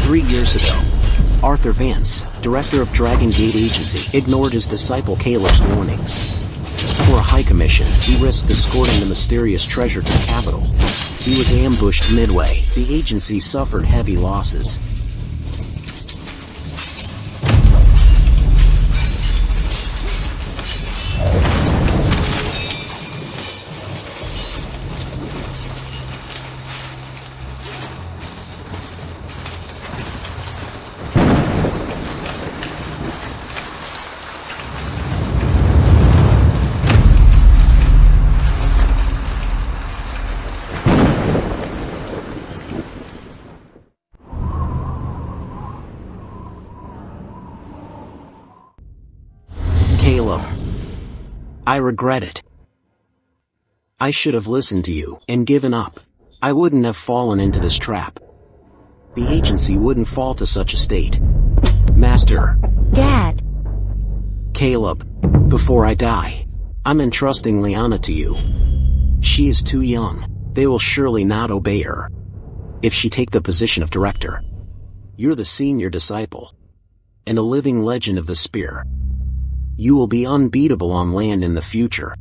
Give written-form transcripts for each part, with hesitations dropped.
3 years ago, Arthur Vance, director of Dragon Gate Agency, ignored his disciple Caleb's warnings. For a high commission, he risked escorting the mysterious treasure to the capital. He was ambushed midway. The agency suffered heavy losses. Caleb, I regret it. I should have listened to you and given up. I wouldn't have fallen into this trap. The agency wouldn't fall to such a state. Master. Dad. Caleb, before I die, I'm entrusting Lyanna to you. She is too young. They will surely not obey her. If she take the position of director, you're the senior disciple and a living legend of the spear. You will be unbeatable on land in the future.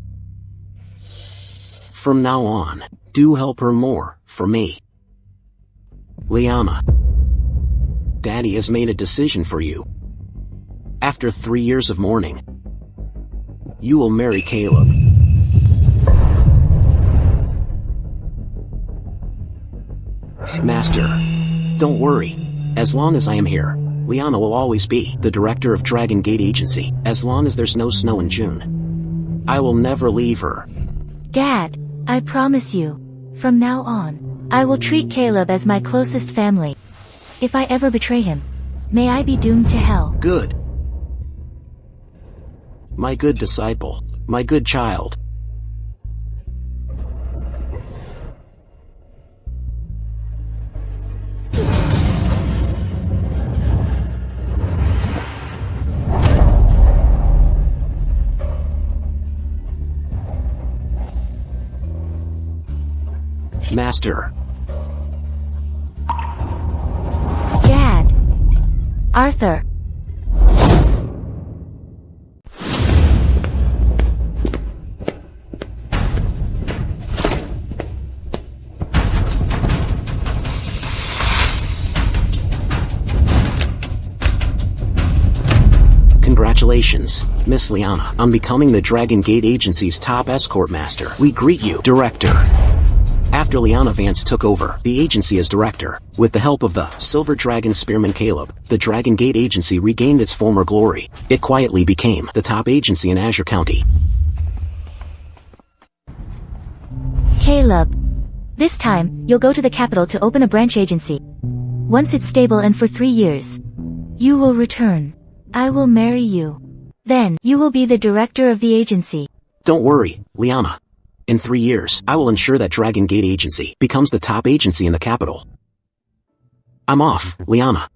From now on, do help her more, for me. Lyanna. Daddy has made a decision for you. After 3 years of mourning, you will marry Caleb. Master, don't worry. As long as I am here, Lyanna will always be the director of Dragon Gate Agency, as long as there's no snow in June. I will never leave her. Dad, I promise you, from now on, I will treat Caleb as my closest family. If I ever betray him, may I be doomed to hell. Good. My good disciple, my good child. Master. Dad. Arthur. Congratulations, Miss Lyanna, on becoming the Dragon Gate Agency's top escort master. We greet you, Director. After Lyanna Vance took over the agency as director, with the help of the Silver Dragon Spearman Caleb, the Dragon Gate Agency regained its former glory. It quietly became the top agency in Azure County. Caleb. This time, you'll go to the capital to open a branch agency. Once it's stable and for 3 years, you will return. I will marry you. Then, you will be the director of the agency. Don't worry, Lyanna. In 3 years, I will ensure that Dragon Gate Agency becomes the top agency in the capital. I'm off, Lyanna.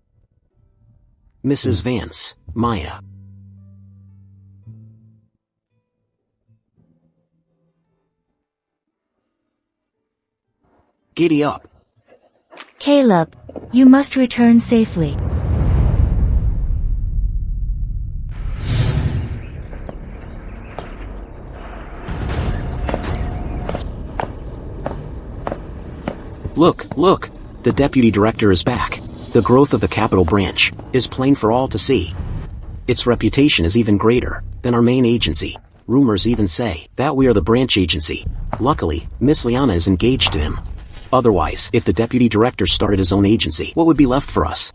Mrs. Vance, Maya. Giddy up. Caleb, you must return safely. Look, the deputy director is back. The growth of the capital branch is plain for all to see. Its reputation is even greater than our main agency. Rumors even say that we are the branch agency. Luckily, Miss Lyanna is engaged to him. Otherwise, if the deputy director started his own agency, what would be left for us?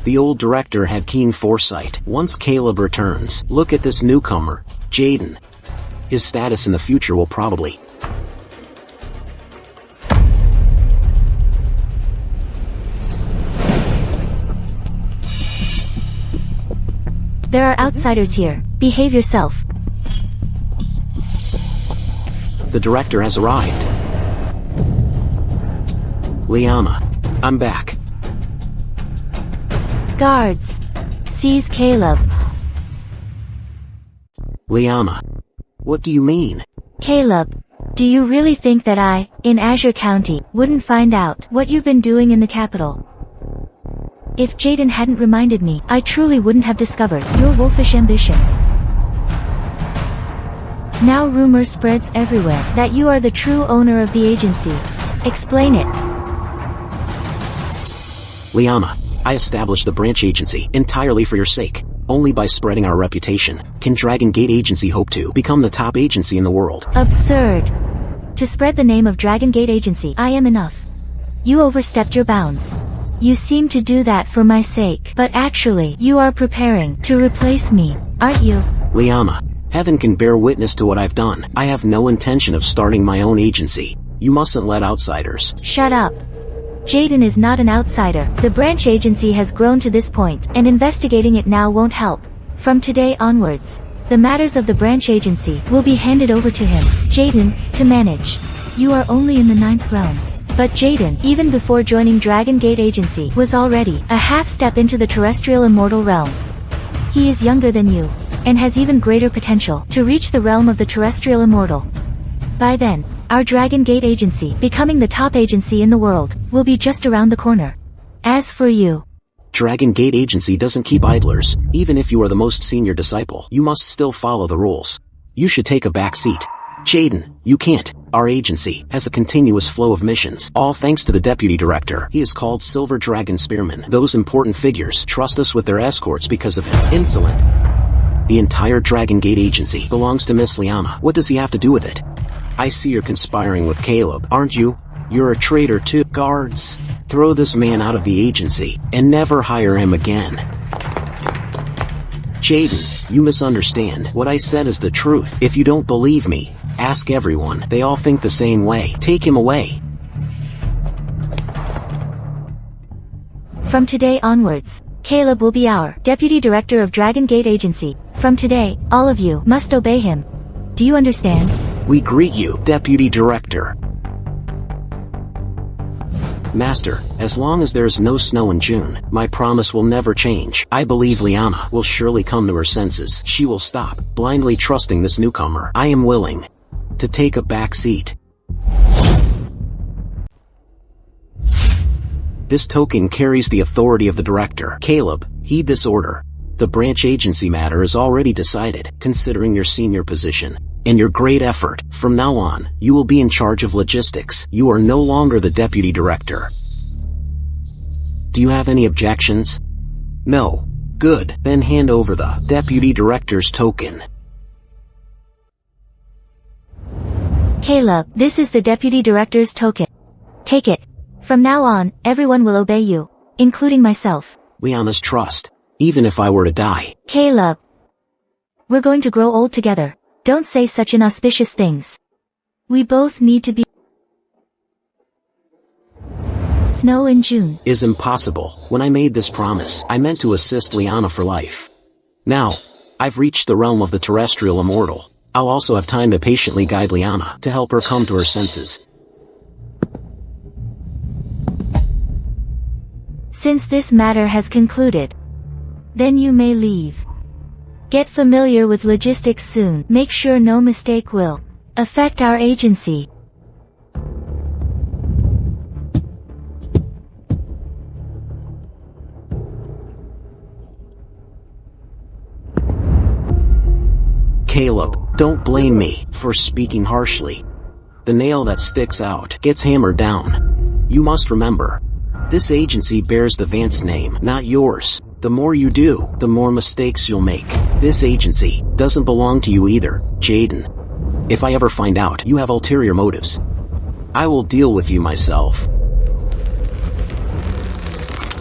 The old director had keen foresight. Once Caleb returns, look at this newcomer, Jaden. His status in the future will probably... There are outsiders here. Behave yourself. The director has arrived. Lyanna, I'm back. Guards. Seize Caleb. Lyanna, what do you mean? Caleb, do you really think that I, in Azure County, wouldn't find out what you've been doing in the capital? If Jaden hadn't reminded me, I truly wouldn't have discovered your wolfish ambition. Now rumor spreads everywhere that you are the true owner of the agency. Explain it. Lyanna, I established the branch agency entirely for your sake. Only by spreading our reputation can Dragon Gate Agency hope to become the top agency in the world. Absurd. To spread the name of Dragon Gate Agency, I am enough. You overstepped your bounds. You seem to do that for my sake, but actually, you are preparing to replace me, aren't you? Lyanna, heaven can bear witness to what I've done. I have no intention of starting my own agency. You mustn't let outsiders. Shut up. Jaden is not an outsider. The branch agency has grown to this point, and investigating it now won't help. From today onwards, the matters of the branch agency will be handed over to him, Jaden, to manage. You are only in the 9th realm. But Jaden, even before joining Dragon Gate Agency, was already a half step into the terrestrial immortal realm. He is younger than you, and has even greater potential to reach the realm of the terrestrial immortal. By then, our Dragon Gate Agency, becoming the top agency in the world, will be just around the corner. As for you, Dragon Gate Agency doesn't keep idlers. Even if you are the most senior disciple, you must still follow the rules. You should take a back seat. Jaden, you can't. Our agency has a continuous flow of missions, all thanks to the deputy director. He is called Silver Dragon Spearman. Those important figures trust us with their escorts because of him. Insolent. The entire Dragon Gate Agency belongs to Miss Lyanna. What does he have to do with it? I see you're conspiring with Caleb, aren't you? You're a traitor too. Guards, throw this man out of the agency, and never hire him again. Jaden, you misunderstand. What I said is the truth. If you don't believe me, ask everyone. They all think the same way. Take him away. From today onwards, Caleb will be our deputy director of Dragon Gate Agency. From today, all of you must obey him. Do you understand? We greet you, Deputy Director. Master, as long as there's no snow in June, my promise will never change. I believe Lyanna will surely come to her senses. She will stop blindly trusting this newcomer. I am willing to take a back seat. This token carries the authority of the director. Caleb, heed this order. The branch agency matter is already decided, considering your senior position and your great effort. From now on, you will be in charge of logistics. You are no longer the deputy director. Do you have any objections? No. Good. Then hand over the deputy director's token. Caleb, this is the deputy director's token. Take it. From now on, everyone will obey you, including myself. Lyanna's trust, even if I were to die. Caleb, we're going to grow old together. Don't say such inauspicious things. We both need to be. Snow in June Is impossible. When I made this promise, I meant to assist Lyanna for life. Now, I've reached the realm of the terrestrial immortal. I'll also have time to patiently guide Lyanna to help her come to her senses. Since this matter has concluded, then you may leave. Get familiar with logistics soon. Make sure no mistake will affect our agency. Caleb, don't blame me for speaking harshly. The nail that sticks out gets hammered down. You must remember, this agency bears the Vance name, not yours. The more you do, the more mistakes you'll make. This agency doesn't belong to you either, Jaden. If I ever find out you have ulterior motives, I will deal with you myself.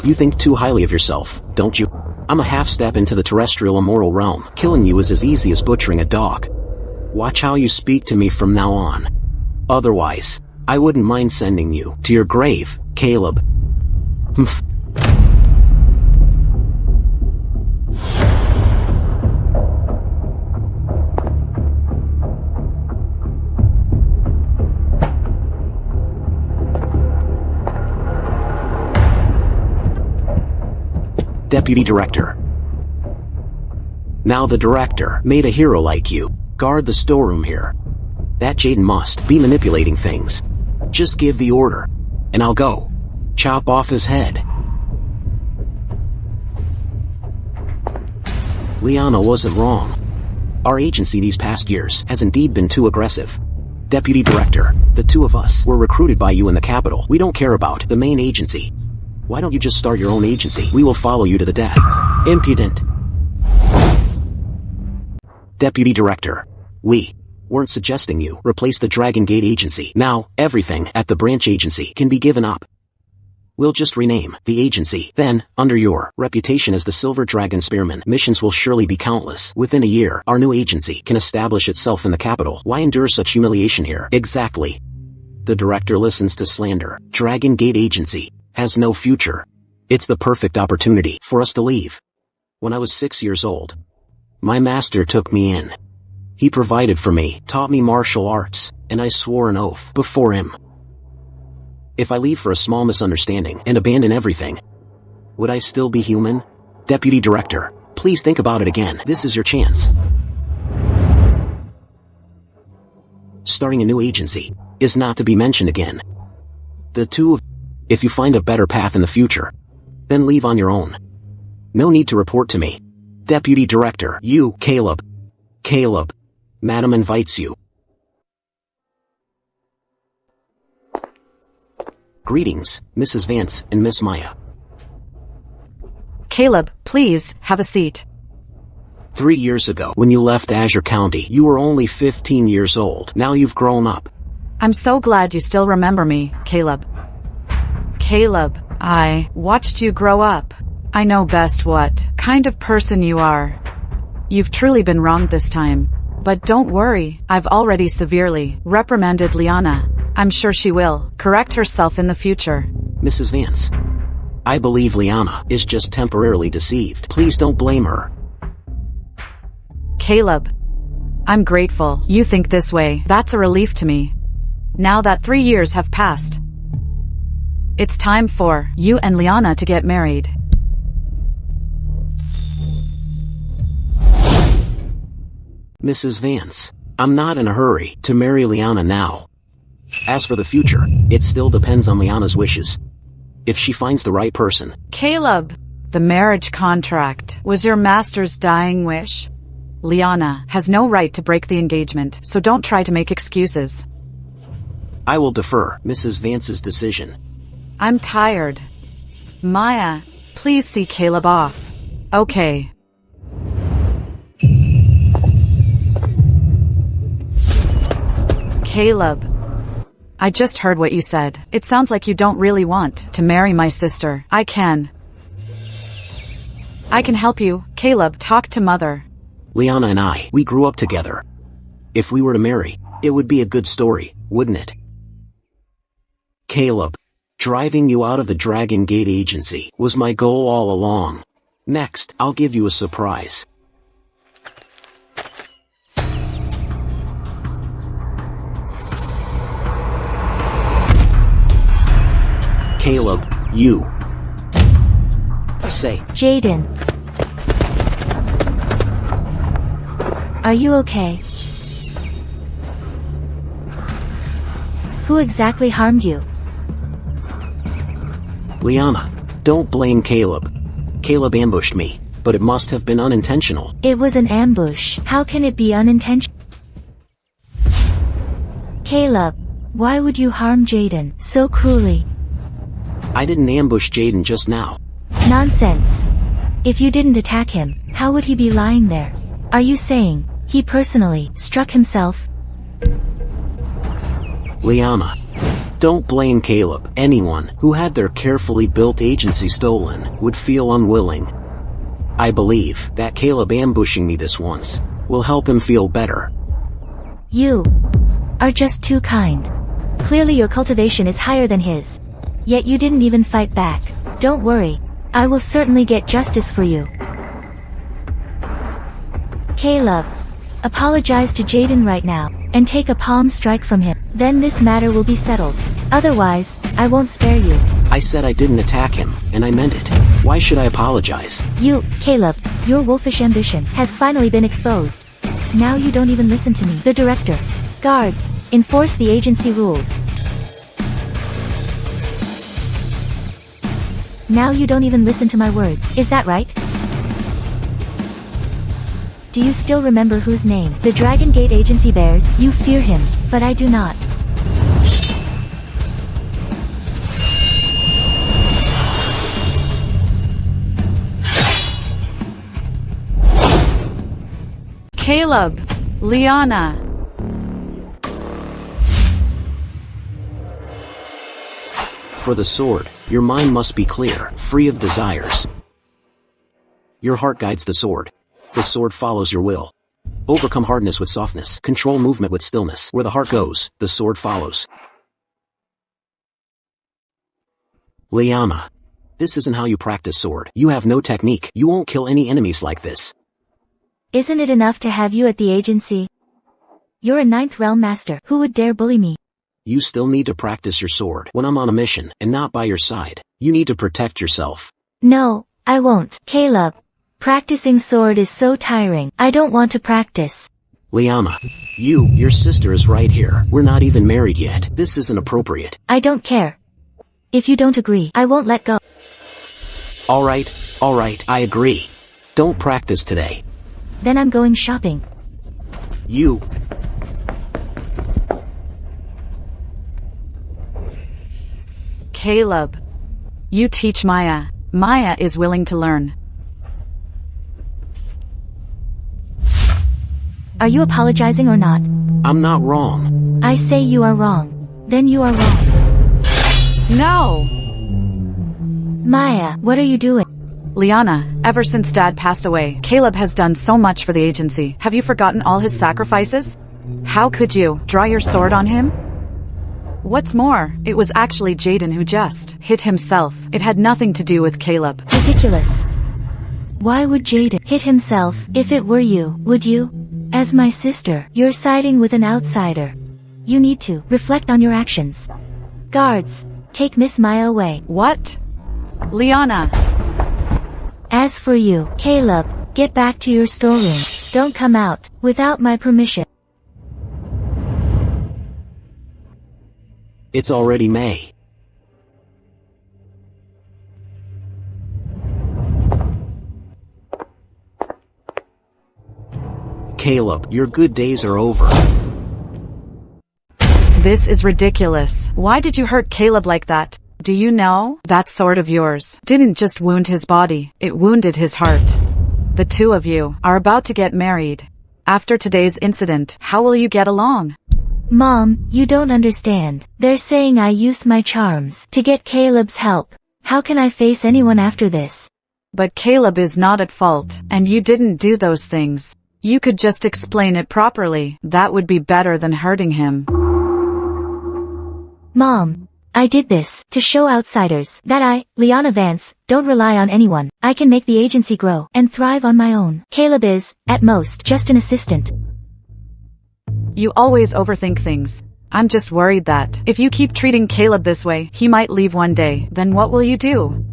You think too highly of yourself, don't you? I'm a half step into the terrestrial immoral realm. Killing you is as easy as butchering a dog. Watch how you speak to me from now on. Otherwise, I wouldn't mind sending you to your grave, Caleb. Humph. Deputy Director. Now the Director made a hero like you. Guard the storeroom here. That Jaden must be manipulating things. Just give the order, and I'll go chop off his head. Lyanna wasn't wrong. Our agency these past years has indeed been too aggressive. Deputy Director, the two of us were recruited by you in the capital. We don't care about the main agency. Why don't you just start your own agency? We will follow you to the death. Impudent. Deputy Director, we weren't suggesting you replace the Dragon Gate agency. Now, everything at the branch agency can be given up. We'll just rename the agency. Then, under your reputation as the Silver Dragon Spearman, missions will surely be countless. Within a year, our new agency can establish itself in the capital. Why endure such humiliation here? Exactly. The director listens to slander. Dragon Gate agency has no future. It's the perfect opportunity for us to leave. When I was 6 years old, my master took me in. He provided for me, taught me martial arts, and I swore an oath before him. If I leave for a small misunderstanding and abandon everything, would I still be human? Deputy Director, please think about it again. This is your chance. Starting a new agency is not to be mentioned again. The two of if you find a better path in the future, then leave on your own. No need to report to me. Deputy Director, you, Caleb. Caleb, Madam invites you. Greetings, Mrs. Vance and Miss Maya. Caleb, please, have a seat. 3 years ago, when you left Azure County, you were only 15 years old. Now you've grown up. I'm so glad you still remember me, Caleb. Caleb, I watched you grow up. I know best what kind of person you are. You've truly been wronged this time. But don't worry, I've already severely reprimanded Lyanna. I'm sure she will correct herself in the future. Mrs. Vance, I believe Lyanna is just temporarily deceived. Please don't blame her. Caleb, I'm grateful you think this way. That's a relief to me. Now that 3 years have passed, it's time for you and Lyanna to get married. Mrs. Vance, I'm not in a hurry to marry Lyanna now. As for the future, it still depends on Lyanna's wishes. If she finds the right person. Caleb, the marriage contract was your master's dying wish. Lyanna has no right to break the engagement, so don't try to make excuses. I will defer Mrs. Vance's decision. I'm tired. Maya, please see Caleb off. Okay. Caleb, I just heard what you said. It sounds like you don't really want to marry my sister. I can help you. Caleb, talk to Mother. Lyanna and I, we grew up together. If we were to marry, it would be a good story, wouldn't it? Caleb, driving you out of the Dragon Gate agency was my goal all along. Next, I'll give you a surprise. Caleb, you. Say. Jaden. Are you okay? Who exactly harmed you? Lyanna, don't blame Caleb. Caleb ambushed me, but it must have been unintentional. It was an ambush. How can it be unintentional? Caleb, why would you harm Jaden so cruelly? I didn't ambush Jaden just now. Nonsense. If you didn't attack him, how would he be lying there? Are you saying he personally struck himself? Lyanna, don't blame Caleb. Anyone who had their carefully built agency stolen would feel unwilling. I believe that Caleb ambushing me this once will help him feel better. You are just too kind. Clearly your cultivation is higher than his. Yet you didn't even fight back. Don't worry, I will certainly get justice for you. Caleb, apologize to Jaden right now, and take a palm strike from him. Then this matter will be settled. Otherwise, I won't spare you. I said I didn't attack him, and I meant it. Why should I apologize? You, Caleb, your wolfish ambition has finally been exposed. Now you don't even listen to me. The director. Guards, enforce the agency rules. Now you don't even listen to my words. Is that right? Do you still remember whose name the Dragon Gate agency bears? You fear him, but I do not. Caleb! Lyanna! For the sword, your mind must be clear, free of desires. Your heart guides the sword. The sword follows your will. Overcome hardness with softness. Control movement with stillness. Where the heart goes, the sword follows. Lyanna. This isn't how you practice sword. You have no technique. You won't kill any enemies like this. Isn't it enough to have you at the agency? You're a 9th realm master. Who would dare bully me? You still need to practice your sword when I'm on a mission and not by your side. You need to protect yourself. No, I won't. Caleb. Practicing sword is so tiring. I don't want to practice. Lyanna. Your sister is right here. We're not even married yet. This isn't appropriate. I don't care. If you don't agree, I won't let go. Alright, I agree. Don't practice today. Then I'm going shopping. You. Caleb. You teach Maya. Maya is willing to learn. Are you apologizing or not? I'm not wrong. I say you are wrong. Then you are wrong. No! Maya, what are you doing? Lyanna, ever since Dad passed away, Caleb has done so much for the agency. Have you forgotten all his sacrifices? How could you draw your sword on him? What's more, it was actually Jaden who just hit himself. It had nothing to do with Caleb. Ridiculous. Why would Jaden hit himself? If it were you, would you? As my sister, you're siding with an outsider. You need to reflect on your actions. Guards, take Miss Maya away. What? Lyanna! As for you, Caleb, get back to your storeroom. Don't come out without my permission. It's already May. Caleb, your good days are over. This is ridiculous. Why did you hurt Caleb like that? Do you know? That sword of yours didn't just wound his body, it wounded his heart. The two of you are about to get married. After today's incident, how will you get along? Mom, you don't understand. They're saying I used my charms to get Caleb's help. How can I face anyone after this? But Caleb is not at fault, and you didn't do those things. You could just explain it properly. That would be better than hurting him. Mom, I did this to show outsiders that I, Arthur Vance, don't rely on anyone. I can make the agency grow and thrive on my own. Caleb is, at most, just an assistant. You always overthink things. I'm just worried that if you keep treating Caleb this way, he might leave one day. Then what will you do?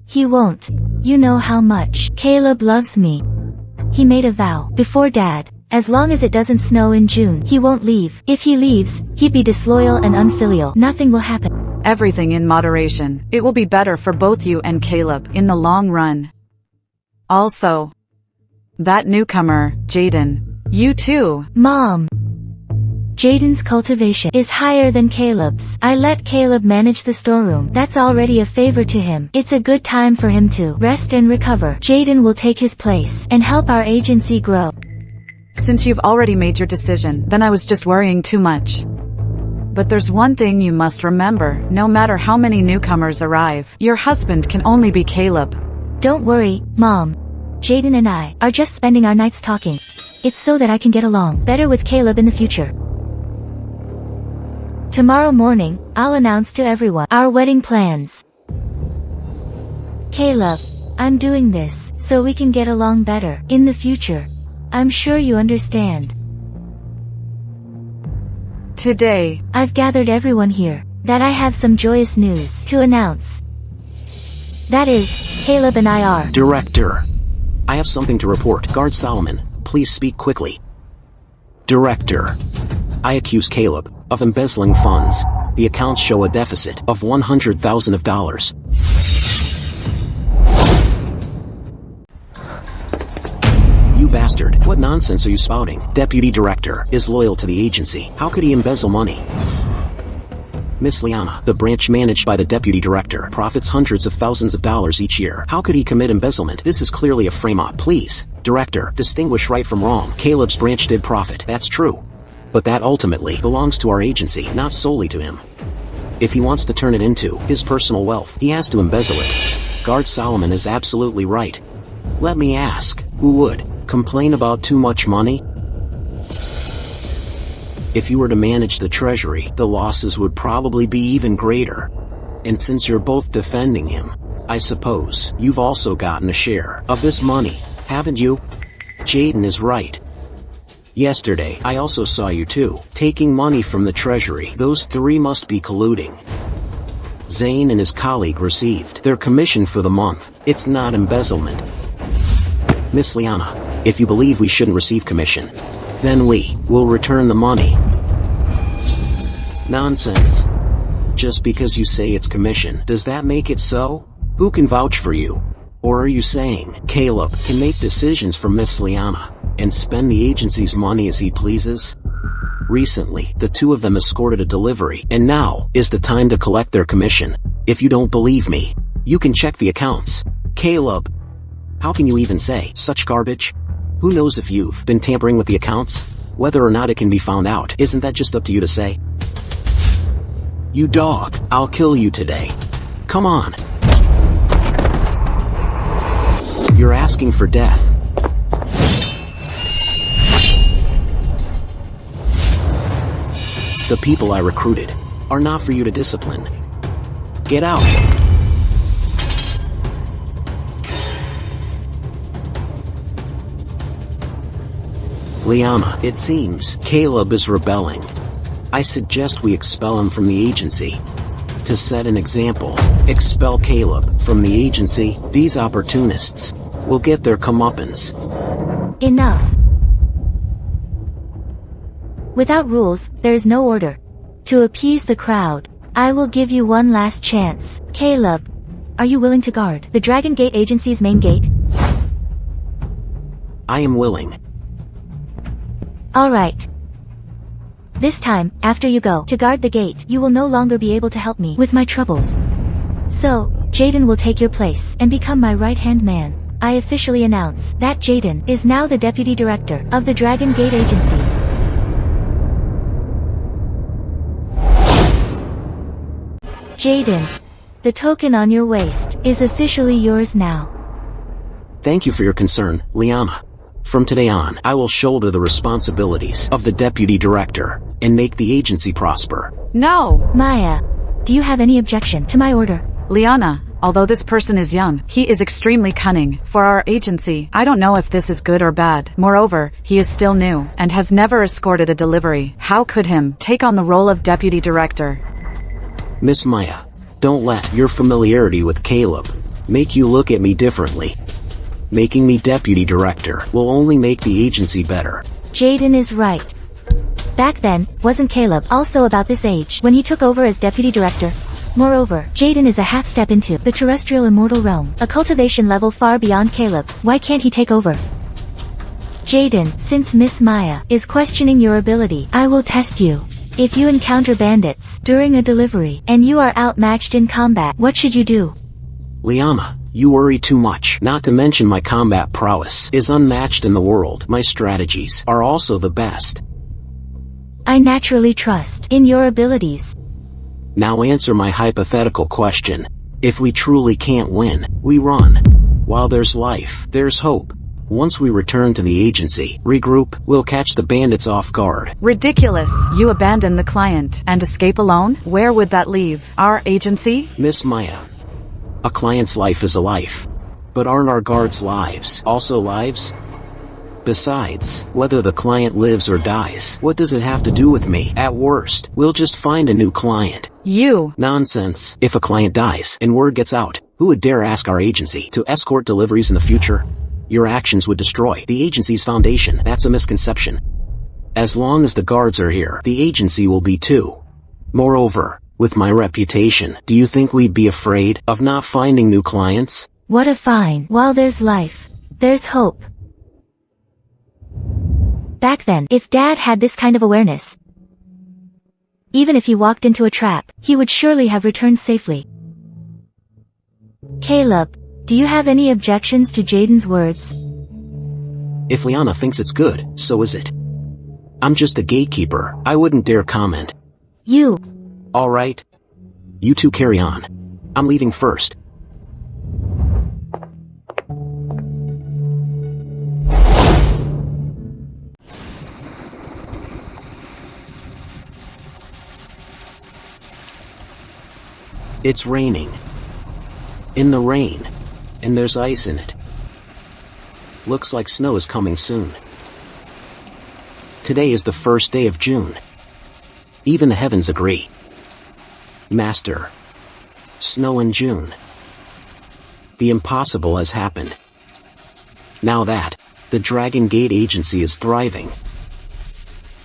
He won't. You know how much Caleb loves me. He made a vow before Dad. As long as it doesn't snow in June, he won't leave. If he leaves, he'd be disloyal and unfilial. Nothing will happen. Everything in moderation. It will be better for both you and Caleb in the long run. Also, that newcomer, Jaden. You too. Mom. Jaden's cultivation is higher than Caleb's. I let Caleb manage the storeroom. That's already a favor to him. It's a good time for him to rest and recover. Jaden will take his place and help our agency grow. Since you've already made your decision, then I was just worrying too much. But there's one thing you must remember. No matter how many newcomers arrive, your husband can only be Caleb. Don't worry, Mom. Jaden and I are just spending our nights talking. It's so that I can get along better with Caleb in the future. Tomorrow morning, I'll announce to everyone our wedding plans. Caleb, I'm doing this so we can get along better in the future. I'm sure you understand. Today, I've gathered everyone here that I have some joyous news to announce. That is, Caleb and I are... Director. I have something to report. Guard Solomon, please speak quickly. Director. I accuse Caleb of embezzling funds. The accounts show a deficit of $100,000. You bastard. What nonsense are you spouting? Deputy Director is loyal to the agency. How could he embezzle money? Miss Lyanna, the branch managed by the Deputy Director, profits hundreds of thousands of dollars each year. How could he commit embezzlement? This is clearly a frame-up. Please, Director, distinguish right from wrong. Caleb's branch did profit. That's true. But that ultimately belongs to our agency, not solely to him. If he wants to turn it into his personal wealth, he has to embezzle it. Guard Solomon is absolutely right. Let me ask, who would complain about too much money? If you were to manage the treasury, the losses would probably be even greater. And since you're both defending him, I suppose you've also gotten a share of this money, haven't you? Jaden is right. Yesterday, I also saw you two taking money from the treasury. Those three must be colluding. Zane and his colleague received their commission for the month. It's not embezzlement. Miss Lyanna, if you believe we shouldn't receive commission, then we will return the money. Nonsense. Just because you say it's commission, does that make it so? Who can vouch for you? Or are you saying Caleb can make decisions for Miss Lyanna and spend the agency's money as he pleases? Recently, the two of them escorted a delivery, and now is the time to collect their commission. If you don't believe me, you can check the accounts. Caleb, how can you even say such garbage? Who knows if you've been tampering with the accounts? Whether or not it can be found out, isn't that just up to you to say? You dog, I'll kill you today. Come on. You're asking for death. The people I recruited are not for you to discipline. Get out. Lyanna, it seems Caleb is rebelling. I suggest we expel him from the agency. To set an example, expel Caleb from the agency, these opportunists will get their comeuppance. Enough. Without rules, there is no order. To appease the crowd, I will give you one last chance. Caleb, are you willing to guard the Dragon Gate Agency's main gate? I am willing. Alright. This time, after you go to guard the gate, you will no longer be able to help me with my troubles. So, Jaden will take your place and become my right-hand man. I officially announce that Jaden is now the Deputy Director of the Dragon Gate Agency. Jaden, the token on your waist is officially yours now. Thank you for your concern, Lyanna. From today on, I will shoulder the responsibilities of the Deputy Director and make the agency prosper. No! Maya, do you have any objection to my order? Lyanna, although this person is young, he is extremely cunning. For our agency, I don't know if this is good or bad. Moreover, he is still new and has never escorted a delivery. How could him take on the role of Deputy Director? Miss Maya, don't let your familiarity with Caleb make you look at me differently. Making me Deputy Director will only make the agency better. Jaden is right. Back then, wasn't Caleb also about this age when he took over as Deputy Director? Moreover, Jaden is a half-step into the terrestrial immortal realm, a cultivation level far beyond Caleb's. Why can't he take over? Jaden, since Miss Maya is questioning your ability, I will test you. If you encounter bandits during a delivery and you are outmatched in combat, what should you do? Lyanna, you worry too much. Not to mention my combat prowess is unmatched in the world. My strategies are also the best. I naturally trust in your abilities. Now answer my hypothetical question. If we truly can't win, we run. While there's life, there's hope. Once we return to the agency, regroup, we'll catch the bandits off guard. Ridiculous. You abandon the client and escape alone? Where would that leave our agency? Miss Maya, a client's life is a life. But aren't our guards' lives also lives? Besides, whether the client lives or dies, what does it have to do with me? At worst, we'll just find a new client. You. Nonsense. If a client dies and word gets out, who would dare ask our agency to escort deliveries in the future? Your actions would destroy the agency's foundation. That's a misconception. As long as the guards are here, the agency will be too. Moreover, with my reputation, do you think we'd be afraid of not finding new clients? What a fine. While there's life, there's hope. Back then, if Dad had this kind of awareness, even if he walked into a trap, he would surely have returned safely. Caleb, do you have any objections to Jaden's words? If Lyanna thinks it's good, so is it. I'm just a gatekeeper, I wouldn't dare comment. You. Alright. You two carry on. I'm leaving first. It's raining. In the rain. And there's ice in it. Looks like snow is coming soon. Today is the first day of June. Even the heavens agree. Master. Snow in June. The impossible has happened. Now that the Dragon Gate Agency is thriving,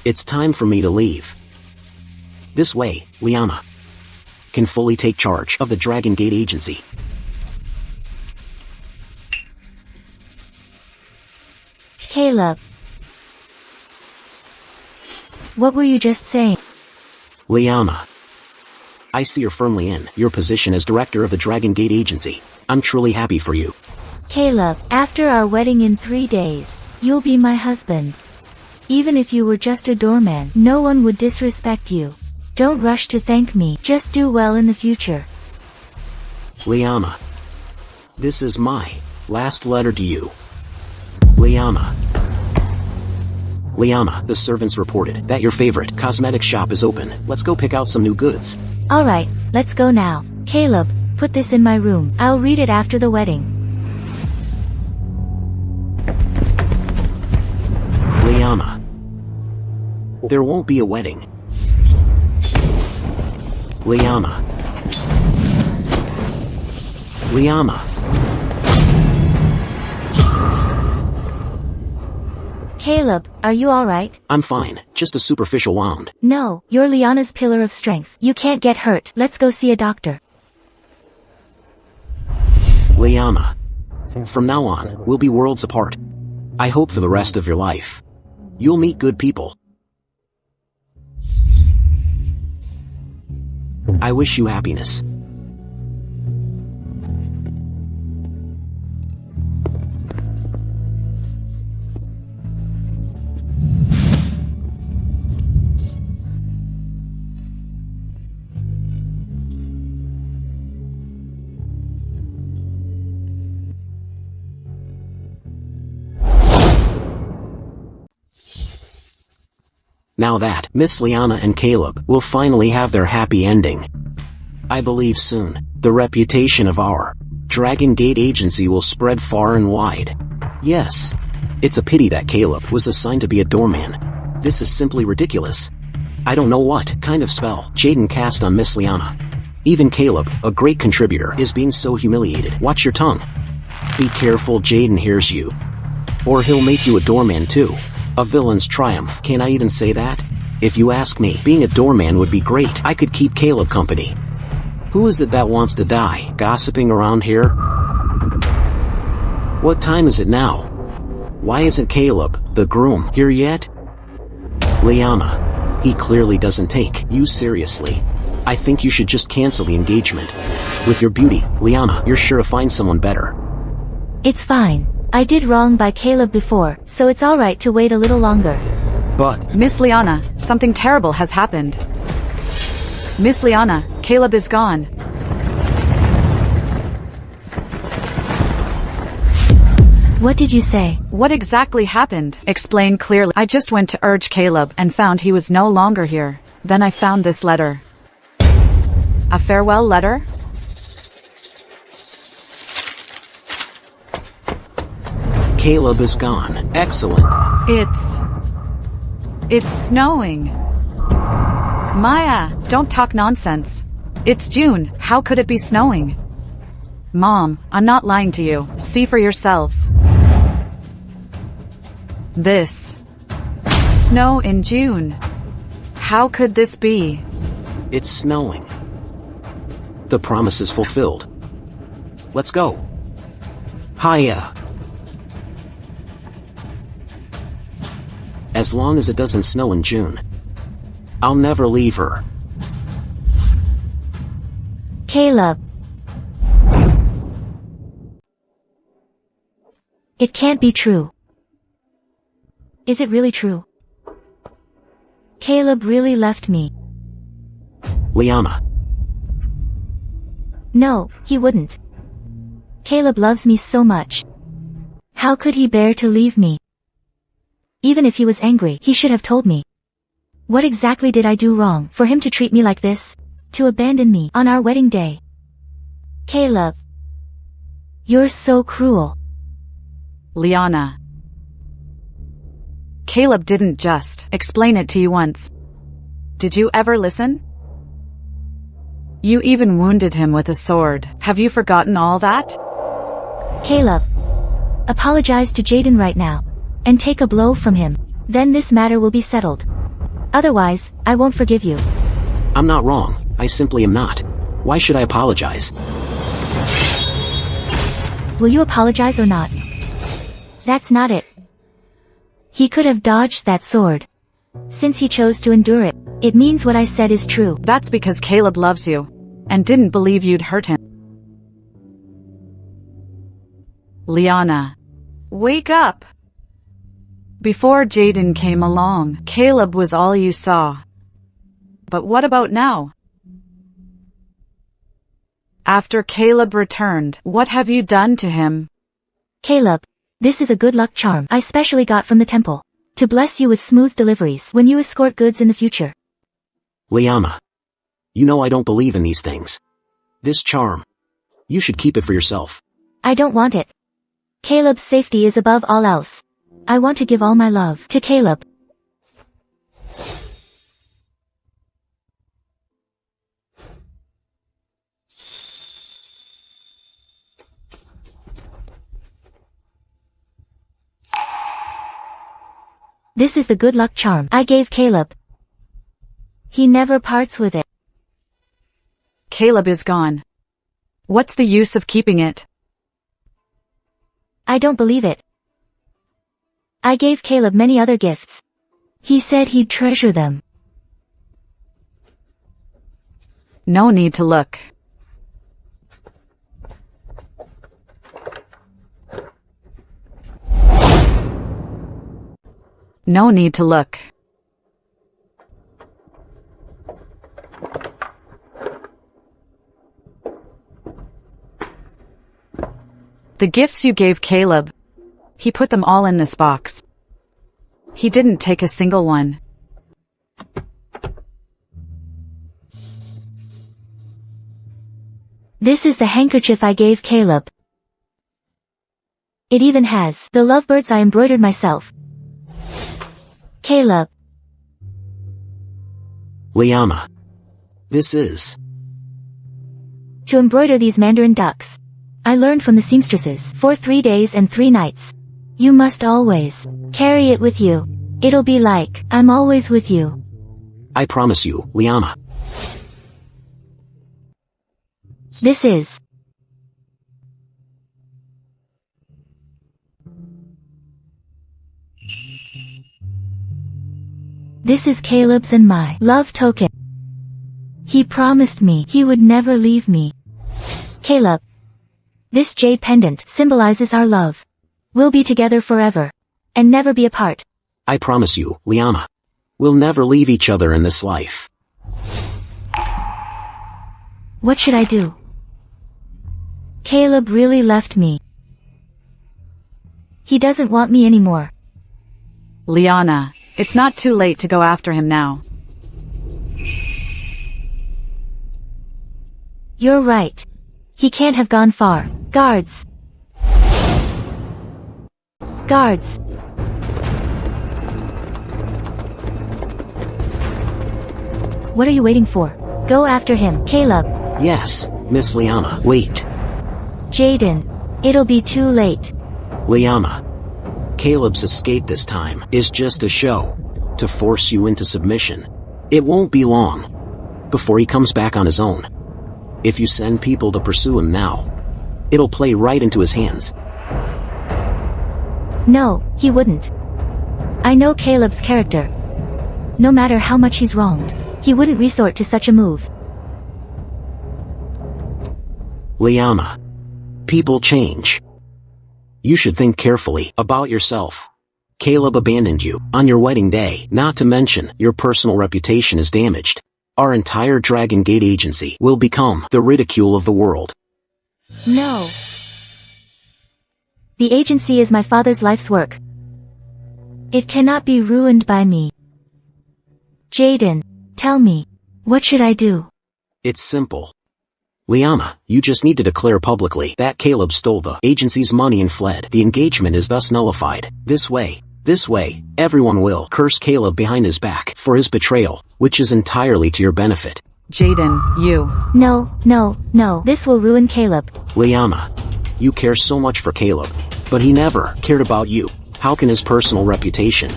it's time for me to leave. This way, Lyanna can fully take charge of the Dragon Gate Agency. Caleb. What were you just saying? Lyanna, I see you're firmly in your position as director of the Dragon Gate Agency. I'm truly happy for you. Caleb, after our wedding in 3 days, you'll be my husband. Even if you were just a doorman, no one would disrespect you. Don't rush to thank me, just do well in the future. Lyanna, this is my last letter to you. Lyanna. Lyanna, the servants reported that your favorite cosmetic shop is open. Let's go pick out some new goods. Alright, let's go now. Caleb, put this in my room. I'll read it after the wedding. Lyanna. There won't be a wedding. Lyanna. Lyanna. Caleb, are you alright? I'm fine, just a superficial wound. No, you're Lyanna's pillar of strength. You can't get hurt. Let's go see a doctor. Lyanna. From now on, we'll be worlds apart. I hope for the rest of your life, you'll meet good people. I wish you happiness. Now that Miss Lyanna and Caleb will finally have their happy ending, I believe soon, the reputation of our Dragon Gate Agency will spread far and wide. Yes. It's a pity that Caleb was assigned to be a doorman. This is simply ridiculous. I don't know what kind of spell Jaden cast on Miss Lyanna. Even Caleb, a great contributor, is being so humiliated. Watch your tongue. Be careful, Jaden hears you. Or he'll make you a doorman too. A villain's triumph. Can I even say that? If you ask me, being a doorman would be great. I could keep Caleb company. Who is it that wants to die? Gossiping around here? What time is it now? Why isn't Caleb, the groom, here yet? Lyanna. He clearly doesn't take you seriously. I think you should just cancel the engagement. With your beauty, Lyanna, you're sure to find someone better. It's fine. I did wrong by Caleb before, so it's alright to wait a little longer. But Miss Lyanna, something terrible has happened. Miss Lyanna, Caleb is gone. What did you say? What exactly happened? Explain clearly. I just went to urge Caleb and found he was no longer here. Then I found this letter. A farewell letter? Caleb is gone. Excellent. It's snowing. Maya, don't talk nonsense. It's June. How could it be snowing? Mom, I'm not lying to you. See for yourselves. This. Snow in June. How could this be? It's snowing. The promise is fulfilled. Let's go. Hiya. As long as it doesn't snow in June. I'll never leave her. Caleb. It can't be true. Is it really true? Caleb really left me. Lyanna. No, he wouldn't. Caleb loves me so much. How could he bear to leave me? Even if he was angry, he should have told me. What exactly did I do wrong for him to treat me like this? To abandon me on our wedding day? Caleb. You're so cruel. Lyanna. Caleb didn't just explain it to you once. Did you ever listen? You even wounded him with a sword. Have you forgotten all that? Caleb. Apologize to Jaden right now. And take a blow from him. Then this matter will be settled. Otherwise, I won't forgive you. I'm not wrong, I simply am not. Why should I apologize? Will you apologize or not? That's not it. He could have dodged that sword. Since he chose to endure it, it means what I said is true. That's because Caleb loves you, and didn't believe you'd hurt him. Lyanna. Wake up! Before Jaden came along, Caleb was all you saw. But what about now? After Caleb returned, what have you done to him? Caleb, this is a good luck charm I specially got from the temple. To bless you with smooth deliveries when you escort goods in the future. Lyanna. You know I don't believe in these things. This charm. You should keep it for yourself. I don't want it. Caleb's safety is above all else. I want to give all my love to Caleb. This is the good luck charm I gave Caleb. He never parts with it. Caleb is gone. What's the use of keeping it? I don't believe it. I gave Caleb many other gifts. He said he'd treasure them. No need to look. No need to look. The gifts you gave Caleb, he put them all in this box. He didn't take a single one. This is the handkerchief I gave Caleb. It even has the lovebirds I embroidered myself. Caleb. Lyanna. This is... To embroider these mandarin ducks. I learned from the seamstresses for 3 days and 3 nights. You must always carry it with you. It'll be like I'm always with you. I promise you, Lyanna. This is... This is Caleb's and my love token. He promised me he would never leave me. Caleb. This jade pendant symbolizes our love. We'll be together forever. And never be apart. I promise you, Lyanna. We'll never leave each other in this life. What should I do? Caleb really left me. He doesn't want me anymore. Lyanna, it's not too late to go after him now. You're right. He can't have gone far. Guards! Guards! What are you waiting for? Go after him, Caleb. Yes, Miss Lyanna. Wait. Jaden. It'll be too late. Lyanna. Caleb's escape this time is just a show. To force you into submission. It won't be long before he comes back on his own. If you send people to pursue him now, it'll play right into his hands. No, he wouldn't. I know Caleb's character. No matter how much he's wronged, he wouldn't resort to such a move. Lyanna. People change. You should think carefully about yourself. Caleb abandoned you on your wedding day, not to mention your personal reputation is damaged. Our entire Dragon Gate agency will become the ridicule of the world. No. The agency is my father's life's work. It cannot be ruined by me. Jaden, tell me, what should I do? It's simple. Lyanna, you just need to declare publicly that Caleb stole the agency's money and fled. The engagement is thus nullified. This way, everyone will curse Caleb behind his back for his betrayal, which is entirely to your benefit. Jaden, you. No. This will ruin Caleb. Lyanna, you care so much for Caleb, but he never cared about you. How can his personal reputation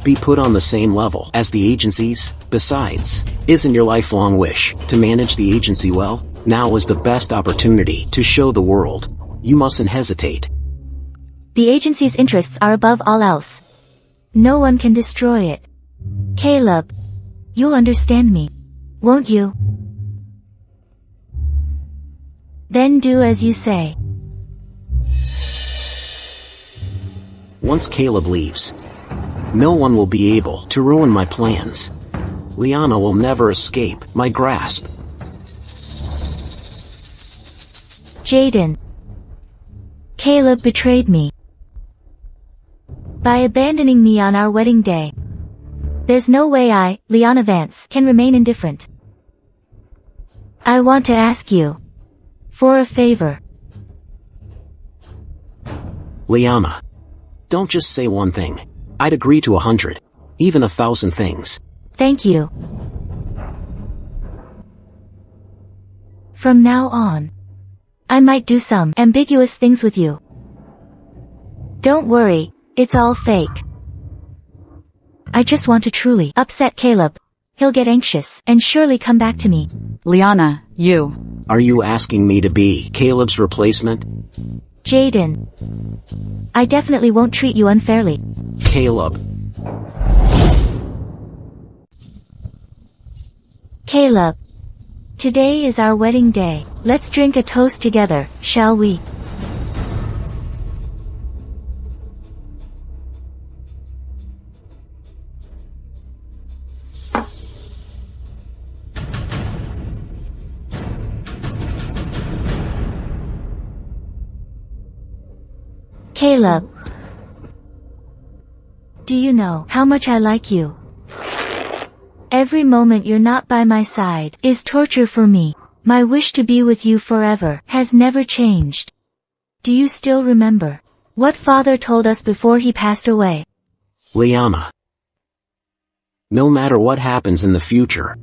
be put on the same level as the agency's? Besides, isn't your lifelong wish to manage the agency well? Now is the best opportunity to show the world. You mustn't hesitate. The agency's interests are above all else. No one can destroy it. Caleb, you'll understand me, won't you? Then do as you say. Once Caleb leaves, no one will be able to ruin my plans. Lyanna will never escape my grasp. Jaden. Caleb betrayed me by abandoning me on our wedding day. There's no way I, Lyanna Vance, can remain indifferent. I want to ask you for a favor. Lyanna, don't just say one thing. I'd agree to 100, even 1,000 things. Thank you. From now on, I might do some ambiguous things with you. Don't worry, it's all fake. I just want to truly upset Caleb. He'll get anxious and surely come back to me. Lyanna, you. Are you asking me to be Caleb's replacement? Jaden. I definitely won't treat you unfairly. Caleb. Caleb. Today is our wedding day. Let's drink a toast together, shall we? Caleb. Do you know how much I like you? Every moment you're not by my side is torture for me. My wish to be with you forever has never changed. Do you still remember what Father told us before he passed away? Lyanna. No matter what happens in the future,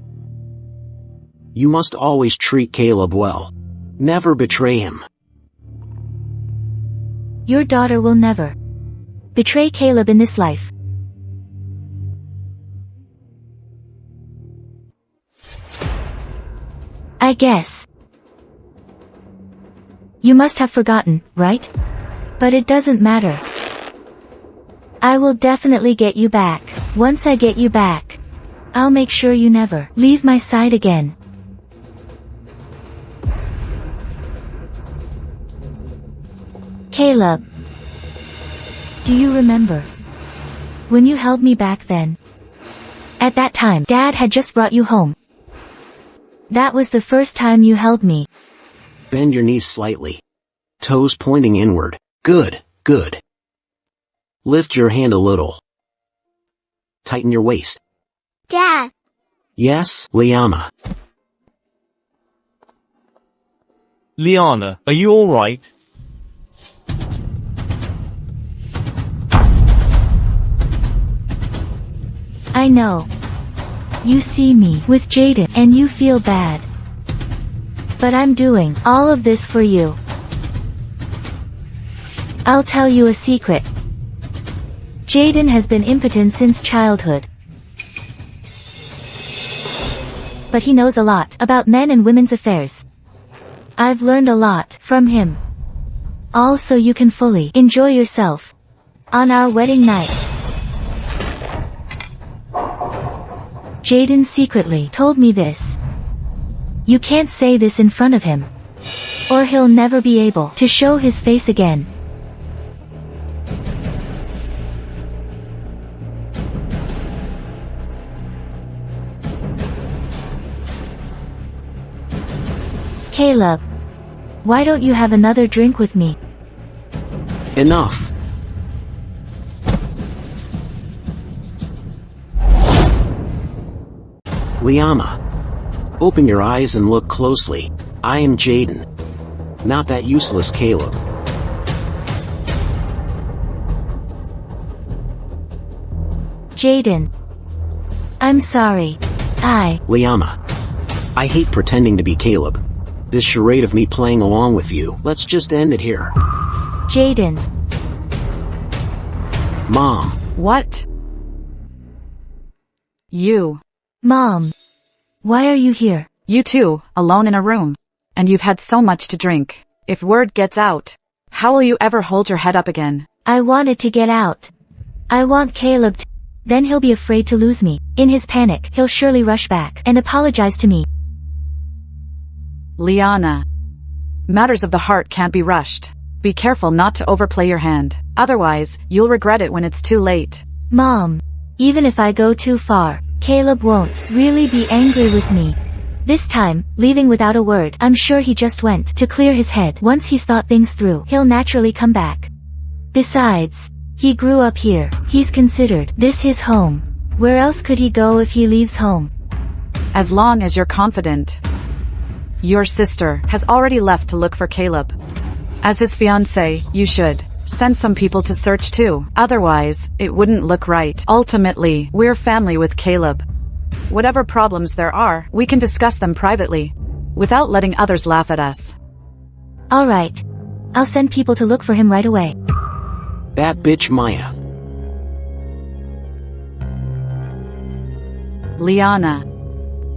you must always treat Caleb well. Never betray him. Your daughter will never betray Caleb in this life. I guess. You must have forgotten, right? But it doesn't matter. I will definitely get you back. Once I get you back, I'll make sure you never leave my side again. Caleb. Do you remember when you held me back then? At that time, Dad had just brought you home. That was the first time you held me. Bend your knees slightly. Toes pointing inward. Good, good. Lift your hand a little. Tighten your waist. Dad. Yes, Lyanna. Lyanna, are you alright? I know. You see me with Jaden and you feel bad. But I'm doing all of this for you. I'll tell you a secret. Jaden has been impotent since childhood. But he knows a lot about men and women's affairs. I've learned a lot from him. All so you can fully enjoy yourself on our wedding night. Jaden secretly told me this. You can't say this in front of him, or he'll never be able to show his face again. Caleb, why don't you have another drink with me? Enough. Lyanna, open your eyes and look closely. I am Jaden, not that useless Caleb. Jaden, I'm sorry. Lyanna, I hate pretending to be Caleb. This charade of me playing along with you, let's just end it here. Jaden. Mom. What? You. Mom. Why are you here? You two, alone in a room. And you've had so much to drink. If word gets out, how will you ever hold your head up again? I wanted to get out. I want Caleb to... Then he'll be afraid to lose me. In his panic, he'll surely rush back and apologize to me. Lyanna. Matters of the heart can't be rushed. Be careful not to overplay your hand. Otherwise, you'll regret it when it's too late. Mom. Even if I go too far, Caleb won't really be angry with me. This time, leaving without a word, I'm sure he just went to clear his head. Once he's thought things through, he'll naturally come back. Besides, he grew up here. He's considered this his home. Where else could he go if he leaves home? As long as you're confident. Your sister has already left to look for Caleb. As his fiancé, you should send some people to search too. Otherwise, it wouldn't look right. Ultimately, we're family with Caleb. Whatever problems there are, we can discuss them privately, without letting others laugh at us. Alright. I'll send people to look for him right away. That bitch Maya. Lyanna.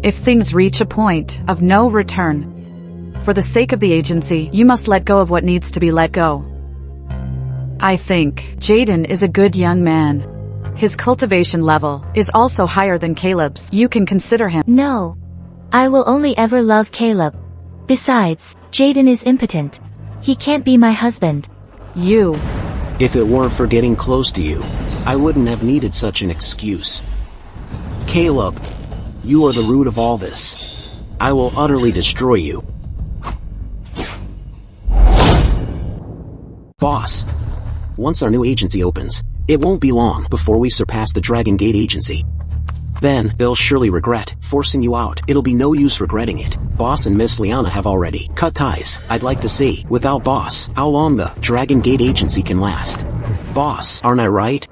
If things reach a point of no return, for the sake of the agency, you must let go of what needs to be let go. I think Jaden is a good young man. His cultivation level is also higher than Caleb's. You can consider him. No. I will only ever love Caleb. Besides, Jaden is impotent. He can't be my husband. You. If it weren't for getting close to you, I wouldn't have needed such an excuse. Caleb, you are the root of all this. I will utterly destroy you. Boss. Once our new agency opens, it won't be long before we surpass the Dragon Gate agency. Then, they'll surely regret forcing you out. It'll be no use regretting it. Boss and Miss Lyanna have already cut ties. I'd like to see, without Boss, how long the Dragon Gate agency can last. Boss, aren't I right?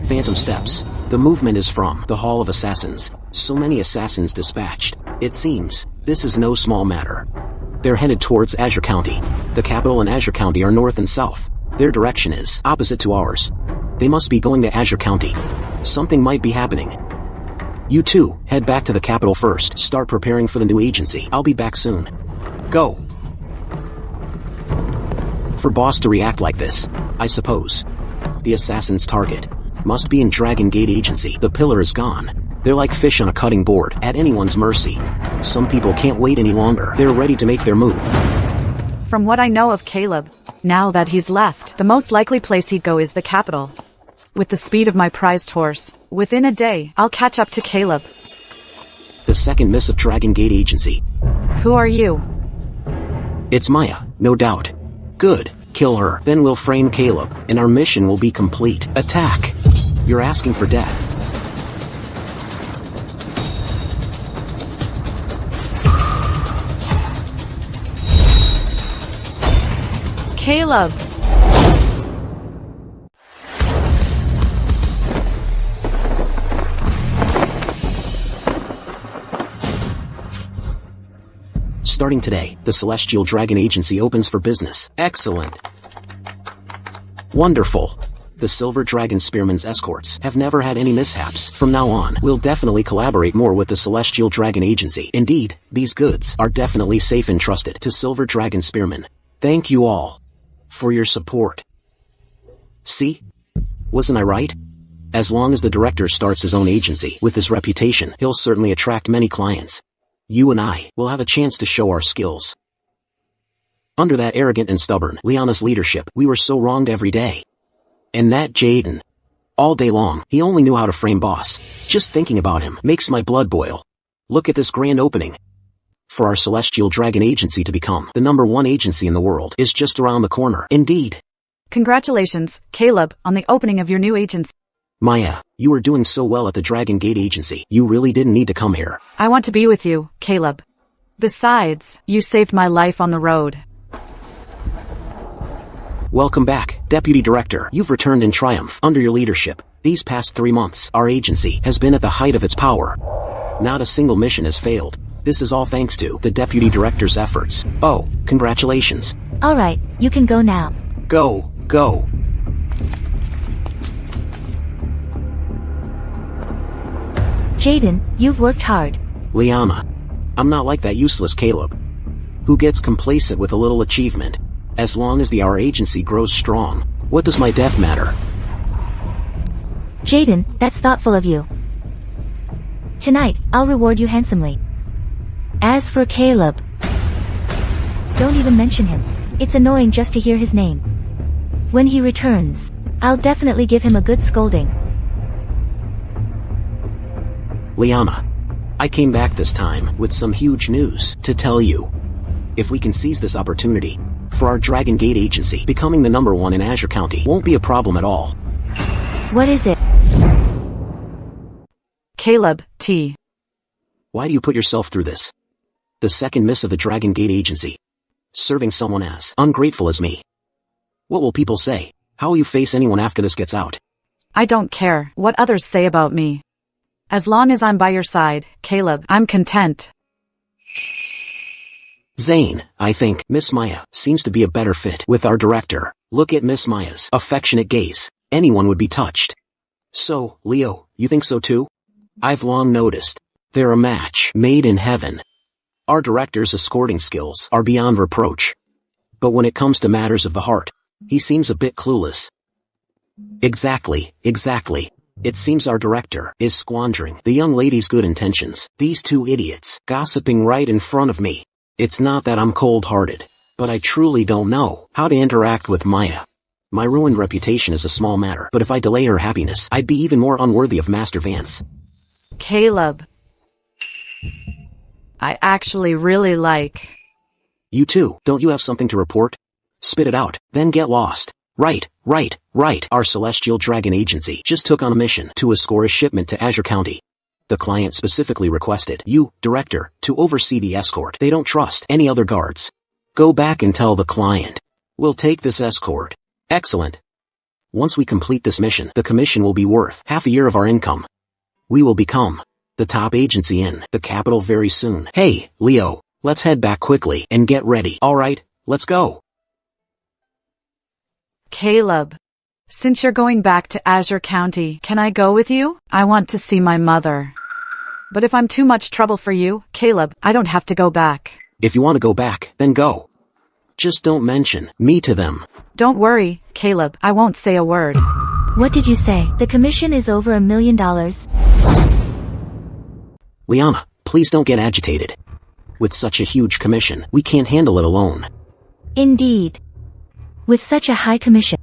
Phantom steps. The movement is from the Hall of Assassins. So many assassins dispatched. It seems, this is no small matter. They're headed towards Azure County. The capital and Azure County are north and south. Their direction is opposite to ours. They must be going to Azure County. Something might be happening. You two, head back to the capital first. Start preparing for the new agency. I'll be back soon. Go. For Boss to react like this, I suppose. The assassin's target must be in Dragon Gate agency. The pillar is gone. They're like fish on a cutting board, at anyone's mercy. Some people can't wait any longer. They're ready to make their move. From what I know of Caleb, now that he's left, the most likely place he'd go is the capital. With the speed of my prized horse, within a day, I'll catch up to Caleb. The second miss of Dragon Gate agency. Who are you? It's Maya, no doubt. Good. Kill her. Then we'll frame Caleb, and our mission will be complete. Attack. You're asking for death. Caleb! Starting today, the Celestial Dragon Agency opens for business. Excellent. Wonderful. The Silver Dragon Spearman's escorts have never had any mishaps. From now on, we'll definitely collaborate more with the Celestial Dragon Agency. Indeed, these goods are definitely safe and trusted to Silver Dragon Spearman. Thank you all for your support. See? Wasn't I right? As long as the director starts his own agency with his reputation, he'll certainly attract many clients. You and I will have a chance to show our skills. Under that arrogant and stubborn Lyanna's leadership, we were so wronged every day. And that Jaden. All day long, he only knew how to frame boss. Just thinking about him makes my blood boil. Look at this grand opening. For our celestial dragon agency to become the #1 agency in the world is just around the corner. Indeed. Congratulations, Caleb, on the opening of your new agency. Maya, you were doing so well at the Dragon Gate agency. You really didn't need to come here. I want to be with you, Caleb. Besides, you saved my life on the road. Welcome back, Deputy Director. You've returned in triumph. Under your leadership, these past 3 months, our agency has been at the height of its power. Not a single mission has failed. This is all thanks to the Deputy Director's efforts. Oh, congratulations. Alright, you can go now. Go, go. Jaden, you've worked hard. Lyanna. I'm not like that useless Caleb, who gets complacent with a little achievement. As long as our agency grows strong, what does my death matter? Jaden, that's thoughtful of you. Tonight, I'll reward you handsomely. As for Caleb, don't even mention him. It's annoying just to hear his name. When he returns, I'll definitely give him a good scolding. Lyanna, I came back this time with some huge news to tell you. If we can seize this opportunity, for our Dragon Gate agency, becoming the #1 in Azure County won't be a problem at all. What is it? Caleb, T. Why do you put yourself through this? The second miss of the Dragon Gate agency. Serving someone as ungrateful as me. What will people say? How will you face anyone after this gets out? I don't care what others say about me. As long as I'm by your side, Caleb, I'm content. Zane, I think Miss Maya seems to be a better fit with our director. Look at Miss Maya's affectionate gaze. Anyone would be touched. So, Leo, you think so too? I've long noticed. They're a match made in heaven. Our director's escorting skills are beyond reproach. But when it comes to matters of the heart, he seems a bit clueless. Exactly. It seems our director is squandering the young lady's good intentions. These two idiots gossiping right in front of me. It's not that I'm cold-hearted, but I truly don't know how to interact with Maya. My ruined reputation is a small matter, but if I delay her happiness, I'd be even more unworthy of Master Vance. Caleb. I actually really like. You too, don't you have something to report? Spit it out, then get lost. Right. Our Celestial Dragon Agency just took on a mission to escort a shipment to Azure County. The client specifically requested you, Director, to oversee the escort. They don't trust any other guards. Go back and tell the client. We'll take this escort. Excellent. Once we complete this mission, the commission will be worth half a year of our income. We will become the top agency in the capital very soon. Hey, Leo, let's head back quickly and get ready. Alright, let's go. Caleb. Since you're going back to Azure County, can I go with you? I want to see my mother. But if I'm too much trouble for you, Caleb, I don't have to go back. If you want to go back, then go. Just don't mention me to them. Don't worry, Caleb, I won't say a word. What did you say? The commission is over $1 million? Lyanna, please don't get agitated. With such a huge commission, we can't handle it alone. Indeed. With such a high commission,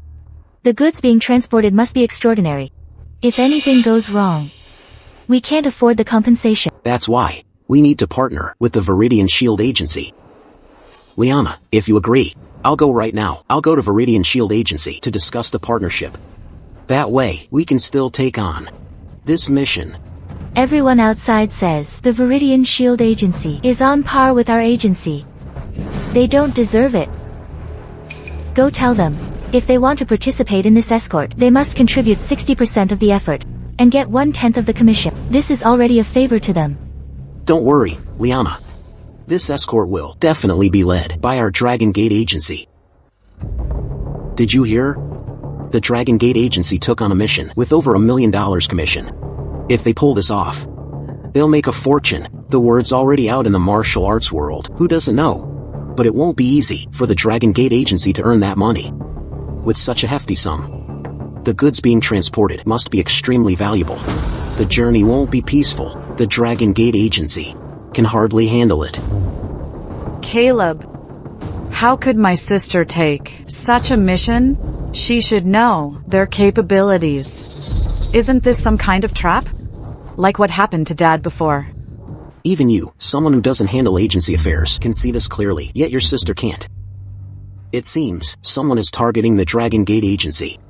the goods being transported must be extraordinary. If anything goes wrong, we can't afford the compensation. That's why we need to partner with the Vidian Shield agency. Lyanna, if you agree, I'll go right now. I'll go to Vidian Shield agency to discuss the partnership. That way, we can still take on this mission. Everyone outside says the Vidian Shield agency is on par with our agency. They don't deserve it. Go tell them. If they want to participate in this escort, they must contribute 60% of the effort, and get 1/10 of the commission. This is already a favor to them. Don't worry, Lyanna. This escort will definitely be led by our Dragon Gate agency. Did you hear? The Dragon Gate agency took on a mission with over $1 million commission. If they pull this off, they'll make a fortune. The word's already out in the martial arts world. Who doesn't know? But it won't be easy for the Dragon Gate agency to earn that money with such a hefty sum. The goods being transported must be extremely valuable. The journey won't be peaceful. The Dragon Gate Agency can hardly handle it. Caleb, how could my sister take such a mission? She should know their capabilities. Isn't this some kind of trap? Like what happened to Dad before? Even you, someone who doesn't handle agency affairs, can see this clearly, yet your sister can't. It seems someone is targeting the Dragon Gate Agency.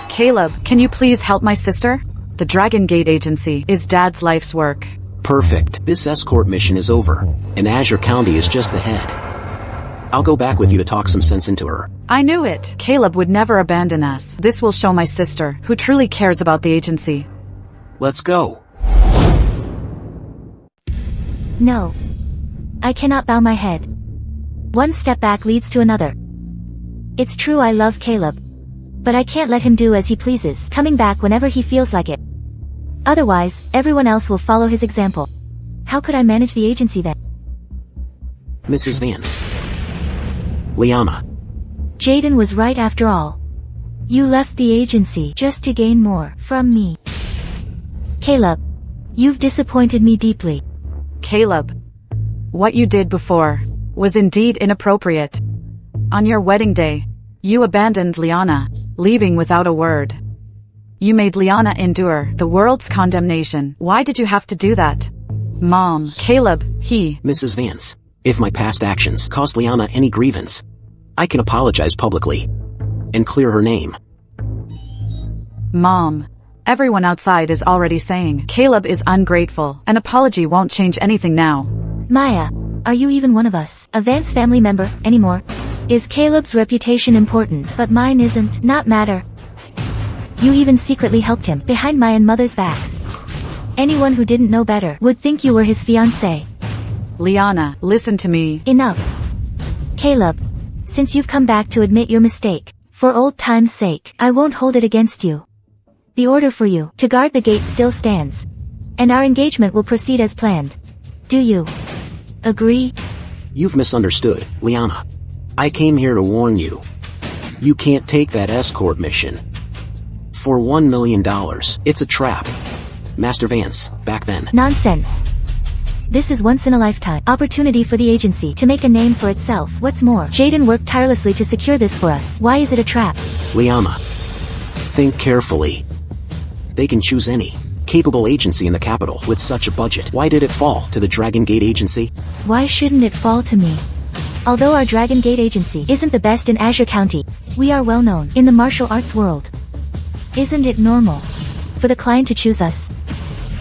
Caleb, can you please help my sister? The Dragon Gate Agency is Dad's life's work. Perfect. This escort mission is over, and Azure County is just ahead. I'll go back with you to talk some sense into her. I knew it. Caleb would never abandon us. This will show my sister, who truly cares about the agency. Let's go. No. I cannot bow my head. One step back leads to another. It's true I love Caleb. But I can't let him do as he pleases, coming back whenever he feels like it. Otherwise, everyone else will follow his example. How could I manage the agency then? Mrs. Vance. Lyanna. Jaden was right after all. You left the agency just to gain more from me. Caleb, you've disappointed me deeply. Caleb, what you did before was indeed inappropriate. On your wedding day, you abandoned Lyanna, leaving without a word. You made Lyanna endure the world's condemnation. Why did you have to do that? Mom, Caleb, Mrs. Vance, if my past actions caused Lyanna any grievance, I can apologize publicly and clear her name. Mom, everyone outside is already saying Caleb is ungrateful. An apology won't change anything now. Maya, are you even one of us, a Vance family member, anymore? Is Caleb's reputation important, but mine isn't? Not matter. You even secretly helped him, behind my and mother's backs. Anyone who didn't know better would think you were his fiancé. Lyanna, listen to me. Enough. Caleb, since you've come back to admit your mistake, for old time's sake, I won't hold it against you. The order for you to guard the gate still stands. And our engagement will proceed as planned. Do you agree? You've misunderstood, Lyanna. I came here to warn you. You can't take that escort mission. For $1 million, it's a trap. Master Vance, back then. Nonsense. This is once-in-a-lifetime opportunity for the agency to make a name for itself. What's more, Jaden worked tirelessly to secure this for us. Why is it a trap? Lyanna, think carefully. They can choose any capable agency in the capital with such a budget. Why did it fall to the Dragon Gate Agency? Why shouldn't it fall to me? Although our Dragon Gate Agency isn't the best in Azure County, we are well known in the martial arts world. Isn't it normal for the client to choose us?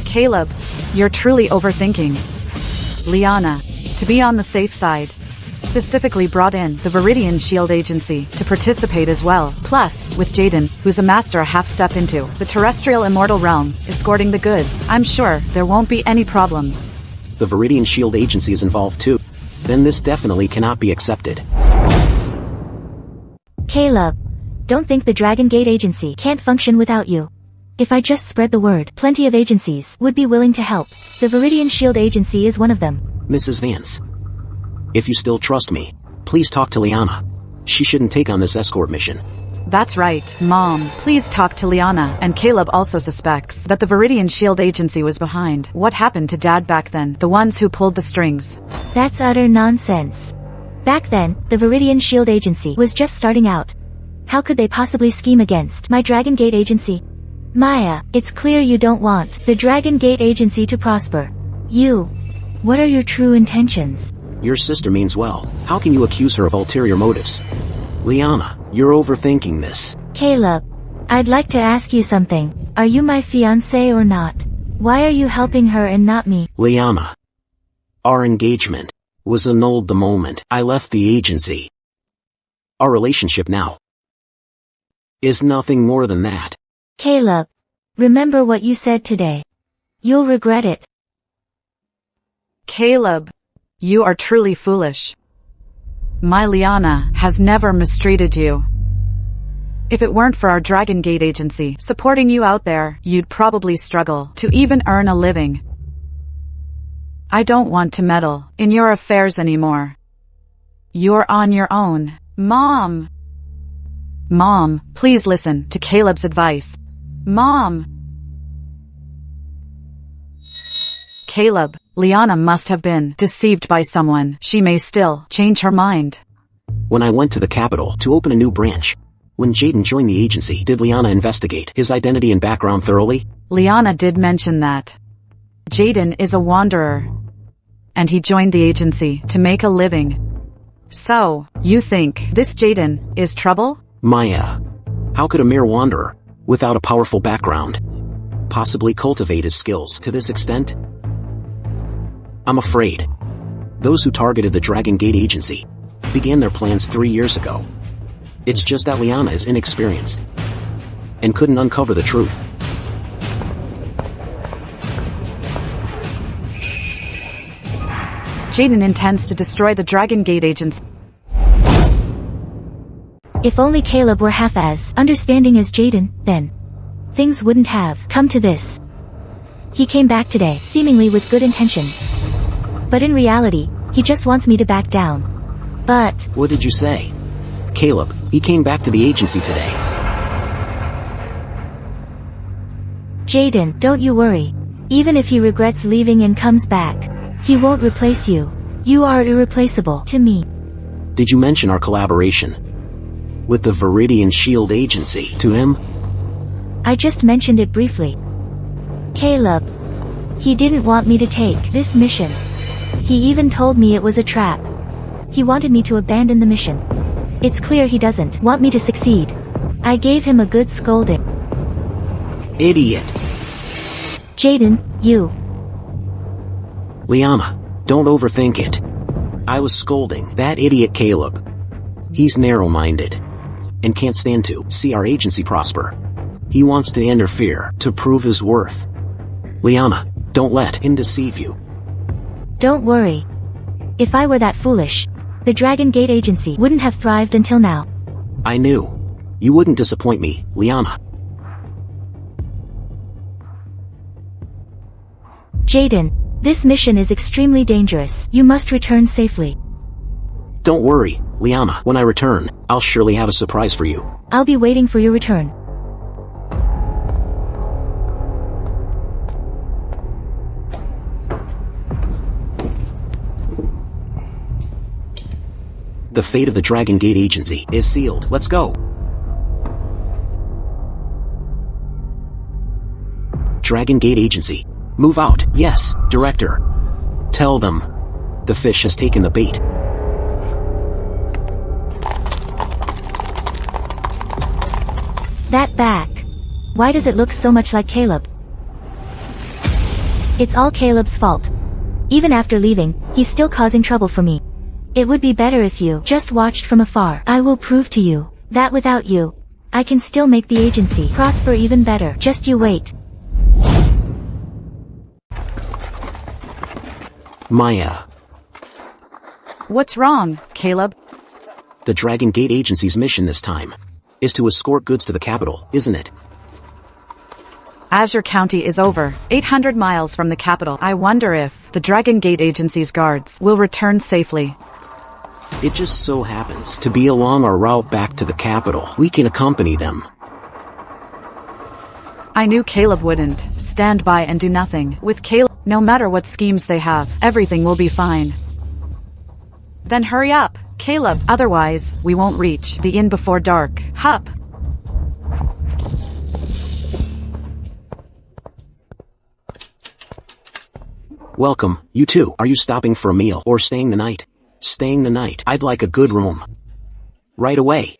Caleb, you're truly overthinking. Lyanna, to be on the safe side, specifically brought in the Vidian Shield agency to participate as well. Plus, with Jaden, who's a master a half step into the terrestrial immortal realm, escorting the goods, I'm sure there won't be any problems. The Vidian Shield agency is involved too. Then this definitely cannot be accepted. Caleb, don't think the Dragon Gate Agency can't function without you. If I just spread the word, plenty of agencies would be willing to help. The Vidian Shield Agency is one of them. Mrs. Vance, if you still trust me, please talk to Lyanna. She shouldn't take on this escort mission. That's right, Mom. Please talk to Lyanna. And Caleb also suspects that the Vidian Shield agency was behind what happened to Dad back then, the ones who pulled the strings. That's utter nonsense. Back then, the Vidian Shield Agency was just starting out. How could they possibly scheme against my Dragon Gate Agency? Maya, it's clear you don't want the Dragon Gate Agency to prosper. What are your true intentions? Your sister means well. How can you accuse her of ulterior motives? Lyanna, you're overthinking this. Caleb, I'd like to ask you something. Are you my fiancé or not? Why are you helping her and not me? Lyanna, our engagement was annulled the moment I left the agency. Our relationship now is nothing more than that. Caleb, remember what you said today. You'll regret it. Caleb, you are truly foolish. My Lyanna has never mistreated you. If it weren't for our Dragon Gate agency supporting you out there, you'd probably struggle to even earn a living. I don't want to meddle in your affairs anymore. You're on your own. Mom! Mom, please listen to Caleb's advice. Mom! Caleb, Lyanna must have been deceived by someone. She may still change her mind. When I went to the capital to open a new branch, when Jaden joined the agency, did Lyanna investigate his identity and background thoroughly? Lyanna did mention that Jaden is a wanderer, and he joined the agency to make a living. So, you think this Jaden is trouble? Maya, how could a mere wanderer, without a powerful background, possibly cultivate his skills to this extent? I'm afraid those who targeted the Dragon Gate agency began their plans 3 years ago. It's just that Lyanna is inexperienced and couldn't uncover the truth. Jaden intends to destroy the Dragon Gate agency. If only Caleb were half as understanding as Jaden, then things wouldn't have come to this. He came back today, seemingly with good intentions. But in reality, he just wants me to back down. But... What did you say? Caleb, he came back to the agency today. Jaden, don't you worry. Even if he regrets leaving and comes back, he won't replace you. You are irreplaceable to me. Did you mention our collaboration with the Vidian Shield agency to him? I just mentioned it briefly. Caleb. He didn't want me to take this mission. He even told me it was a trap. He wanted me to abandon the mission. It's clear he doesn't want me to succeed. I gave him a good scolding. Idiot. Jaden, you. Lyanna, don't overthink it. I was scolding that idiot Caleb. He's narrow-minded and can't stand to see our agency prosper. He wants to interfere to prove his worth. Lyanna, don't let him deceive you. Don't worry. If I were that foolish, the Dragon Gate agency wouldn't have thrived until now. I knew. You wouldn't disappoint me, Lyanna. Jaden, this mission is extremely dangerous. You must return safely. Don't worry, Lyanna. When I return, I'll surely have a surprise for you. I'll be waiting for your return. The fate of the Dragon Gate agency is sealed. Let's go. Dragon Gate agency. Move out. Yes, director. Tell them. The fish has taken the bait. That back. Why does it look so much like Caleb? It's all Caleb's fault. Even after leaving, he's still causing trouble for me. It would be better if you just watched from afar. I will prove to you that without you, I can still make the agency prosper even better. Just you wait. Maya. What's wrong, Caleb? The Dragon Gate agency's mission this time is to escort goods to the capital, isn't it? Azure County is over 800 miles from the capital. I wonder if the Dragon Gate agency's guards will return safely. It just so happens to be along our route back to the capital. We can accompany them. I knew Caleb wouldn't stand by and do nothing. With Caleb, no matter what schemes they have, everything will be fine. Then hurry up, Caleb, otherwise we won't reach the inn before dark. Hup! Welcome, you two. Are you stopping for a meal or staying the night? Staying the night. I'd like a good room. Right away.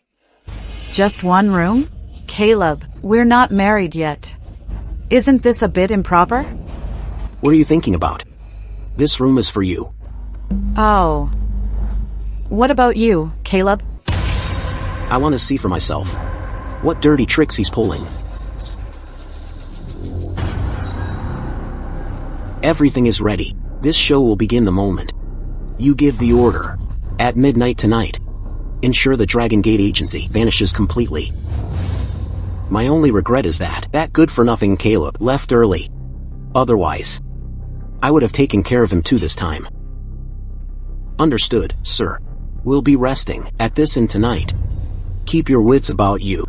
Just one room? Caleb, we're not married yet. Isn't this a bit improper? What are you thinking about? This room is for you. Oh. What about you, Caleb? I want to see for myself what dirty tricks he's pulling. Everything is ready. This show will begin the moment you give the order. At midnight tonight, ensure the Dragon Gate agency vanishes completely. My only regret is that good-for-nothing Caleb left early. Otherwise, I would have taken care of him too this time. Understood, sir. We'll be resting at this inn tonight. Keep your wits about you.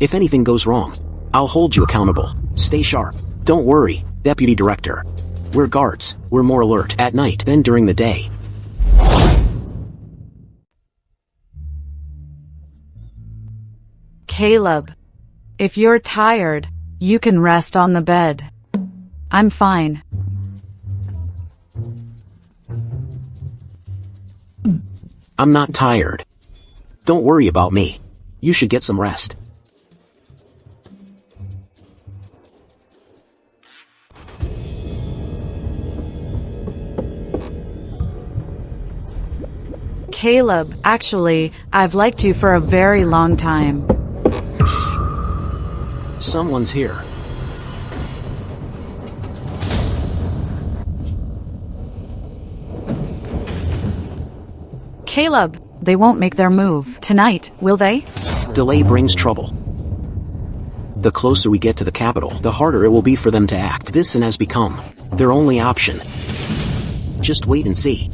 If anything goes wrong, I'll hold you accountable. Stay sharp. Don't worry, Deputy Director. We're guards. We're more alert at night than during the day. Caleb, if you're tired, you can rest on the bed. I'm fine. I'm not tired. Don't worry about me. You should get some rest. Caleb, actually, I've liked you for a very long time. Someone's here. Caleb, they won't make their move tonight, will they? Delay brings trouble. The closer we get to the capital, the harder it will be for them to act. This has become their only option. Just wait and see.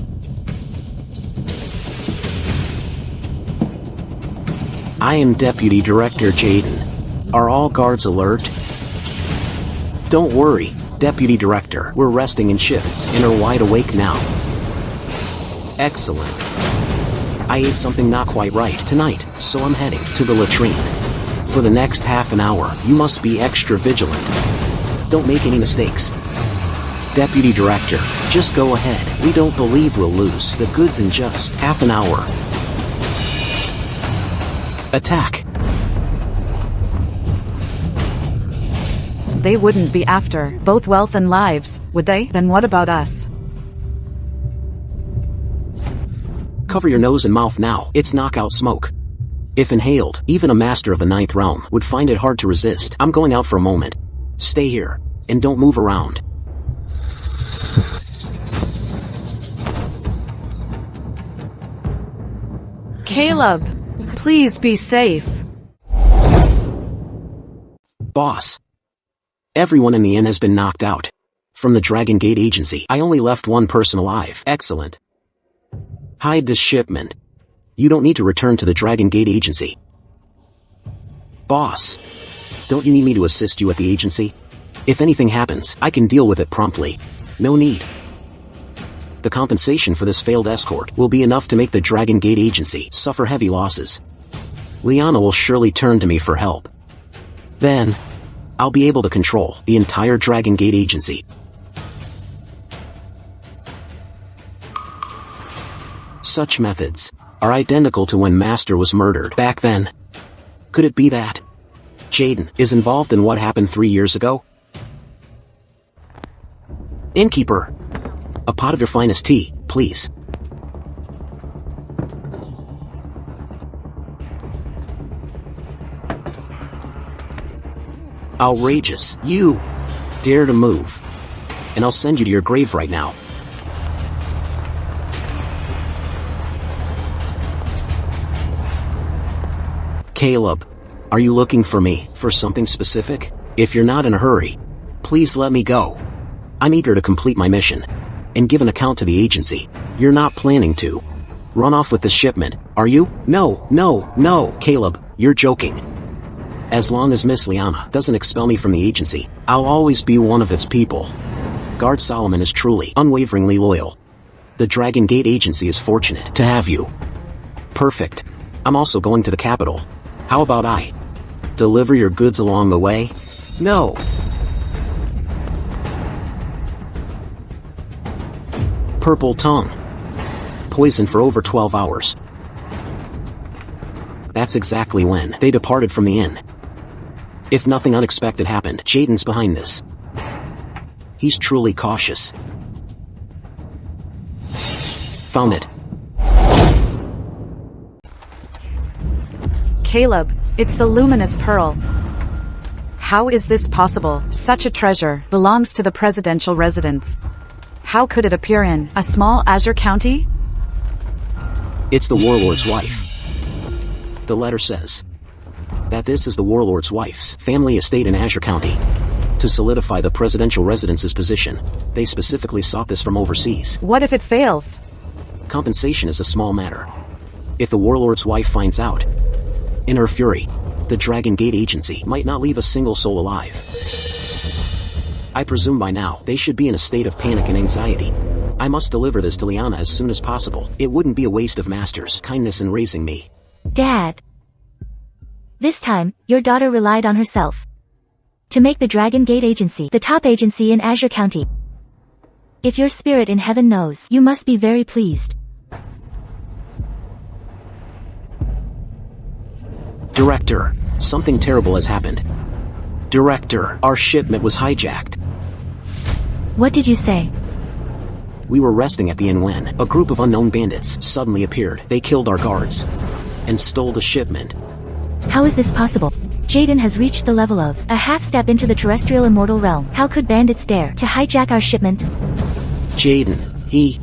I am Deputy Director Jaden. Are all guards alert? Don't worry, Deputy Director. We're resting in shifts and are wide awake now. Excellent. I ate something not quite right tonight, so I'm heading to the latrine. For the next half an hour, you must be extra vigilant. Don't make any mistakes. Deputy Director, just go ahead. We don't believe we'll lose the goods in just half an hour. Attack. They wouldn't be after both wealth and lives, would they? Then what about us? Cover your nose and mouth now. It's knockout smoke. If inhaled, even a master of the 9th realm would find it hard to resist. I'm going out for a moment. Stay here, and don't move around. Caleb, please be safe. Boss. Everyone in the inn has been knocked out. From the Dragon Gate Agency, I only left one person alive. Excellent. Hide this shipment. You don't need to return to the Dragon Gate Agency. Boss. Don't you need me to assist you at the agency? If anything happens, I can deal with it promptly. No need. The compensation for this failed escort will be enough to make the Dragon Gate Agency suffer heavy losses. Lyanna will surely turn to me for help. Then, I'll be able to control the entire Dragon Gate Agency. Such methods are identical to when Master was murdered back then. Could it be that Jaden is involved in what happened 3 years ago? Innkeeper, a pot of your finest tea, please. Outrageous. You dare to move, and I'll send you to your grave right now. Caleb, are you looking for me for something specific? If you're not in a hurry, please let me go. I'm eager to complete my mission and give an account to the agency. You're not planning to run off with this shipment, are you? No, no, no, Caleb, you're joking. As long as Miss Lyanna doesn't expel me from the agency, I'll always be one of its people. Guard Solomon is truly, unwaveringly loyal. The Dragon Gate Agency is fortunate to have you. Perfect. I'm also going to the capital. How about I deliver your goods along the way? No. Purple tongue. Poison for over 12 hours. That's exactly when they departed from the inn. If nothing unexpected happened, Jaden's behind this. He's truly cautious. Found it. Caleb, it's the luminous pearl. How is this possible? Such a treasure belongs to the presidential residence. How could it appear in a small Azure County? It's the warlord's wife. The letter says that this is the warlord's wife's family estate in Azure County. To solidify the presidential residence's position, they specifically sought this from overseas. What if it fails? Compensation is a small matter. If the warlord's wife finds out, In her fury, the Dragon Gate Agency might not leave a single soul alive. I presume by now, they should be in a state of panic and anxiety. I must deliver this to Lyanna as soon as possible. It wouldn't be a waste of Master's kindness in raising me. Dad. This time, your daughter relied on herself to make the Dragon Gate Agency the top agency in Azure County. If your spirit in heaven knows, you must be very pleased. Director, something terrible has happened. Director, our shipment was hijacked. What did you say? We were resting at the inn when a group of unknown bandits suddenly appeared. They killed our guards and stole the shipment. How is this possible? Jaden has reached the level of a half-step into the terrestrial immortal realm. How could bandits dare to hijack our shipment? Jaden, he...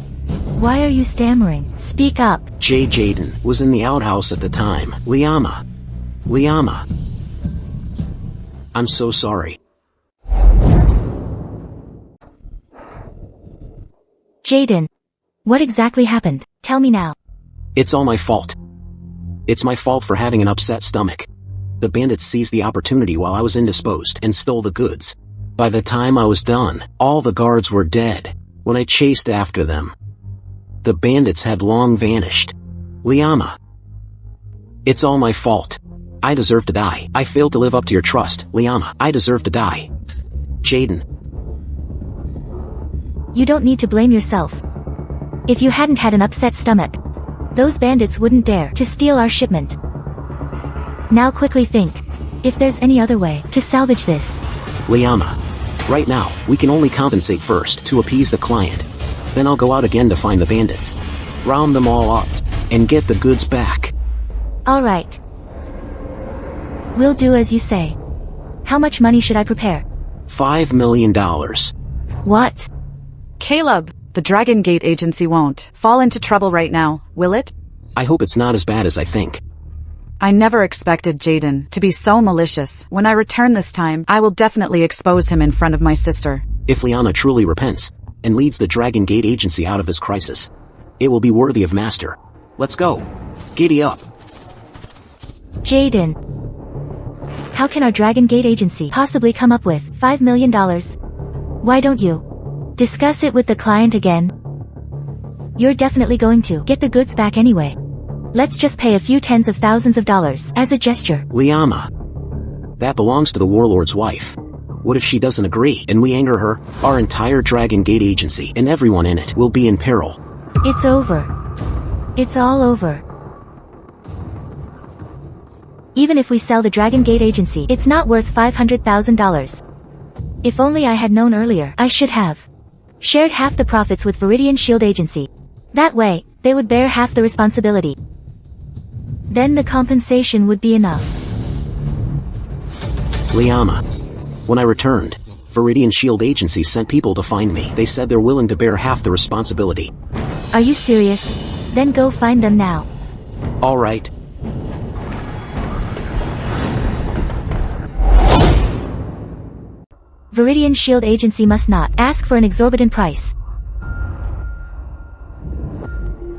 Why are you stammering? Speak up. Jaden was in the outhouse at the time. Lyanna. I'm so sorry. Jaden. What exactly happened? Tell me now. It's all my fault. It's my fault for having an upset stomach. The bandits seized the opportunity while I was indisposed and stole the goods. By the time I was done, all the guards were dead. When I chased after them, the bandits had long vanished. Lyanna. It's all my fault. I deserve to die. I failed to live up to your trust, Lyanna. I deserve to die. Jaden. You don't need to blame yourself. If you hadn't had an upset stomach, those bandits wouldn't dare to steal our shipment. Now quickly think if there's any other way to salvage this. Lyanna. Right now, we can only compensate first to appease the client. Then I'll go out again to find the bandits, round them all up, and get the goods back. Alright. We'll do as you say. How much money should I prepare? $5 million. What? Caleb, the Dragon Gate Agency won't fall into trouble right now, will it? I hope it's not as bad as I think. I never expected Jaden to be so malicious. When I return this time, I will definitely expose him in front of my sister. If Lyanna truly repents and leads the Dragon Gate Agency out of this crisis, it will be worthy of Master. Let's go. Giddy up. Jaden. How can our Dragon Gate Agency possibly come up with $5 million? Why don't you discuss it with the client again? You're definitely going to get the goods back anyway. Let's just pay a few tens of thousands of dollars as a gesture. Lyanna. That belongs to the warlord's wife. What if she doesn't agree and we anger her? Our entire Dragon Gate Agency and everyone in it will be in peril. It's over. It's all over. Even if we sell the Dragon Gate Agency, it's not worth $500,000. If only I had known earlier, I should have shared half the profits with Vidian Shield Agency. That way, they would bear half the responsibility. Then the compensation would be enough. Lyanna. When I returned, Vidian Shield Agency sent people to find me. They said they're willing to bear half the responsibility. Are you serious? Then go find them now. All right. Vidian Shield Agency must not ask for an exorbitant price.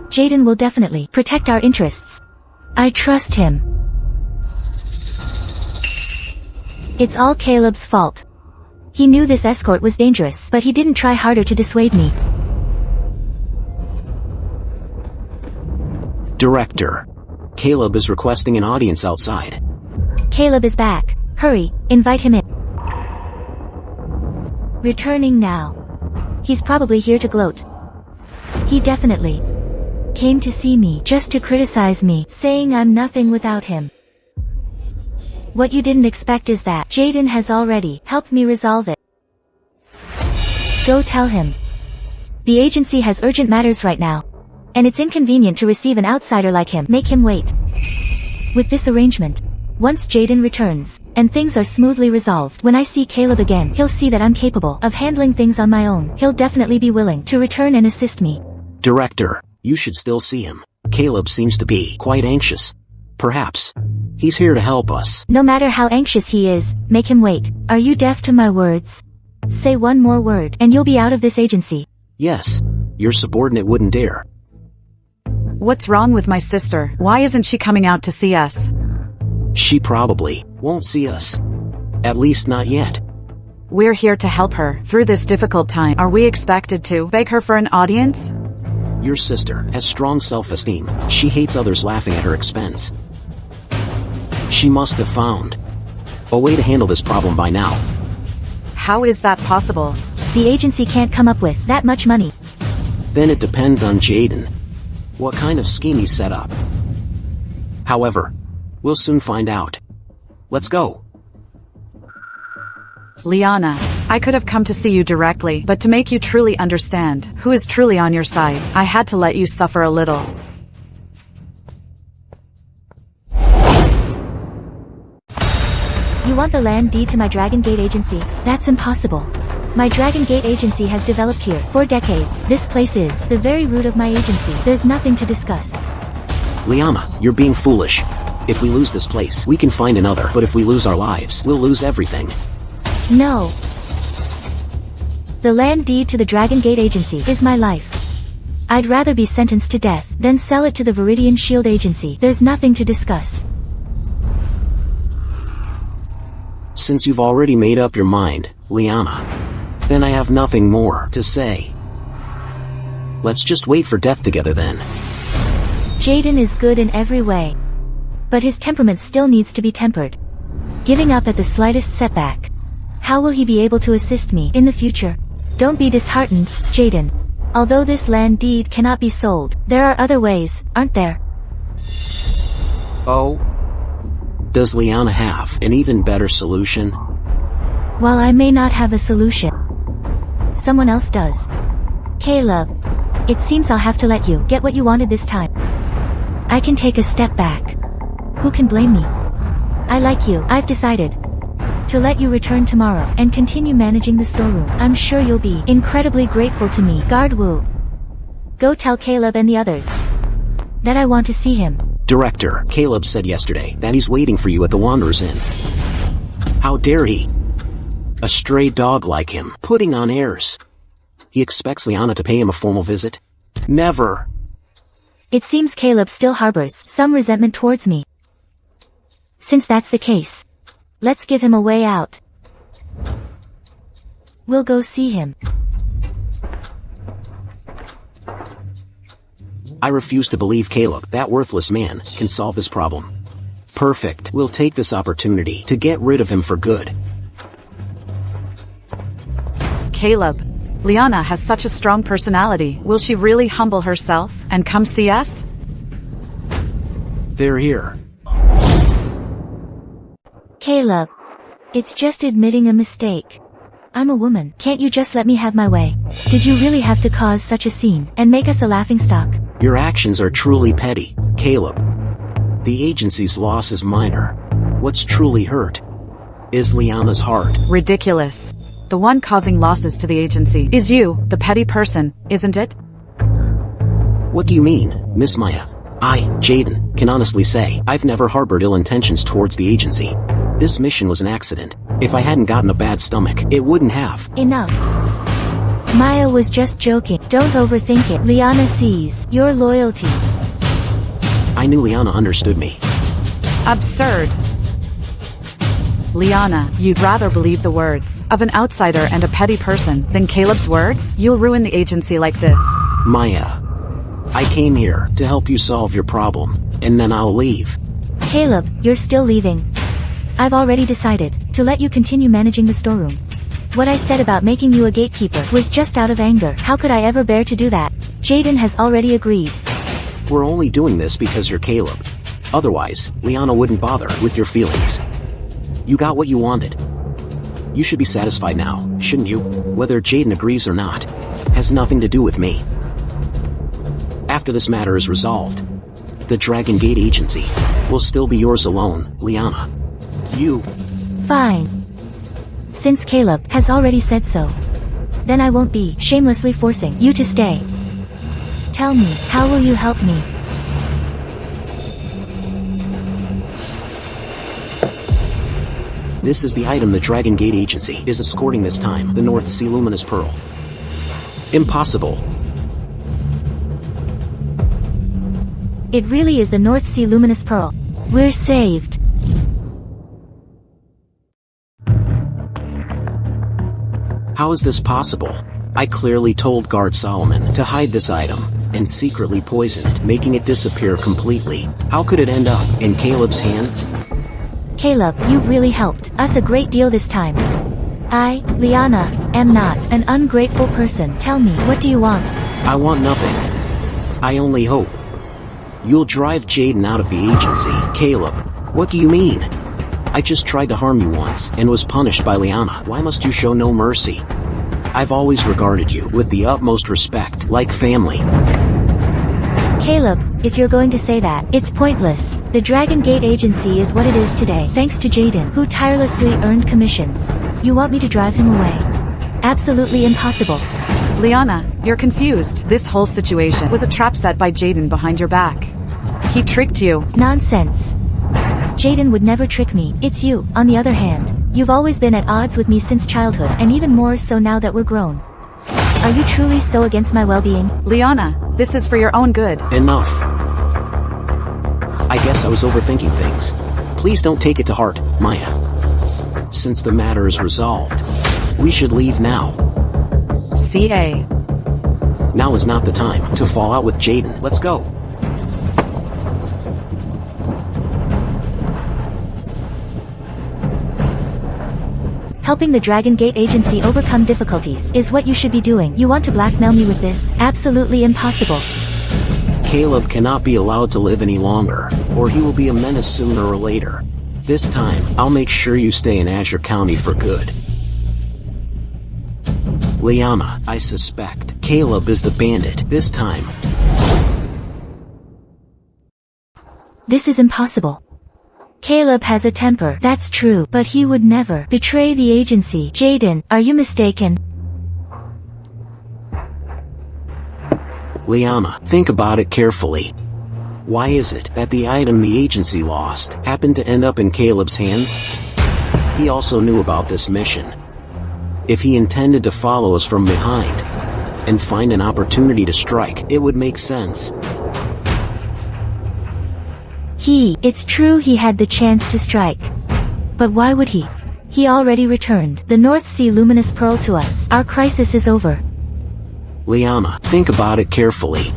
Jaden will definitely protect our interests. I trust him. It's all Caleb's fault. He knew this escort was dangerous, but he didn't try harder to dissuade me. Director. Caleb is requesting an audience outside. Caleb is back. Hurry, invite him in. Returning now. He's probably here to gloat. He definitely came to see me just to criticize me, saying I'm nothing without him. What you didn't expect is that Jaden has already helped me resolve it. Go tell him. The agency has urgent matters right now, and it's inconvenient to receive an outsider like him. Make him wait. With this arrangement, once Jaden returns, and things are smoothly resolved, when I see Caleb again, he'll see that I'm capable of handling things on my own. He'll definitely be willing to return and assist me. Director, you should still see him. Caleb seems to be quite anxious. Perhaps he's here to help us. No matter how anxious he is, make him wait. Are you deaf to my words? Say one more word, and you'll be out of this agency. Yes. Your subordinate wouldn't dare. What's wrong with my sister? Why isn't she coming out to see us? She probably won't see us. At least not yet. We're here to help her through this difficult time. Are we expected to beg her for an audience? Your sister has strong self-esteem. She hates others laughing at her expense. She must have found a way to handle this problem by now. How is that possible? The agency can't come up with that much money. Then it depends on Jaden. What kind of scheme he set up. However, we'll soon find out. Let's go. Lyanna, I could have come to see you directly, but to make you truly understand who is truly on your side, I had to let you suffer a little. You want the land deed to my Dragon Gate agency? That's impossible. My Dragon Gate agency has developed here for decades. This place is the very root of my agency. There's nothing to discuss. Lyanna, you're being foolish. If we lose this place, we can find another. But if we lose our lives, we'll lose everything. No. The land deed to the Dragon Gate agency is my life. I'd rather be sentenced to death than sell it to the Vidian Shield agency. There's nothing to discuss. Since you've already made up your mind, Lyanna, then I have nothing more to say. Let's just wait for death together then. Jaden is good in every way. But his temperament still needs to be tempered. Giving up at the slightest setback. How will he be able to assist me in the future? Don't be disheartened, Jaden. Although this land deed cannot be sold, there are other ways, aren't there? Oh? Does Lyanna have an even better solution? While I may not have a solution, someone else does. Caleb, it seems I'll have to let you get what you wanted this time. I can take a step back. Who can blame me? I like you. I've decided to let you return tomorrow and continue managing the storeroom. I'm sure you'll be incredibly grateful to me. Guard Wu. Go tell Caleb and the others that I want to see him. Director, Caleb said yesterday that he's waiting for you at the Wanderer's Inn. How dare he? A stray dog like him, putting on airs. He expects Lyanna to pay him a formal visit? Never. It seems Caleb still harbors some resentment towards me. Since that's the case, let's give him a way out. We'll go see him. I refuse to believe Caleb, that worthless man, can solve this problem. Perfect. We'll take this opportunity to get rid of him for good. Caleb, Lyanna has such a strong personality. Will she really humble herself and come see us? They're here. Caleb, it's just admitting a mistake. I'm a woman. Can't you just let me have my way? Did you really have to cause such a scene and make us a laughingstock? Your actions are truly petty, Caleb. The agency's loss is minor. What's truly hurt is Lyanna's heart. Ridiculous. The one causing losses to the agency is you, the petty person, isn't it? What do you mean, Miss Maya? I, Jaden, can honestly say I've never harbored ill intentions towards the agency. This mission was an accident. If I hadn't gotten a bad stomach, it wouldn't have. Enough. Maya was just joking. Don't overthink it. Lyanna sees your loyalty. I knew Lyanna understood me. Absurd. Lyanna, you'd rather believe the words of an outsider and a petty person than Caleb's words? You'll ruin the agency like this. Maya, I came here to help you solve your problem, and then I'll leave. Caleb, you're still leaving. I've already decided to let you continue managing the storeroom. What I said about making you a gatekeeper was just out of anger. How could I ever bear to do that? Jaden has already agreed. We're only doing this because you're Caleb. Otherwise, Lyanna wouldn't bother with your feelings. You got what you wanted. You should be satisfied now, shouldn't you? Whether Jaden agrees or not has nothing to do with me. After this matter is resolved, the Dragon Gate agency will still be yours alone, Lyanna. You. Fine. Since Caleb has already said so, then I won't be shamelessly forcing you to stay. Tell me, how will you help me? This is the item the Dragon Gate agency is escorting this time, the North Sea Luminous Pearl. Impossible. It really is the North Sea Luminous Pearl. We're saved. How is this possible? I clearly told Guard Solomon to hide this item, and secretly poison it, making it disappear completely. How could it end up in Caleb's hands? Caleb, you've really helped us a great deal this time. I, Lyanna, am not an ungrateful person. Tell me, what do you want? I want nothing. I only hope you'll drive Jaden out of the agency. Caleb, what do you mean? I just tried to harm you once, and was punished by Lyanna. Why must you show no mercy? I've always regarded you with the utmost respect, like family. Caleb, if you're going to say that, it's pointless. The Dragon Gate Agency is what it is today, thanks to Jaden, who tirelessly earned commissions. You want me to drive him away? Absolutely impossible. Lyanna, you're confused. This whole situation was a trap set by Jaden behind your back. He tricked you. Nonsense. Jaden would never trick me. It's you, on the other hand. You've always been at odds with me since childhood, and even more so now that we're grown. Are you truly so against my well-being? Lyanna, this is for your own good. Enough. I guess I was overthinking things. Please don't take it to heart, Maya. Since the matter is resolved, we should leave now. CA. Now is not the time to fall out with Jaden. Let's go. Helping the Dragon Gate Agency overcome difficulties is what you should be doing. You want to blackmail me with this? Absolutely impossible. Caleb cannot be allowed to live any longer, or he will be a menace sooner or later. This time, I'll make sure you stay in Azure County for good. Lyanna, I suspect Caleb is the bandit this time. This is impossible. Caleb has a temper, that's true, but he would never betray the agency. Jaden, are you mistaken? Lyanna, think about it carefully. Why is it that the item the agency lost happened to end up in Caleb's hands? He also knew about this mission. If he intended to follow us from behind and find an opportunity to strike, it would make sense. It's true he had the chance to strike. But why would he? He already returned the North Sea Luminous Pearl to us. Our crisis is over. Lyanna, think about it carefully.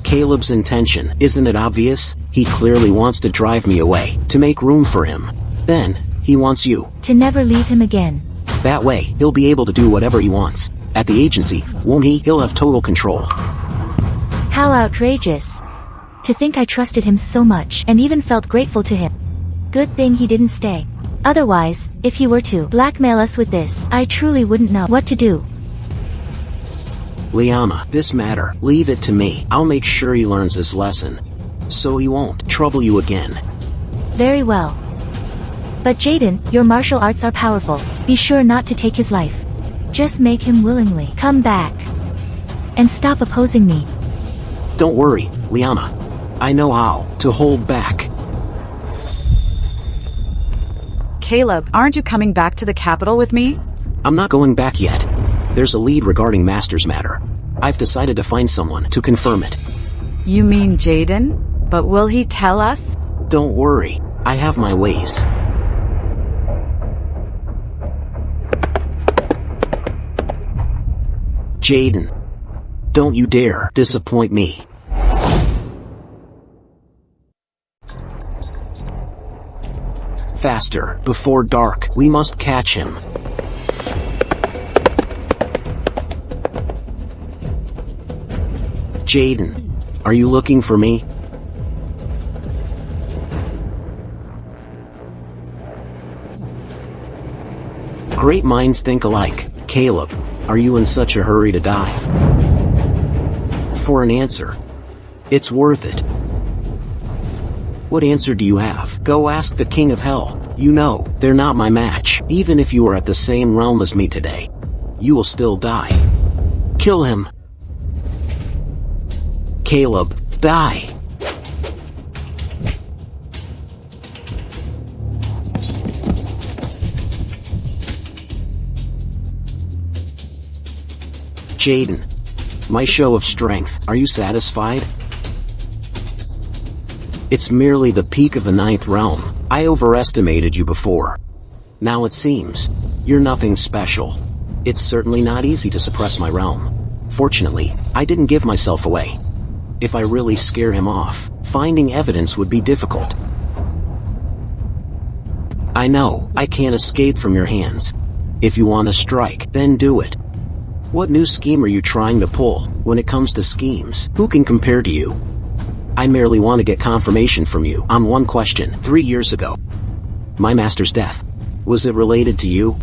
Caleb's intention, isn't it obvious? He clearly wants to drive me away, to make room for him. Then, he wants you. To never leave him again. That way, he'll be able to do whatever he wants. At the agency, won't he? He'll have total control. How outrageous. To think I trusted him so much, and even felt grateful to him. Good thing he didn't stay. Otherwise, if he were to blackmail us with this, I truly wouldn't know what to do. Lyanna, this matter, leave it to me. I'll make sure he learns his lesson, so he won't trouble you again. Very well. But Jaden, your martial arts are powerful. Be sure not to take his life. Just make him willingly come back. And stop opposing me. Don't worry, Lyanna. I know how to hold back. Caleb, aren't you coming back to the capital with me? I'm not going back yet. There's a lead regarding Master's matter. I've decided to find someone to confirm it. You mean Jaden? But will he tell us? Don't worry, I have my ways. Jaden, don't you dare disappoint me. Faster, before dark, we must catch him. Jaden, are you looking for me? Great minds think alike. Caleb, are you in such a hurry to die? For an answer, it's worth it. What answer do you have? Go ask the King of Hell. You know, they're not my match. Even if you were at the same realm as me today, you will still die. Kill him. Caleb, die. Jaden, my show of strength, are you satisfied? It's merely the peak of the 9th realm. I overestimated you before. Now it seems you're nothing special. It's certainly not easy to suppress my realm. Fortunately, I didn't give myself away. If I really scare him off, finding evidence would be difficult. I know, I can't escape from your hands. If you want to strike, then do it. What new scheme are you trying to pull? When it comes to schemes, who can compare to you? I merely want to get confirmation from you on one question. 3 years ago, my master's death. Was it related to you?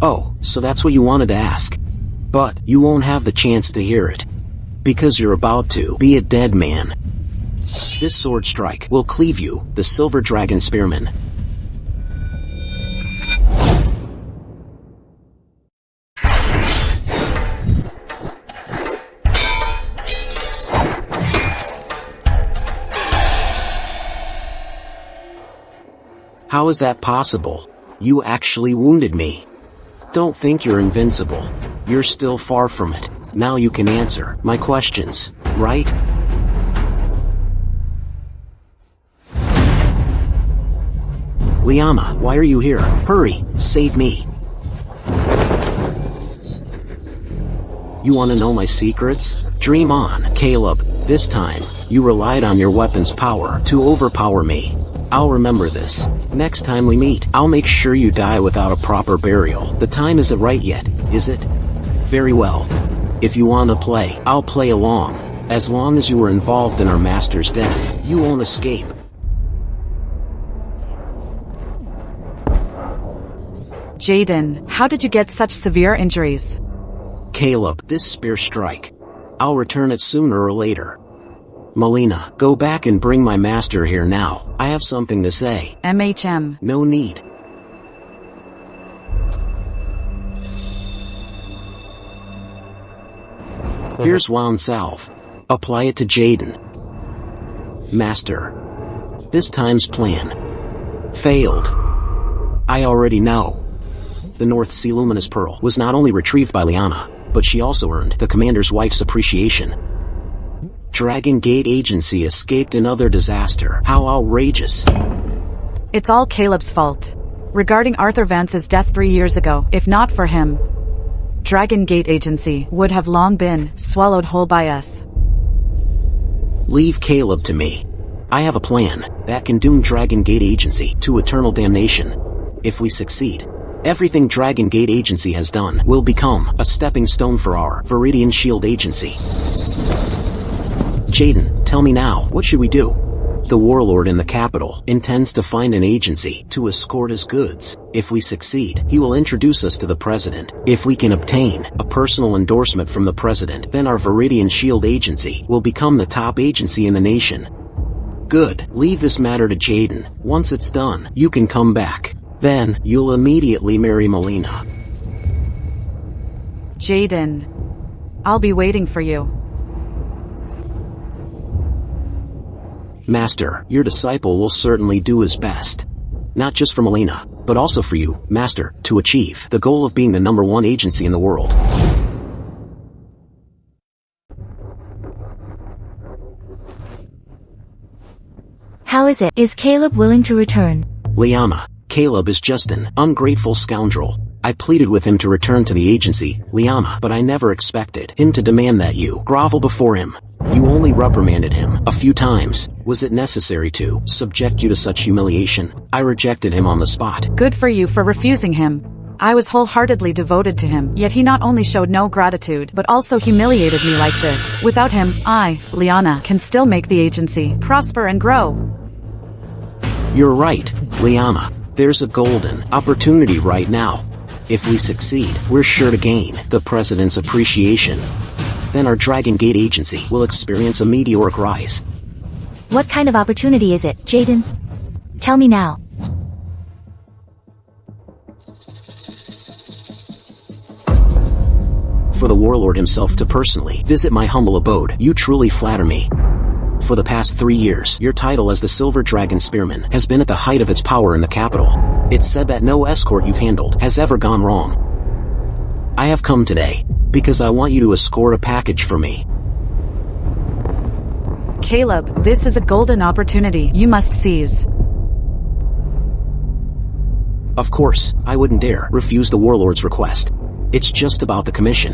Oh, so that's what you wanted to ask. But you won't have the chance to hear it. Because you're about to be a dead man. This sword strike will cleave you, the Silver Dragon Spearman. How is that possible? You actually wounded me. Don't think you're invincible. You're still far from it. Now you can answer my questions, right? Lyanna, why are you here? Hurry, save me. You want to know my secrets? Dream on, Caleb. This time, you relied on your weapon's power to overpower me. I'll remember this. Next time we meet, I'll make sure you die without a proper burial. The time isn't right yet, is it? Very well. If you want to play, I'll play along. As long as you were involved in our master's death, you won't escape. Jaden, how did you get such severe injuries? Caleb, this spear strike. I'll return it sooner or later. Melina, go back and bring my master here now. I have something to say. No need. Here's Wand Salve. Apply it to Jaden. Master. This time's plan failed. I already know. The North Sea Luminous Pearl was not only retrieved by Lyanna, but she also earned the commander's wife's appreciation. Dragon Gate Agency escaped another disaster. How outrageous. It's all Caleb's fault. Regarding Arthur Vance's death 3 years ago, if not for him, Dragon Gate Agency would have long been swallowed whole by us. Leave Caleb to me. I have a plan that can doom Dragon Gate Agency to eternal damnation. If we succeed, everything Dragon Gate Agency has done will become a stepping stone for our Vidian Shield Agency. Jaden, tell me now, what should we do? The warlord in the capital intends to find an agency to escort his goods. If we succeed, he will introduce us to the president. If we can obtain a personal endorsement from the president, then our Vidian Shield Agency will become the top agency in the nation. Good, leave this matter to Jaden. Once it's done, you can come back. Then, you'll immediately marry Melina. Jaden, I'll be waiting for you. Master, your disciple will certainly do his best. Not just for Melina, but also for you, Master, to achieve the goal of being the #1 agency in the world. How is it? Is Caleb willing to return? Lyanna, Caleb is just an ungrateful scoundrel. I pleaded with him to return to the agency, Lyanna, but I never expected him to demand that you grovel before him. You only reprimanded him a few times. Was it necessary to subject you to such humiliation? I rejected him on the spot. Good for you for refusing him. I was wholeheartedly devoted to him, yet he not only showed no gratitude, but also humiliated me like this. Without him, I, Lyanna, can still make the agency prosper and grow. You're right, Lyanna. There's a golden opportunity right now. If we succeed, we're sure to gain the president's appreciation. Then our Dragon Gate Agency will experience a meteoric rise. What kind of opportunity is it, Jaden? Tell me now. For the warlord himself to personally visit my humble abode, you truly flatter me. For the past 3 years, your title as the Silver Dragon Spearman has been at the height of its power in the capital. It's said that no escort you've handled has ever gone wrong. I have come today because I want you to escort a package for me. Caleb, this is a golden opportunity you must seize. Of course, I wouldn't dare refuse the warlord's request. It's just about the commission.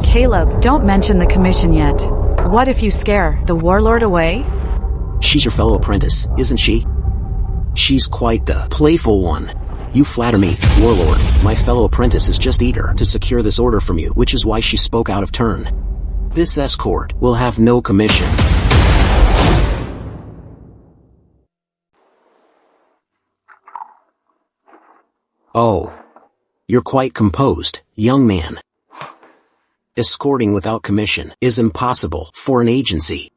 Caleb, don't mention the commission yet. What if you scare the warlord away? She's your fellow apprentice, isn't she? She's quite the playful one. You flatter me, warlord. My fellow apprentice is just eager to secure this order from you, which is why she spoke out of turn. This escort will have no commission. Oh. You're quite composed, young man. Escorting without commission is impossible for an agency.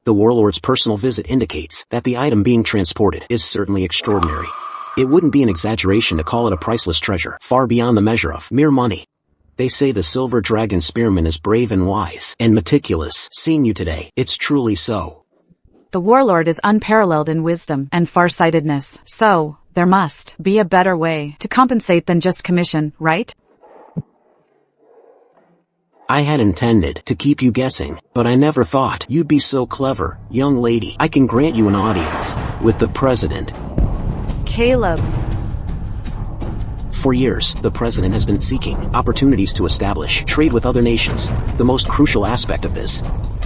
The warlord's personal visit indicates that the item being transported is certainly extraordinary. It wouldn't be an exaggeration to call it a priceless treasure, far beyond the measure of mere money. They say the silver dragon spearman is brave and wise and meticulous. Seeing you today, it's truly so. The warlord is unparalleled in wisdom and farsightedness, so there must be a better way to compensate than just commission, right? I had intended to keep you guessing, but I never thought you'd be so clever, young lady. I can grant you an audience with the president. Caleb. For years, the president has been seeking opportunities to establish trade with other nations. The most crucial aspect of this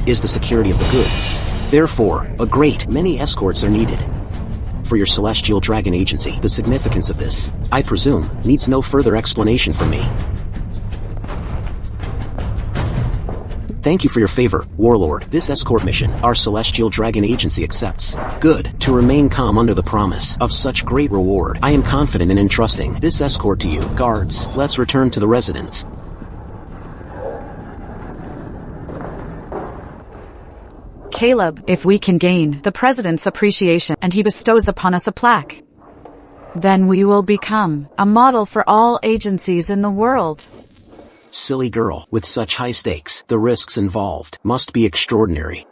is the security of the goods. Therefore, a great many escorts are needed. For your celestial dragon agency, the significance of this, I presume, needs no further explanation from me. Thank you for your favor, warlord. This escort mission, our celestial dragon agency accepts. Good. To remain calm under the promise of such great reward, I am confident in entrusting this escort to you. Guards, let's return to the residence. Caleb, if we can gain the president's appreciation and he bestows upon us a plaque, then we will become a model for all agencies in the world. Silly girl, with such high stakes, the risks involved must be extraordinary.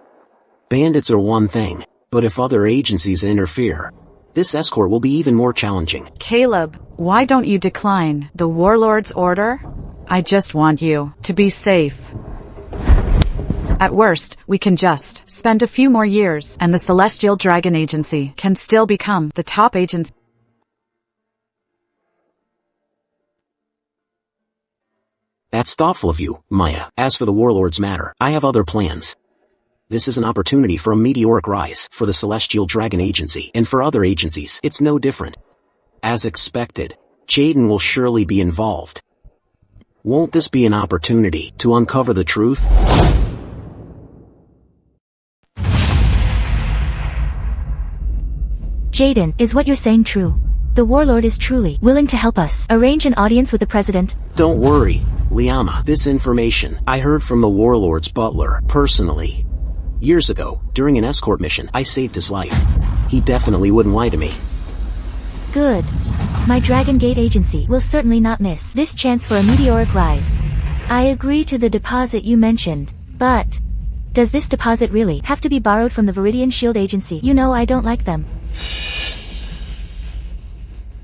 Bandits are one thing, but if other agencies interfere, this escort will be even more challenging. Caleb, why don't you decline the warlord's order? I just want you to be safe. At worst, we can just spend a few more years and the Celestial Dragon Agency can still become the top agency. That's thoughtful of you, Maya. As for the warlord's matter, I have other plans. This is an opportunity for a meteoric rise for the Celestial Dragon Agency, and for other agencies, it's no different. As expected, Jaden will surely be involved. Won't this be an opportunity to uncover the truth? Jaden, is what you're saying true? The warlord is truly willing to help us arrange an audience with the president? Don't worry, Lyanna. This information I heard from the warlord's butler, personally. Years ago, during an escort mission, I saved his life. He definitely wouldn't lie to me. Good. My Dragon Gate agency will certainly not miss this chance for a meteoric rise. I agree to the deposit you mentioned, but does this deposit really have to be borrowed from the Vidian Shield agency? You know I don't like them.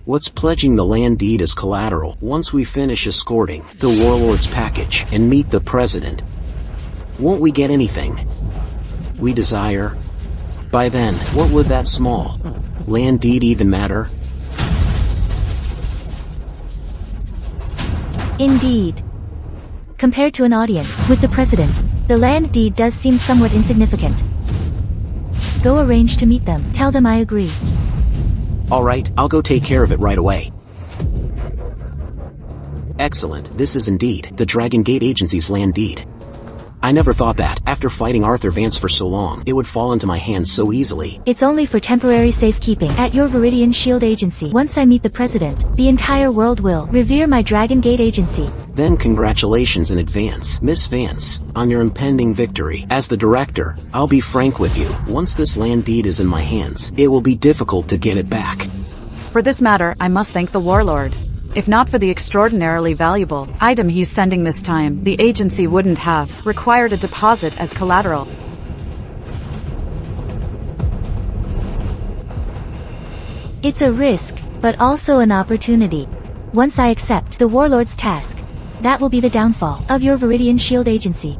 What's pledging the land deed as collateral? Once we finish escorting the warlord's package and meet the president, won't we get anything we desire? By then, what would that small land deed even matter? Indeed. Compared to an audience with the president, the land deed does seem somewhat insignificant. Go arrange to meet them. Tell them I agree. Alright, I'll go take care of it right away. Excellent, this is indeed the Dragon Gate Agency's land deed. I never thought that, after fighting Arthur Vance for so long, it would fall into my hands so easily. It's only for temporary safekeeping at your Vidian Shield agency. Once I meet the president, the entire world will revere my Dragon Gate agency. Then congratulations in advance, Miss Vance, on your impending victory. As the director, I'll be frank with you. Once this land deed is in my hands, it will be difficult to get it back. For this matter, I must thank the warlord. If not for the extraordinarily valuable item he's sending this time, the agency wouldn't have required a deposit as collateral. It's a risk, but also an opportunity. Once I accept the warlord's task, that will be the downfall of your Vidian Shield agency.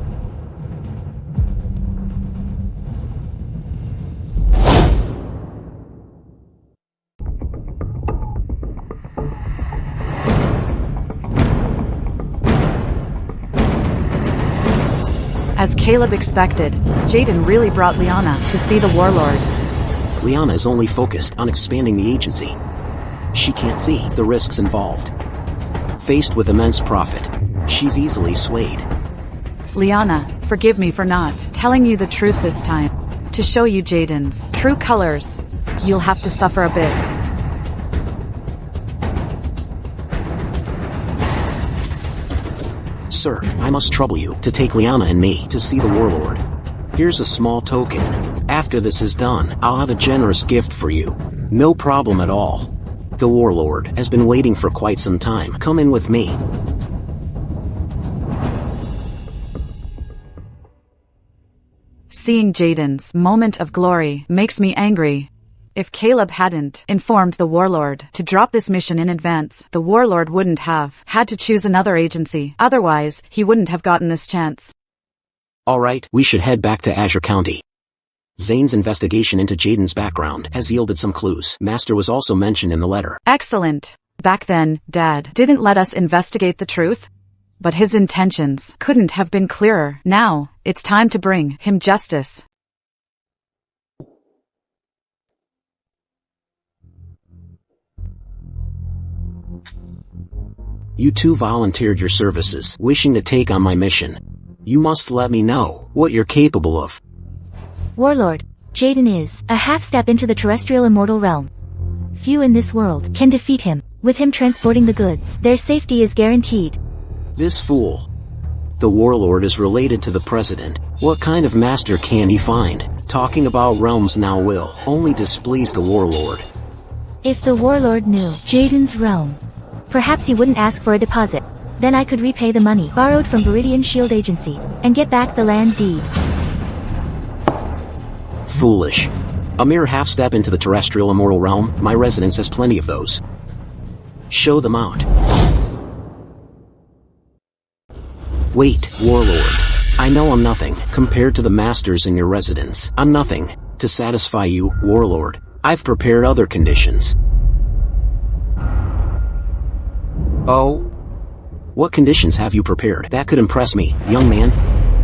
As Caleb expected, Jaden really brought Lyanna to see the warlord. Lyanna is only focused on expanding the agency. She can't see the risks involved. Faced with immense profit, she's easily swayed. Lyanna, forgive me for not telling you the truth this time. To show you Jaden's true colors, you'll have to suffer a bit. Sir, I must trouble you to take Lyanna and me to see the warlord. Here's a small token. After this is done, I'll have a generous gift for you. No problem at all. The warlord has been waiting for quite some time. Come in with me. Seeing Jaden's moment of glory makes me angry. If Caleb hadn't informed the warlord to drop this mission in advance, the warlord wouldn't have had to choose another agency. Otherwise, he wouldn't have gotten this chance. Alright, we should head back to Azure County. Zane's investigation into Jaden's background has yielded some clues. Master was also mentioned in the letter. Excellent. Back then, Dad didn't let us investigate the truth. But his intentions couldn't have been clearer. Now, it's time to bring him justice. You two volunteered your services, wishing to take on my mission. You must let me know what you're capable of. Warlord, Jaden is a half-step into the terrestrial immortal realm. Few in this world can defeat him. With him transporting the goods, their safety is guaranteed. This fool. The warlord is related to the president. What kind of master can he find? Talking about realms now will only displease the warlord. If the warlord knew Jaden's realm, perhaps he wouldn't ask for a deposit. Then I could repay the money borrowed from Vidian Shield agency and get back the land deed. Foolish. A mere half-step into the terrestrial immortal realm, my residence has plenty of those. Show them out. Wait, warlord. I know I'm nothing compared to the masters in your residence. I'm nothing. To satisfy you, warlord, I've prepared other conditions. Oh? What conditions have you prepared that could impress me, young man?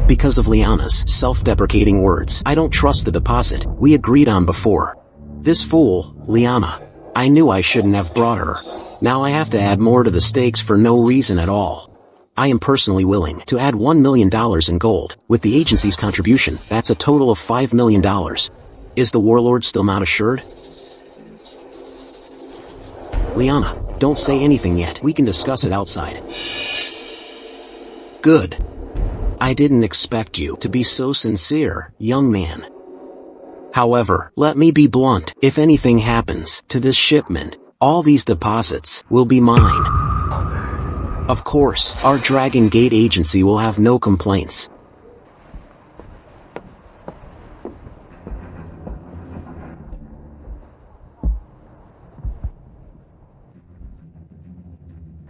Because of Lyanna's self-deprecating words, I don't trust the deposit we agreed on before. This fool, Lyanna. I knew I shouldn't have brought her. Now I have to add more to the stakes for no reason at all. I am personally willing to add $1 million in gold. With the agency's contribution, that's a total of $5 million. Is the warlord still not assured? Lyanna, don't say anything yet. We can discuss it outside. Good. I didn't expect you to be so sincere, young man. However, let me be blunt. If anything happens to this shipment, all these deposits will be mine. Of course, our Dragon Gate agency will have no complaints.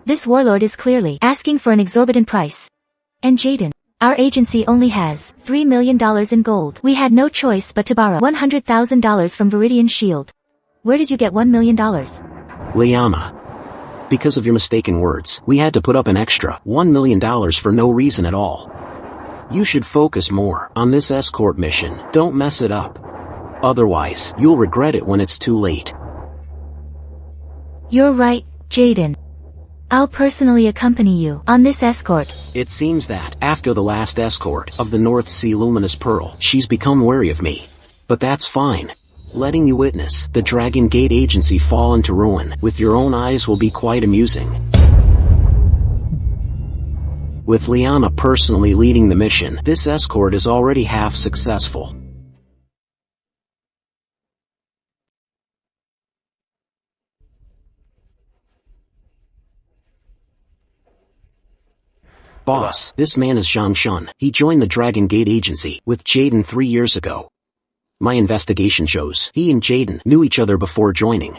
This warlord is clearly asking for an exorbitant price. And Jaden, our agency only has $3 million in gold. We had no choice but to borrow $100,000 from Vidian Shield. Where did you get $1 million? Lyanna. Because of your mistaken words, we had to put up an extra $1 million for no reason at all. You should focus more on this escort mission. Don't mess it up. Otherwise, you'll regret it when it's too late. You're right, Jaden. I'll personally accompany you on this escort. It seems that, after the last escort of the North Sea Luminous Pearl, she's become wary of me. But that's fine. Letting you witness the Dragon Gate agency fall into ruin with your own eyes will be quite amusing. With Lyanna personally leading the mission, this escort is already half successful. Boss, this man is Zhang Shun. He joined the Dragon Gate agency with Jaden 3 years ago. My investigation shows he and Jaden knew each other before joining.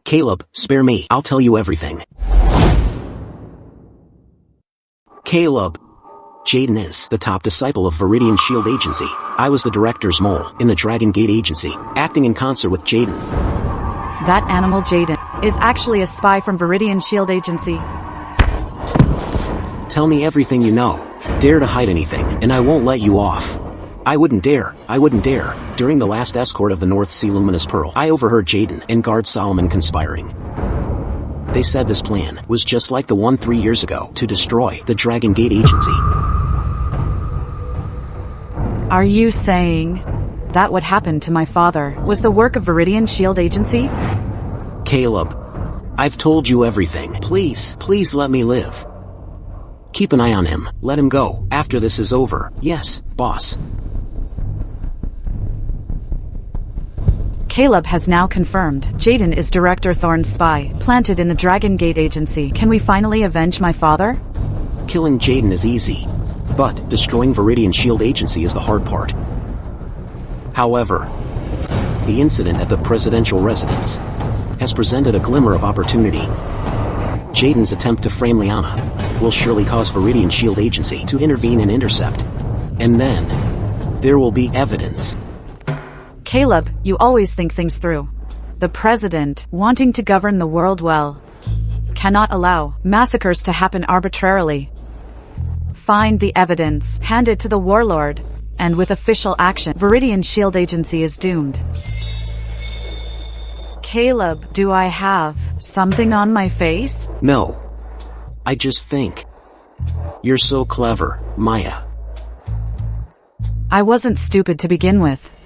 Caleb, spare me. I'll tell you everything. Caleb. Jaden is the top disciple of Vidian Shield agency. I was the director's mole in the Dragon Gate agency, acting in concert with Jaden. That animal Jaden is actually a spy from Vidian Shield agency. Tell me everything you know. Dare to hide anything, and I won't let you off. I wouldn't dare. During the last escort of the North Sea Luminous Pearl, I overheard Jaden and guard Solomon conspiring. They said this plan was just like the one 3 years ago to destroy the Dragon Gate Agency. Are you saying that what happened to my father was the work of Vidian Shield Agency? Caleb, I've told you everything. Please let me live. Keep an eye on him. Let him go after this is over. Yes, boss. Caleb has now confirmed Jaden is Director Thorne's spy, planted in the Dragon Gate Agency. Can we finally avenge my father? Killing Jaden is easy, but destroying Vidian Shield Agency is the hard part. However, the incident at the presidential residence has presented a glimmer of opportunity. Jaden's attempt to frame Lyanna will surely cause Vidian Shield Agency to intervene and intercept. And then, there will be evidence. Caleb, you always think things through. The president, wanting to govern the world well, cannot allow massacres to happen arbitrarily. Find the evidence, hand it to the warlord, and with official action, Vidian Shield Agency is doomed. Caleb, do I have something on my face? No. I just think. You're so clever, Maya. I wasn't stupid to begin with.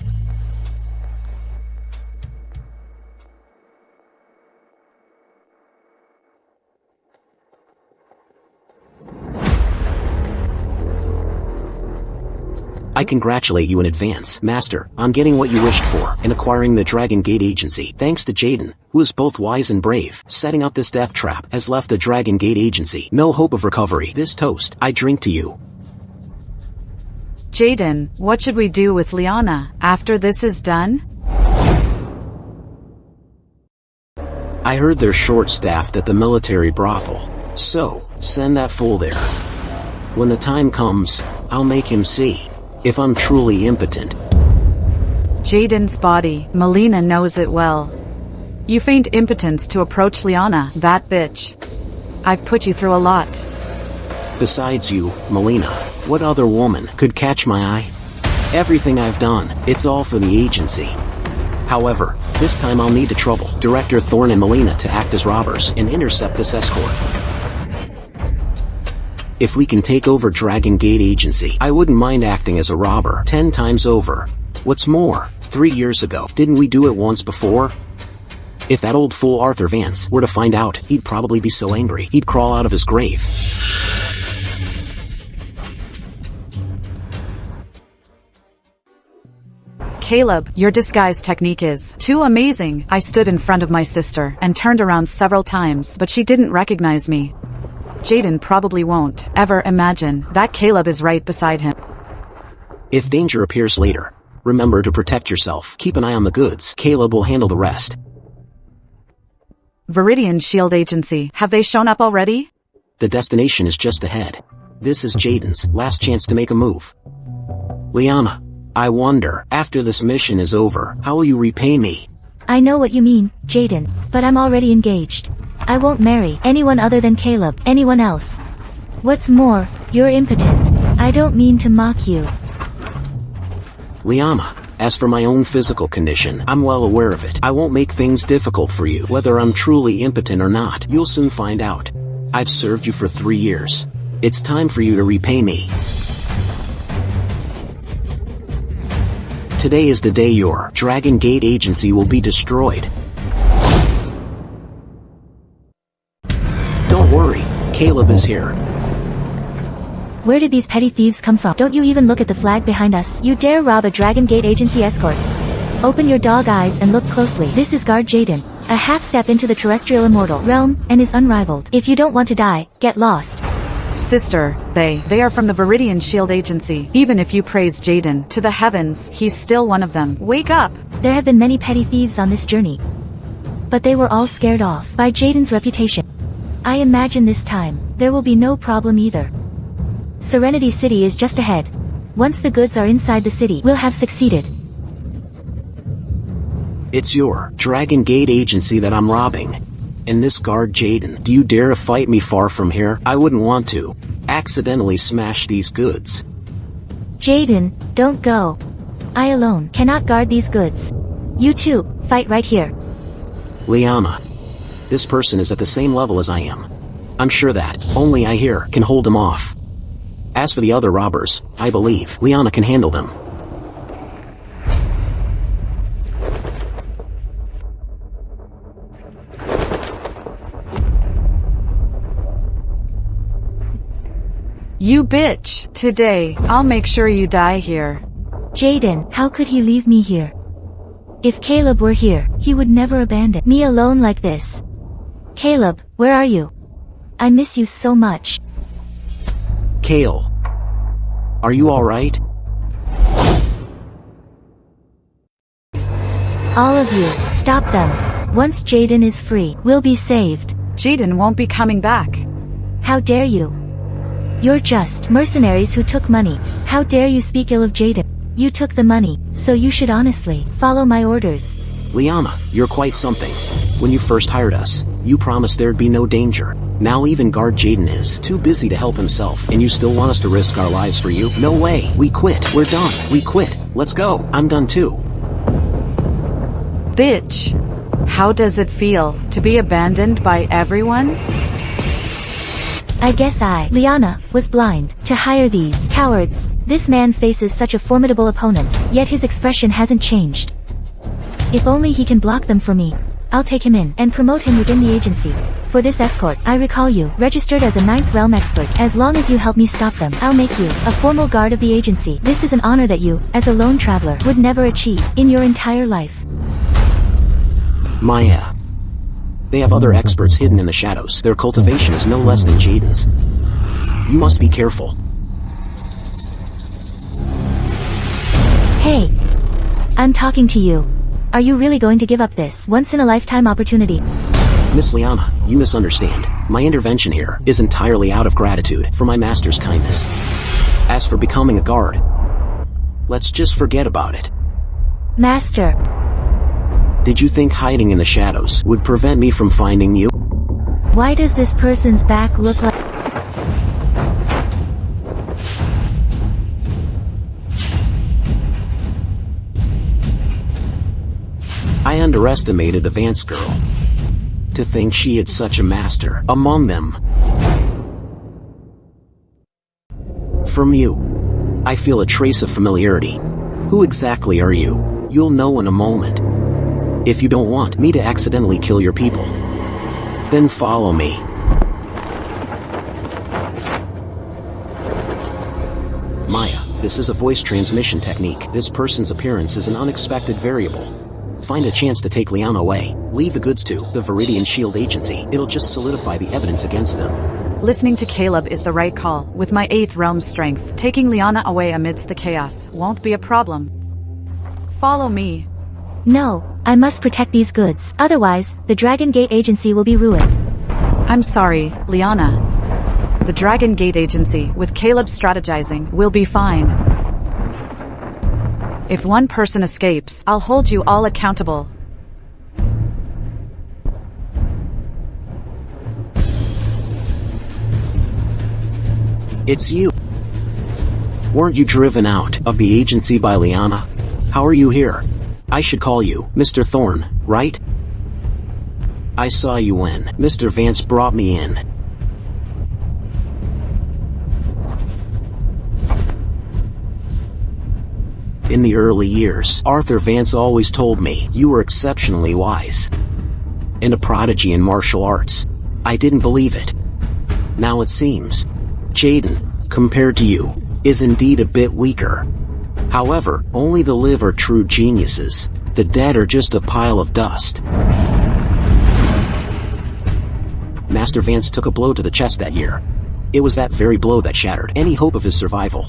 I congratulate you in advance, Master, on getting what you wished for and acquiring the Dragon Gate Agency. Thanks to Jaden, who is both wise and brave, setting up this death trap has left the Dragon Gate Agency no hope of recovery. This toast, I drink to you. Jaden, what should we do with Lyanna after this is done? I heard they're short-staffed at the military brothel, so send that fool there. When the time comes, I'll make him see if I'm truly impotent. Jaden's body, Melina knows it well. You feigned impotence to approach Lyanna, that bitch. I've put you through a lot. Besides you, Melina, what other woman could catch my eye? Everything I've done, it's all for the agency. However, this time I'll need to trouble Director Thorne and Melina to act as robbers and intercept this escort. If we can take over Dragon Gate Agency, I wouldn't mind acting as a robber 10 times over. What's more, 3 years ago, didn't we do it once before? If that old fool Arthur Vance were to find out, he'd probably be so angry, he'd crawl out of his grave. Caleb, your disguise technique is too amazing. I stood in front of my sister and turned around several times, but she didn't recognize me. Jaden probably won't ever imagine that Caleb is right beside him. If danger appears later, remember to protect yourself. Keep an eye on the goods. Caleb will handle the rest. Vidian Shield Agency, have they shown up already? The destination is just ahead. This is Jaden's last chance to make a move. Lyanna, I wonder, after this mission is over, how will you repay me? I know what you mean, Jaden, but I'm already engaged. I won't marry anyone other than Caleb, anyone else. What's more, you're impotent. I don't mean to mock you. Lyanna, as for my own physical condition, I'm well aware of it. I won't make things difficult for you. Whether I'm truly impotent or not, you'll soon find out. I've served you for 3 years. It's time for you to repay me. Today is the day your Dragon Gate Agency will be destroyed. Don't worry, Caleb is here. Where did these petty thieves come from? Don't you even look at the flag behind us. You dare rob a Dragon Gate Agency escort. Open your dog eyes and look closely. This is Guard Jaden, a half-step into the terrestrial immortal realm, and is unrivaled. If you don't want to die, get lost. Sister, they are from the Vidian Shield Agency. Even if you praise Jaden to the heavens, he's still one of them. Wake up! There have been many petty thieves on this journey, but they were all scared off by Jaden's reputation. I imagine this time, there will be no problem either. Serenity City is just ahead. Once the goods are inside the city, we'll have succeeded. It's your Dragon Gate Agency that I'm robbing. And this guard Jaden, do you dare to fight me far from here? I wouldn't want to accidentally smash these goods. Jaden, don't go. I alone cannot guard these goods. You two, fight right here. Lyanna. This person is at the same level as I am. I'm sure that only I here can hold him off. As for the other robbers, I believe Lyanna can handle them. You bitch! Today, I'll make sure you die here. Jaden, how could he leave me here? If Caleb were here, he would never abandon me alone like this. Caleb, where are you? I miss you so much. Kale. Are you alright? All of you, stop them. Once Jaden is free, we'll be saved. Jaden won't be coming back. How dare you? You're just mercenaries who took money. How dare you speak ill of Jaden? You took the money, so you should honestly follow my orders. Lyanna, you're quite something. When you first hired us, you promised there'd be no danger. Now even guard Jaden is too busy to help himself, and you still want us to risk our lives for you? No way. We quit. We're done. We quit. Let's go. I'm done too. Bitch! How does it feel to be abandoned by everyone? I guess Lyanna, was blind to hire these cowards. This man faces such a formidable opponent, yet his expression hasn't changed. If only he can block them for me. I'll take him in and promote him within the agency. For this escort, I recall you, registered as a 9th realm expert. As long as you help me stop them, I'll make you a formal guard of the agency. This is an honor that you, as a lone traveler, would never achieve in your entire life. Maya. They have other experts hidden in the shadows. Their cultivation is no less than Jaden's. You must be careful. Hey! I'm talking to you. Are you really going to give up this once-in-a-lifetime opportunity? Miss Lyanna, you misunderstand. My intervention here is entirely out of gratitude for my master's kindness. As for becoming a guard, let's just forget about it. Master. Did you think hiding in the shadows would prevent me from finding you? Why does this person's back look like... I underestimated the Vance girl. To think she had such a master among them. From you, I feel a trace of familiarity. Who exactly are you? You'll know in a moment. If you don't want me to accidentally kill your people, then follow me. Maya, this is a voice transmission technique. This person's appearance is an unexpected variable. Find a chance to take Lyanna away. Leave the goods to the Vidian Shield agency. It'll just solidify the evidence against them. Listening to Caleb is the right call. With my 8th realm strength, taking Lyanna away amidst the chaos won't be a problem. Follow me. No, I must protect these goods. Otherwise, the Dragon Gate agency will be ruined. I'm sorry, Lyanna. The Dragon Gate agency, with Caleb strategizing, will be fine. If one person escapes, I'll hold you all accountable. It's you. Weren't you driven out of the agency by Lyanna? How are you here? I should call you Mr. Thorne, right? I saw you when Mr. Vance brought me in. In the early years, Arthur Vance always told me you were exceptionally wise and a prodigy in martial arts. I didn't believe it. Now it seems Jaden, compared to you, is indeed a bit weaker. However, only the live are true geniuses. The dead are just a pile of dust. Master Vance took a blow to the chest that year. It was that very blow that shattered any hope of his survival.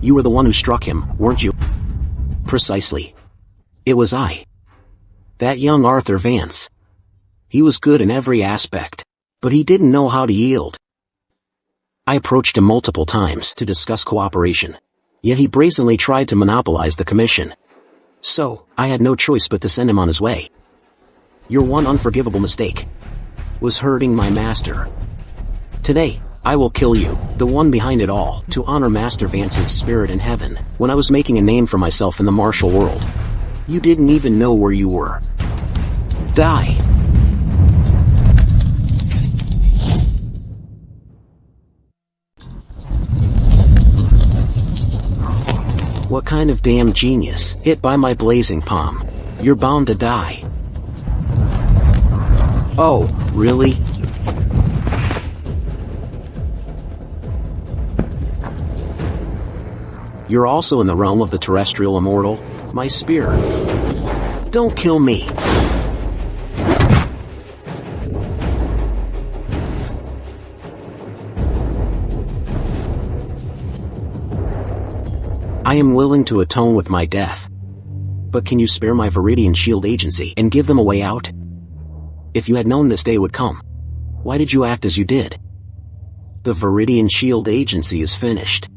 You were the one who struck him, weren't you? Precisely. It was I. That young Arthur Vance. He was good in every aspect, but he didn't know how to yield. I approached him multiple times to discuss cooperation, yet he brazenly tried to monopolize the commission. So, I had no choice but to send him on his way. Your one unforgivable mistake was hurting my master. Today, I will kill you, the one behind it all, to honor Master Vance's spirit in heaven. When I was making a name for myself in the martial world, you didn't even know where you were. Die. What kind of damn genius, hit by my blazing palm? You're bound to die. Oh, really? You're also in the realm of the terrestrial immortal, my spear. Don't kill me. I am willing to atone with my death. But can you spare my Vidian Shield agency and give them a way out? If you had known this day would come, why did you act as you did? The Vidian Shield agency is finished.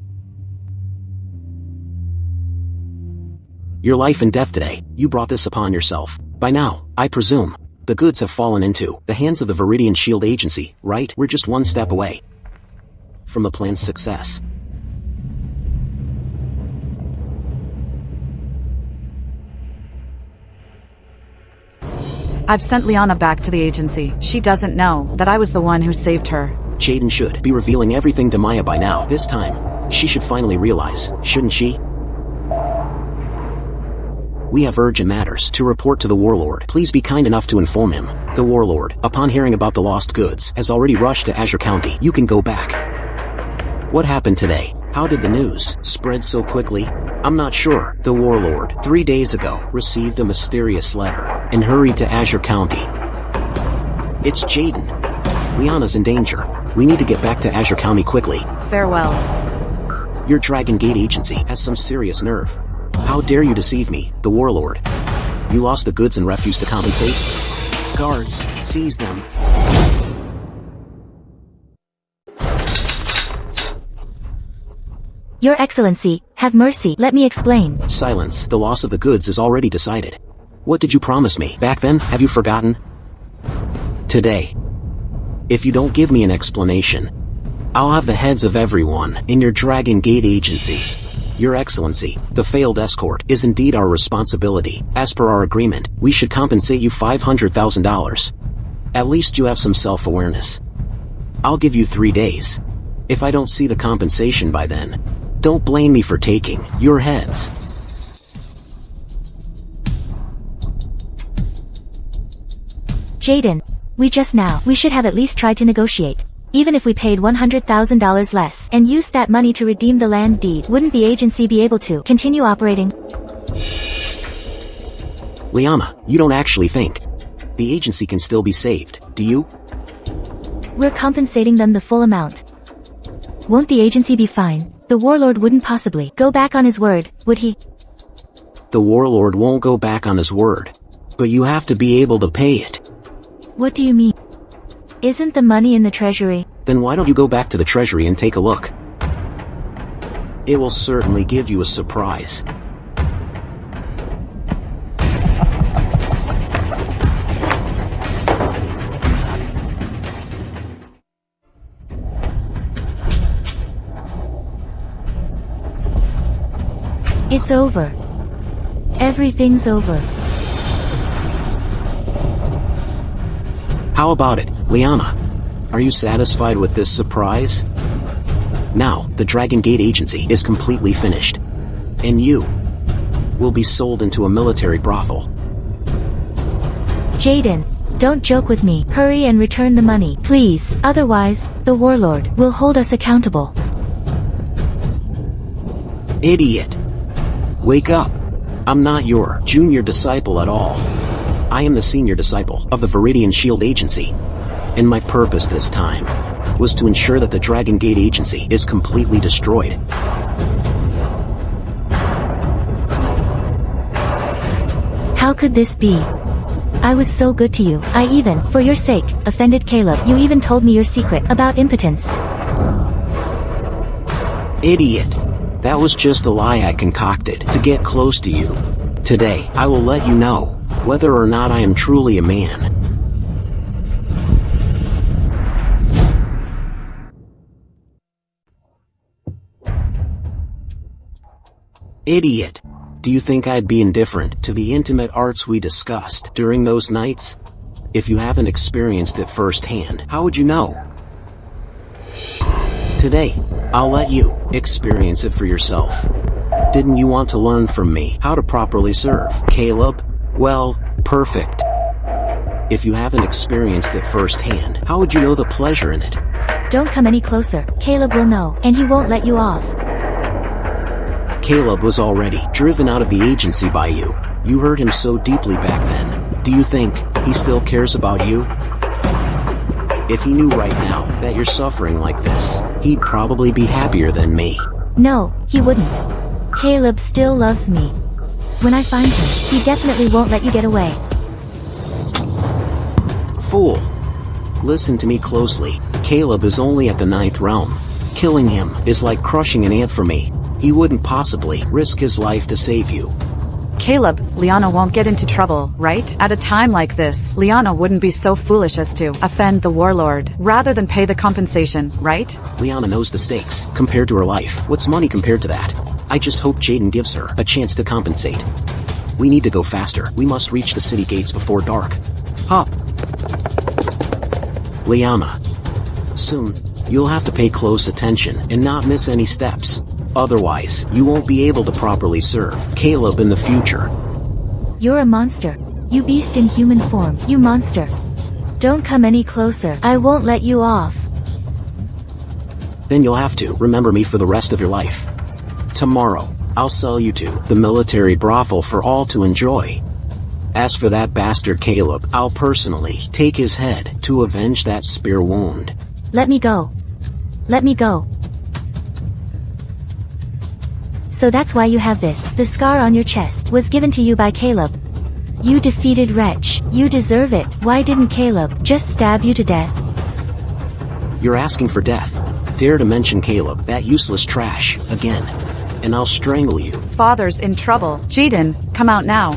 Your life and death today, you brought this upon yourself. By now, I presume, the goods have fallen into the hands of the Vidian Shield agency, right? We're just one step away from the plan's success. I've sent Lyanna back to the agency. She doesn't know that I was the one who saved her. Jaden should be revealing everything to Maya by now. This time, she should finally realize, shouldn't she? We have urgent matters to report to the Warlord. Please be kind enough to inform him. The Warlord, upon hearing about the lost goods, has already rushed to Azure County. You can go back. What happened today? How did the news spread so quickly? I'm not sure. The Warlord, 3 days ago, received a mysterious letter and hurried to Azure County. It's Jaden. Lyanna's in danger. We need to get back to Azure County quickly. Farewell. Your Dragon Gate agency has some serious nerve. How dare you deceive me, the Warlord? You lost the goods and refused to compensate? Guards, seize them. Your Excellency, have mercy, let me explain. Silence. The loss of the goods is already decided. What did you promise me back then? Have you forgotten? Today. If you don't give me an explanation, I'll have the heads of everyone in your Dragon Gate agency. Your Excellency, the failed escort is indeed our responsibility. As per our agreement, we should compensate you $500,000. At least you have some self-awareness. I'll give you 3 days. If I don't see the compensation by then, don't blame me for taking your heads. Jaden, we should have at least tried to negotiate. Even if we paid $100,000 less and used that money to redeem the land deed, wouldn't the agency be able to continue operating? Lyanna, you don't actually think the agency can still be saved, do you? We're compensating them the full amount. Won't the agency be fine? The Warlord wouldn't possibly go back on his word, would he? The Warlord won't go back on his word. But you have to be able to pay it. What do you mean? Isn't the money in the treasury? Then why don't you go back to the treasury and take a look? It will certainly give you a surprise. It's over. Everything's over. How about it, Lyanna? Are you satisfied with this surprise? Now, the Dragon Gate agency is completely finished. And you will be sold into a military brothel. Jaden, don't joke with me. Hurry and return the money, please. Otherwise, the Warlord will hold us accountable. Idiot. Wake up. I'm not your junior disciple at all. I am the senior disciple of the Vidian Shield agency. And my purpose this time was to ensure that the Dragon Gate agency is completely destroyed. How could this be? I was so good to you. I even, for your sake, offended Caleb. You even told me your secret about impotence. Idiot. That was just a lie I concocted to get close to you. Today, I will let you know whether or not I am truly a man. Idiot. Do you think I'd be indifferent to the intimate arts we discussed during those nights? If you haven't experienced it firsthand, how would you know? Today, I'll let you experience it for yourself. Didn't you want to learn from me how to properly serve, Caleb? Well, perfect. If you haven't experienced it firsthand, how would you know the pleasure in it? Don't come any closer. Caleb will know, and he won't let you off. Caleb was already driven out of the agency by you. You hurt him so deeply back then. Do you think he still cares about you? If he knew right now that you're suffering like this, he'd probably be happier than me. No, he wouldn't. Caleb still loves me. When I find him, he definitely won't let you get away. Fool. Listen to me closely. Caleb is only at the 9th realm. Killing him is like crushing an ant for me. He wouldn't possibly risk his life to save you. Caleb, Lyanna won't get into trouble, right? At a time like this, Lyanna wouldn't be so foolish as to offend the warlord, rather than pay the compensation, right? Lyanna knows the stakes, compared to her life. What's money compared to that? I just hope Jaden gives her a chance to compensate. We need to go faster. We must reach the city gates before dark. Hop. Lyanna. Soon, you'll have to pay close attention and not miss any steps. Otherwise, you won't be able to properly serve Caleb in the future. You're a monster. You beast in human form, you monster. Don't come any closer. I won't let you off. Then you'll have to remember me for the rest of your life. Tomorrow, I'll sell you to the military brothel for all to enjoy. As for that bastard Caleb, I'll personally take his head to avenge that spear wound. Let me go. Let me go. So that's why you have this. The scar on your chest was given to you by Caleb. You defeated wretch. You deserve it. Why didn't Caleb just stab you to death? You're asking for death. Dare to mention Caleb, that useless trash, again, and I'll strangle you. Father's in trouble. Jaden, come out now.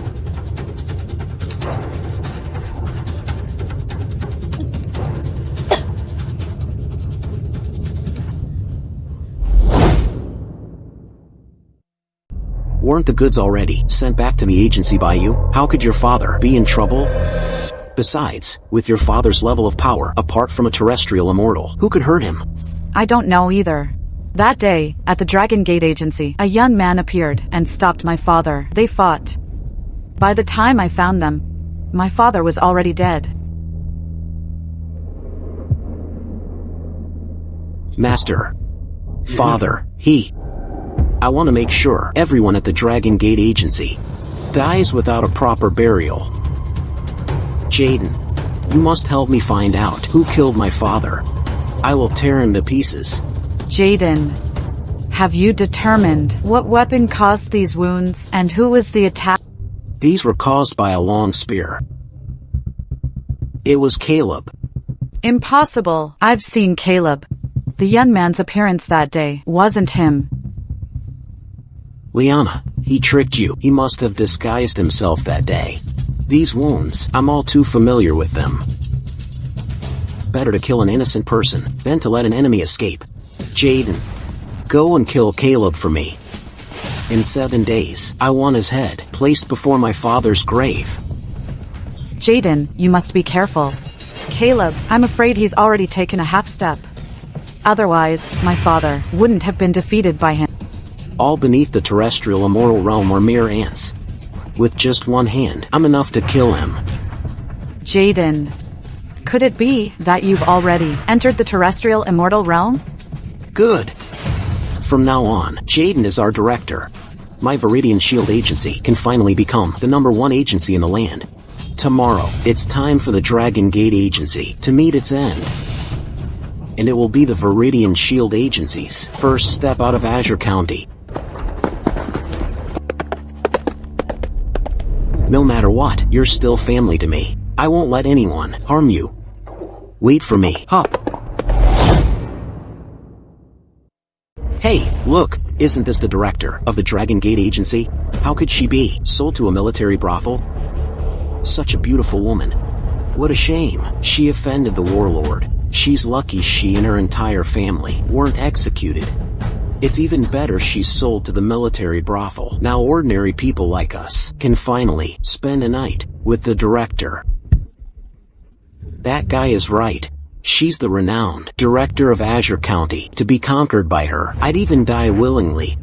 Weren't the goods already sent back to the agency by you? How could your father be in trouble? Besides, with your father's level of power, apart from a terrestrial immortal, who could hurt him? I don't know either. That day, at the Dragon Gate Agency, a young man appeared and stopped my father. They fought. By the time I found them, my father was already dead. Master. Father. I want to make sure everyone at the Dragon Gate Agency dies without a proper burial. Jaden, you must help me find out who killed my father. I will tear him to pieces. Jaden, have you determined what weapon caused these wounds and who was the attack? These were caused by a long spear. It was Caleb. Impossible. I've seen Caleb. The young man's appearance that day wasn't him. Lyanna, he tricked you. He must have disguised himself that day. These wounds, I'm all too familiar with them. Better to kill an innocent person than to let an enemy escape. Jaden, go and kill Caleb for me. In 7 days, I want his head placed before my father's grave. Jaden, you must be careful. Caleb, I'm afraid he's already taken a half step. Otherwise, my father wouldn't have been defeated by him. All beneath the terrestrial immortal realm are mere ants. With just one hand, I'm enough to kill him. Jaden, could it be that you've already entered the terrestrial immortal realm? Good. From now on, Jaden is our director. My Vidian Shield agency can finally become the #1 agency in the land. Tomorrow, it's time for the Dragon Gate Agency to meet its end. And it will be the Vidian Shield agency's first step out of Azure County. No matter what, you're still family to me. I won't let anyone harm you. Wait for me. Hop. Hey, look, isn't this the director of the Dragon Gate Agency? How could she be sold to a military brothel? Such a beautiful woman. What a shame. She offended the warlord. She's lucky she and her entire family weren't executed. It's even better she's sold to the military brothel. Now ordinary people like us can finally spend a night with the director. That guy is right. She's the renowned director of Azure County. To be conquered by her, I'd even die willingly.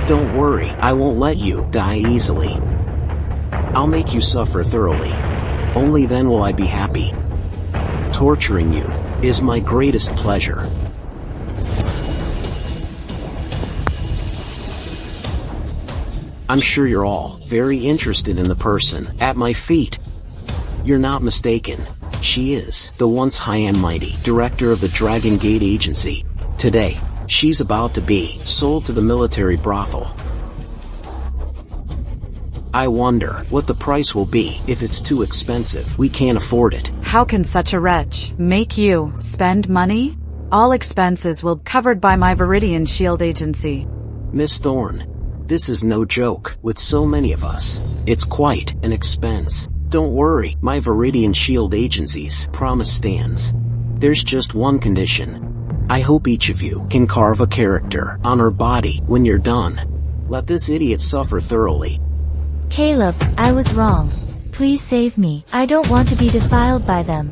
Don't worry, I won't let you die easily. I'll make you suffer thoroughly. Only then will I be happy. Torturing you is my greatest pleasure. I'm sure you're all very interested in the person at my feet. You're not mistaken. She is the once high and mighty director of the Dragon Gate Agency. Today, she's about to be sold to the military brothel. I wonder what the price will be. If it's too expensive, we can't afford it. How can such a wretch make you spend money? All expenses will be covered by my Vidian Shield agency. Miss Thorne, this is no joke. With so many of us, it's quite an expense. Don't worry, my Vidian Shield agency's promise stands. There's just one condition. I hope each of you can carve a character on her body when you're done. Let this idiot suffer thoroughly. Caleb, I was wrong. Please save me. I don't want to be defiled by them.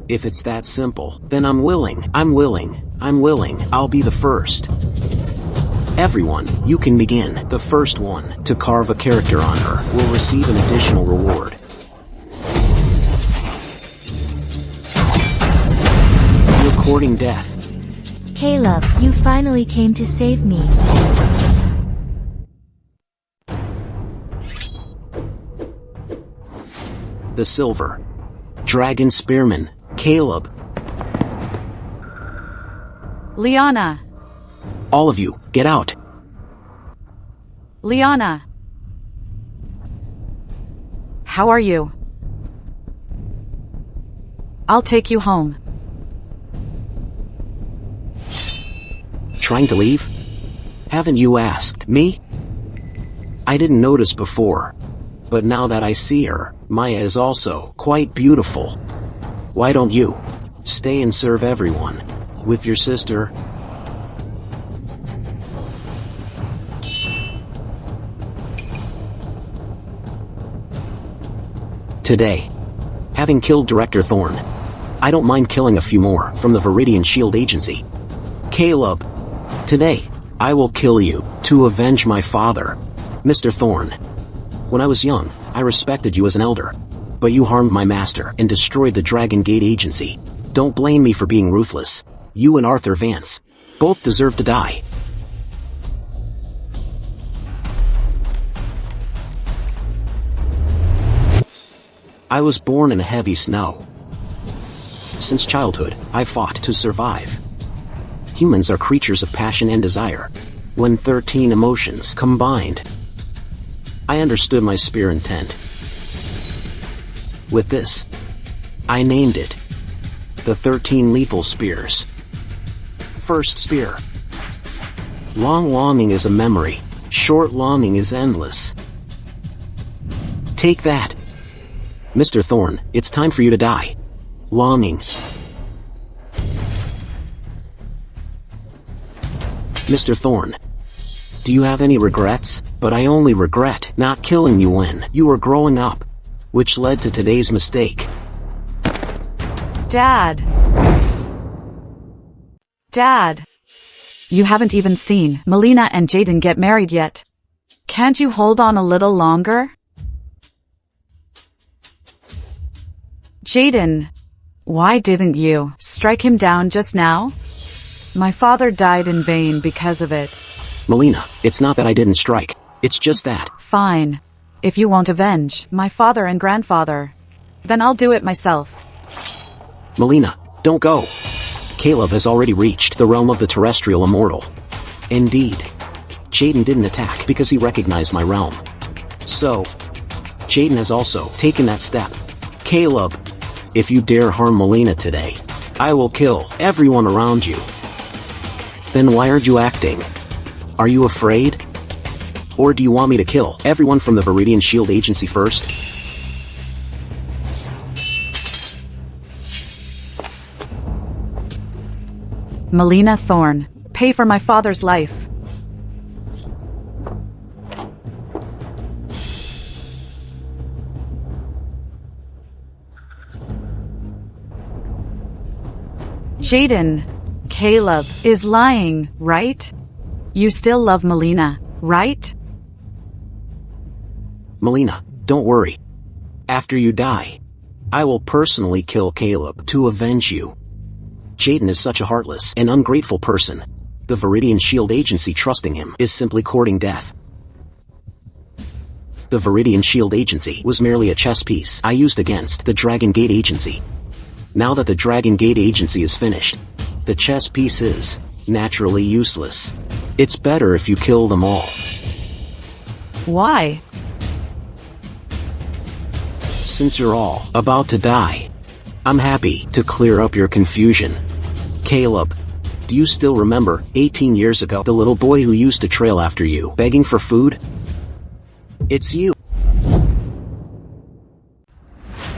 If it's that simple, then I'm willing. I'll be the first. Everyone, you can begin. The first one to carve a character on her will receive an additional reward. You're courting death. Caleb, you finally came to save me. The Silver Dragon Spearman, Caleb. Lyanna. All of you, get out. Lyanna. How are you? I'll take you home. Trying to leave? Haven't you asked me? I didn't notice before. But now that I see her, Maya is also quite beautiful. Why don't you stay and serve everyone with your sister? Today, having killed Director Thorne, I don't mind killing a few more from the Vidian Shield agency. Caleb, today, I will kill you to avenge my father, Mr. Thorne. When I was young, I respected you as an elder. But you harmed my master and destroyed the Dragon Gate Agency. Don't blame me for being ruthless. You and Arthur Vance both deserve to die. I was born in a heavy snow. Since childhood, I fought to survive. Humans are creatures of passion and desire. When 13 emotions combined, I understood my spear intent. With this, I named it the 13 Lethal Spears. First spear. Long longing is a memory, short longing is endless. Take that. Mr. Thorne, it's time for you to die. Longing. Mr. Thorne, do you have any regrets? But I only regret not killing you when you were growing up, which led to today's mistake. Dad. Dad. You haven't even seen Melina and Jaden get married yet. Can't you hold on a little longer? Jaden, why didn't you strike him down just now? My father died in vain because of it. Melina, it's not that I didn't strike. It's just that. Fine. If you won't avenge my father and grandfather, then I'll do it myself. Melina, don't go. Caleb has already reached the realm of the terrestrial immortal. Indeed, Jaden didn't attack because he recognized my realm. So, Jaden has also taken that step. Caleb, if you dare harm Melina today, I will kill everyone around you. Then why aren't you acting? Are you afraid? Or do you want me to kill everyone from the Vidian Shield agency first? Melina Thorne, pay for my father's life. Jaden, Caleb is lying, right? You still love Melina, right? Melina, don't worry. After you die, I will personally kill Caleb to avenge you. Jaden is such a heartless and ungrateful person. The Vidian Shield agency trusting him is simply courting death. The Vidian Shield agency was merely a chess piece I used against the Dragon Gate agency. Now that the Dragon Gate agency is finished, the chess piece is naturally useless. It's better if you kill them all. Why? Since you're all about to die, I'm happy to clear up your confusion. Caleb, do you still remember, 18 years ago, the little boy who used to trail after you, begging for food? It's you.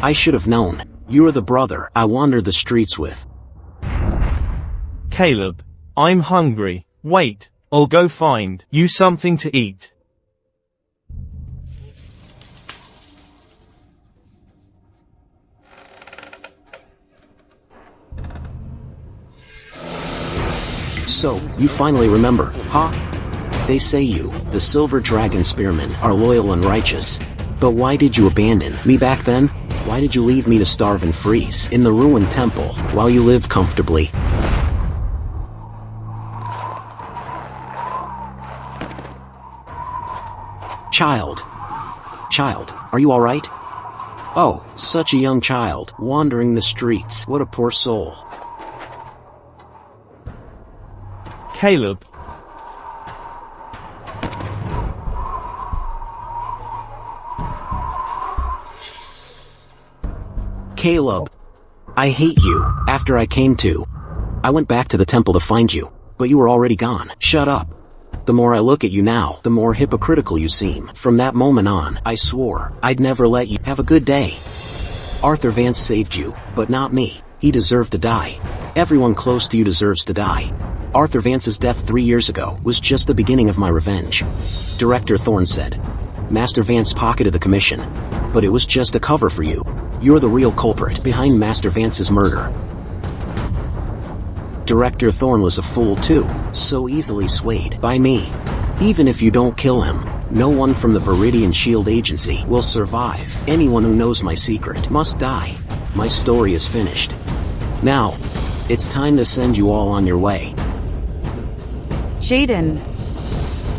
I should have known. You're the brother I wandered the streets with. Caleb, I'm hungry. Wait, I'll go find you something to eat. So, you finally remember, huh? They say you, the Silver Dragon Spearmen, are loyal and righteous. But why did you abandon me back then? Why did you leave me to starve and freeze in the ruined temple while you lived comfortably? Child, are you alright? Oh, such a young child, wandering the streets. What a poor soul. Caleb. Caleb, I hate you. After I went back to the temple to find you, but you were already gone. Shut up. The more I look at you now, the more hypocritical you seem. From that moment on, I swore I'd never let you have a good day. Arthur Vance saved you, but not me. He deserved to die. Everyone close to you deserves to die. Arthur Vance's death 3 years ago was just the beginning of my revenge. Director Thorne said. Master Vance pocketed the commission, but it was just a cover for you. You're the real culprit behind Master Vance's murder. Director Thorne was a fool too, so easily swayed by me. Even if you don't kill him, no one from the Vidian Shield agency will survive. Anyone who knows my secret must die. My story is finished. Now, it's time to send you all on your way. Jaden,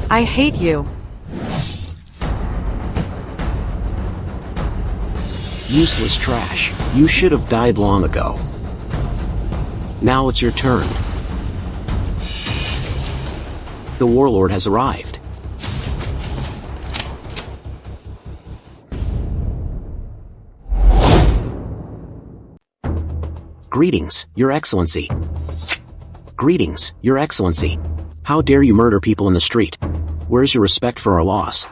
I hate you. Useless trash. You should have died long ago. Now it's your turn. The warlord has arrived. Greetings, Your Excellency. Greetings, Your Excellency. How dare you murder people in the street? Where's your respect for our laws?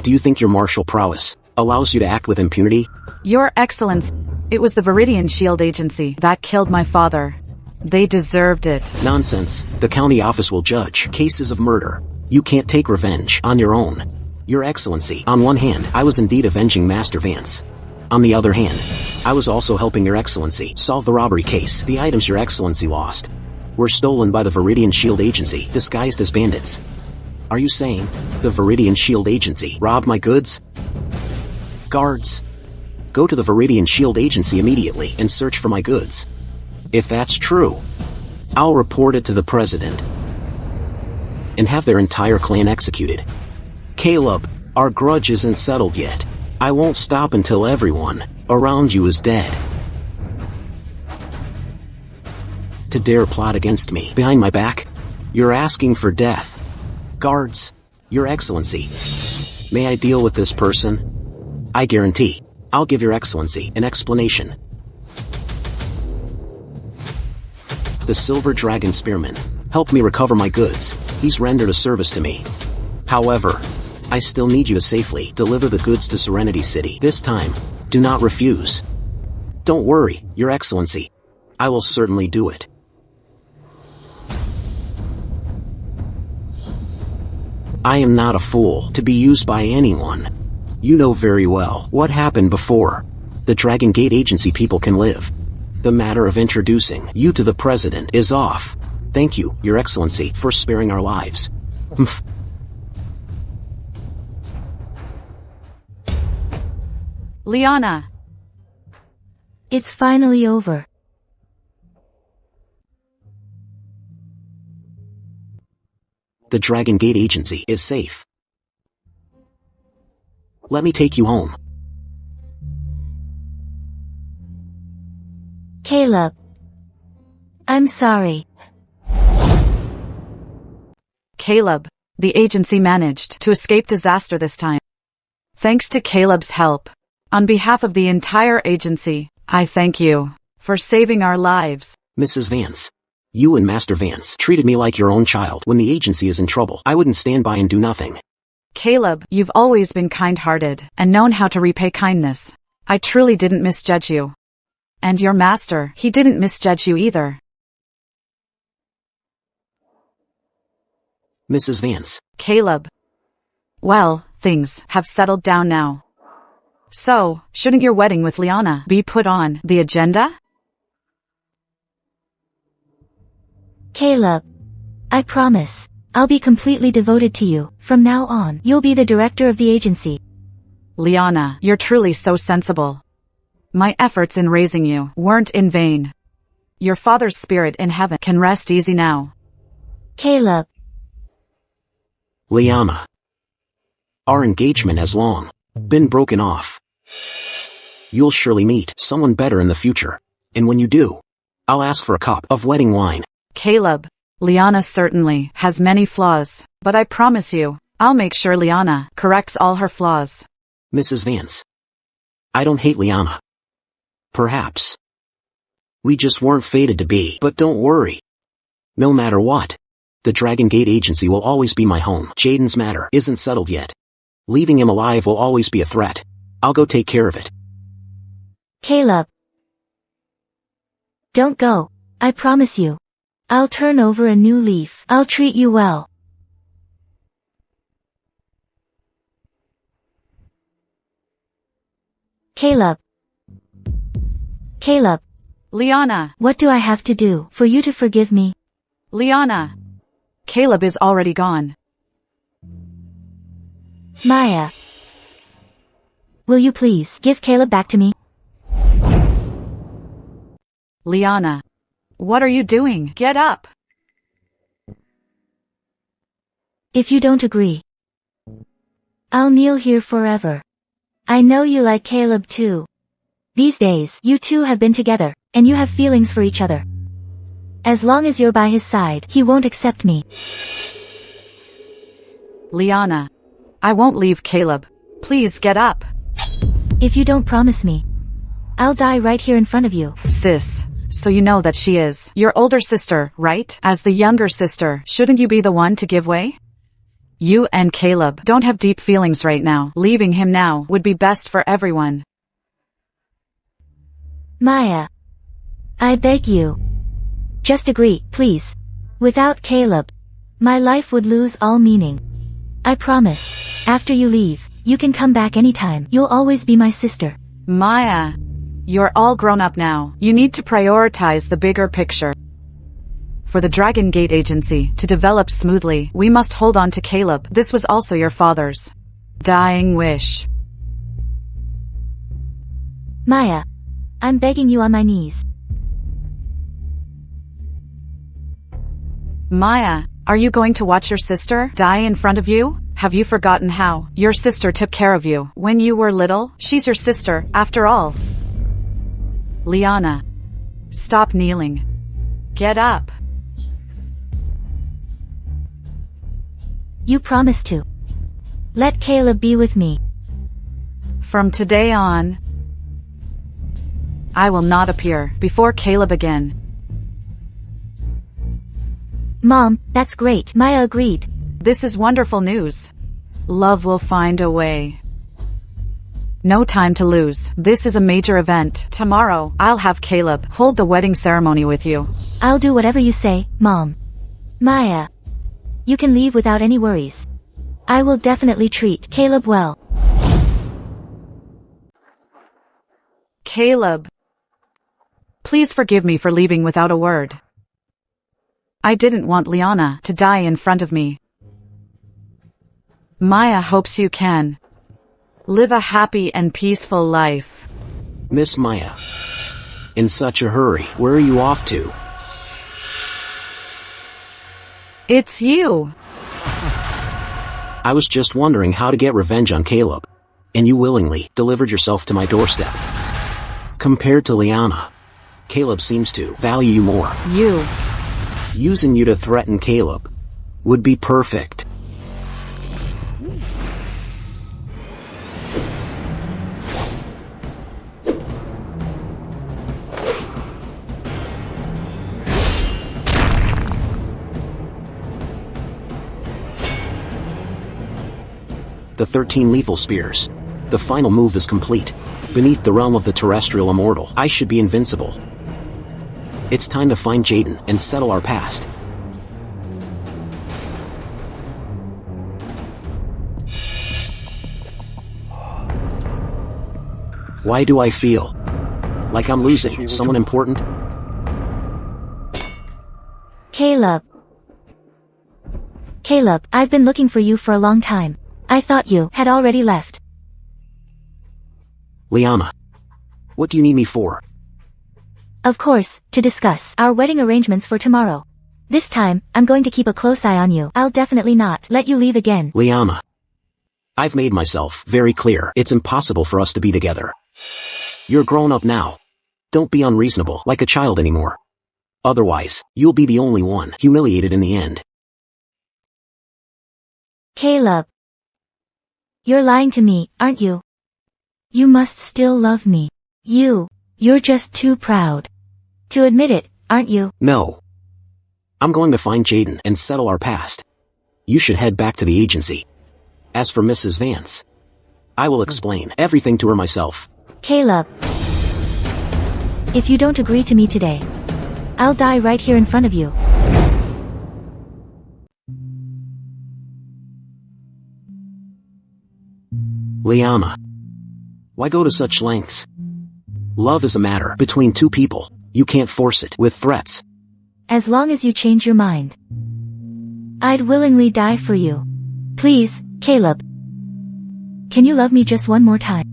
Do you think your martial prowess allows you to act with impunity? Your Excellency, it was the Vidian Shield agency that killed my father. They deserved it. Nonsense. The county office will judge cases of murder. You can't take revenge on your own. Your Excellency, on one hand, I was indeed avenging Master Vance. On the other hand, I was also helping Your Excellency solve the robbery case. The items Your Excellency lost were stolen by the Vidian Shield agency, disguised as bandits. Are you saying the Vidian Shield agency robbed my goods? Guards, go to the Vidian Shield agency immediately and search for my goods. If that's true, I'll report it to the president and have their entire clan executed. Caleb, our grudge isn't settled yet. I won't stop until everyone around you is dead. To dare plot against me behind my back, you're asking for death. Guards, Your Excellency, may I deal with this person? I guarantee I'll give Your Excellency an explanation. The Silver Dragon Spearman helped me recover my goods. He's rendered a service to me. However, I still need you to safely deliver the goods to Serenity City. This time, do not refuse. Don't worry, Your Excellency. I will certainly do it. I am not a fool to be used by anyone. You know very well what happened before. The Dragon Gate Agency people can live. The matter of introducing you to the President is off. Thank you, Your Excellency, for sparing our lives. Lyanna. It's finally over. The Dragon Gate Agency is safe. Let me take you home. Caleb. I'm sorry. Caleb. The agency managed to escape disaster this time. Thanks to Caleb's help. On behalf of the entire agency, I thank you for saving our lives. Mrs. Vance. You and Master Vance treated me like your own child. When the agency is in trouble, I wouldn't stand by and do nothing. Caleb, you've always been kind-hearted and known how to repay kindness. I truly didn't misjudge you. And your master, he didn't misjudge you either. Mrs. Vance. Caleb. Well, things have settled down now. So, shouldn't your wedding with Lyanna be put on the agenda? Caleb. I promise. I'll be completely devoted to you. From now on, you'll be the director of the agency. Lyanna, you're truly so sensible. My efforts in raising you weren't in vain. Your father's spirit in heaven can rest easy now. Caleb. Lyanna. Our engagement has long been broken off. You'll surely meet someone better in the future. And when you do, I'll ask for a cup of wedding wine. Caleb. Lyanna certainly has many flaws, but I promise you, I'll make sure Lyanna corrects all her flaws. Mrs. Vance. I don't hate Lyanna. Perhaps we just weren't fated to be, but don't worry. No matter what, the Dragon Gate Agency will always be my home. Jaden's matter isn't settled yet. Leaving him alive will always be a threat. I'll go take care of it. Caleb. Don't go. I promise you. I'll turn over a new leaf. I'll treat you well. Caleb. Caleb. Lyanna. What do I have to do for you to forgive me? Lyanna. Caleb is already gone. Maya. Will you please give Caleb back to me? Lyanna. What are you doing? Get up! If you don't agree, I'll kneel here forever. I know you like Caleb too. These days, you two have been together, and you have feelings for each other. As long as you're by his side, he won't accept me. Lyanna. I won't leave Caleb. Please get up. If you don't promise me, I'll die right here in front of you. Sis. So you know that she is your older sister, right? As the younger sister, shouldn't you be the one to give way? You and Caleb don't have deep feelings right now. Leaving him now would be best for everyone. Maya. I beg you. Just agree, please. Without Caleb, my life would lose all meaning. I promise. After you leave, you can come back anytime. You'll always be my sister. Maya. You're all grown up now. You need to prioritize the bigger picture. For the Dragon Gate Agency to develop smoothly, we must hold on to Caleb. This was also your father's dying wish. Maya. I'm begging you on my knees. Maya, are you going to watch your sister die in front of you? Have you forgotten how your sister took care of you when you were little? She's your sister, after all. Lyanna. Stop kneeling. Get up. You promised to let Caleb be with me. From today on, I will not appear before Caleb again. Mom, that's great. Maya agreed. This is wonderful news. Love will find a way. No time to lose. This is a major event. Tomorrow, I'll have Caleb hold the wedding ceremony with you. I'll do whatever you say, Mom. Maya. You can leave without any worries. I will definitely treat Caleb well. Caleb. Please forgive me for leaving without a word. I didn't want Lyanna to die in front of me. Maya hopes you can live a happy and peaceful life. Miss Maya. In such a hurry, where are you off to? It's you. I was just wondering how to get revenge on Caleb. And you willingly delivered yourself to my doorstep. Compared to Lyanna, Caleb seems to value you more. Using you to threaten Caleb would be perfect. The 13 lethal spears. The final move is complete. Beneath the realm of the terrestrial immortal, I should be invincible. It's time to find Jaden and settle our past. Why do I feel like I'm losing someone important? Caleb. Caleb, I've been looking for you for a long time. I thought you had already left. Lyanna. What do you need me for? Of course, to discuss our wedding arrangements for tomorrow. This time, I'm going to keep a close eye on you. I'll definitely not let you leave again. Lyanna. I've made myself very clear. It's impossible for us to be together. You're grown up now. Don't be unreasonable like a child anymore. Otherwise, you'll be the only one humiliated in the end. Caleb. You're lying to me, aren't you? You must still love me. You're just too proud to admit it, aren't you? No. I'm going to find Jaden and settle our past. You should head back to the agency. As for Mrs. Vance, I will explain everything to her myself. Caleb. If you don't agree to me today, I'll die right here in front of you. Lyanna. Why go to such lengths? Love is a matter between two people. You can't force it with threats. As long as you change your mind, I'd willingly die for you. Please, Caleb. Can you love me just one more time?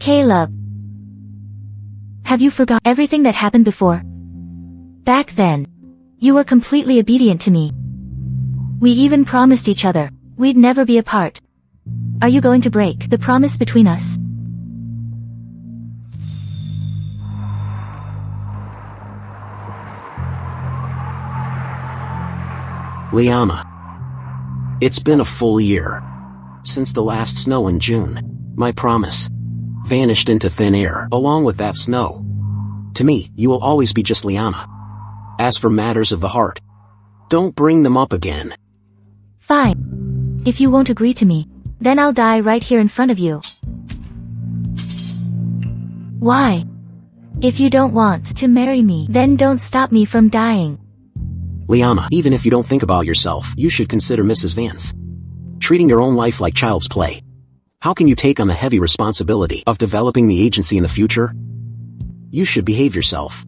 Caleb. Have you forgot everything that happened before? Back then, you were completely obedient to me. We even promised each other we'd never be apart. Are you going to break the promise between us? Lyanna. It's been a full year since the last snow in June. My promise vanished into thin air along with that snow. To me, you will always be just Lyanna. As for matters of the heart, don't bring them up again. Fine. If you won't agree to me, then I'll die right here in front of you. Why? If you don't want to marry me, then don't stop me from dying. Lyanna, even if you don't think about yourself, you should consider Mrs. Vance. Treating your own life like child's play. How can you take on the heavy responsibility of developing the agency in the future? You should behave yourself.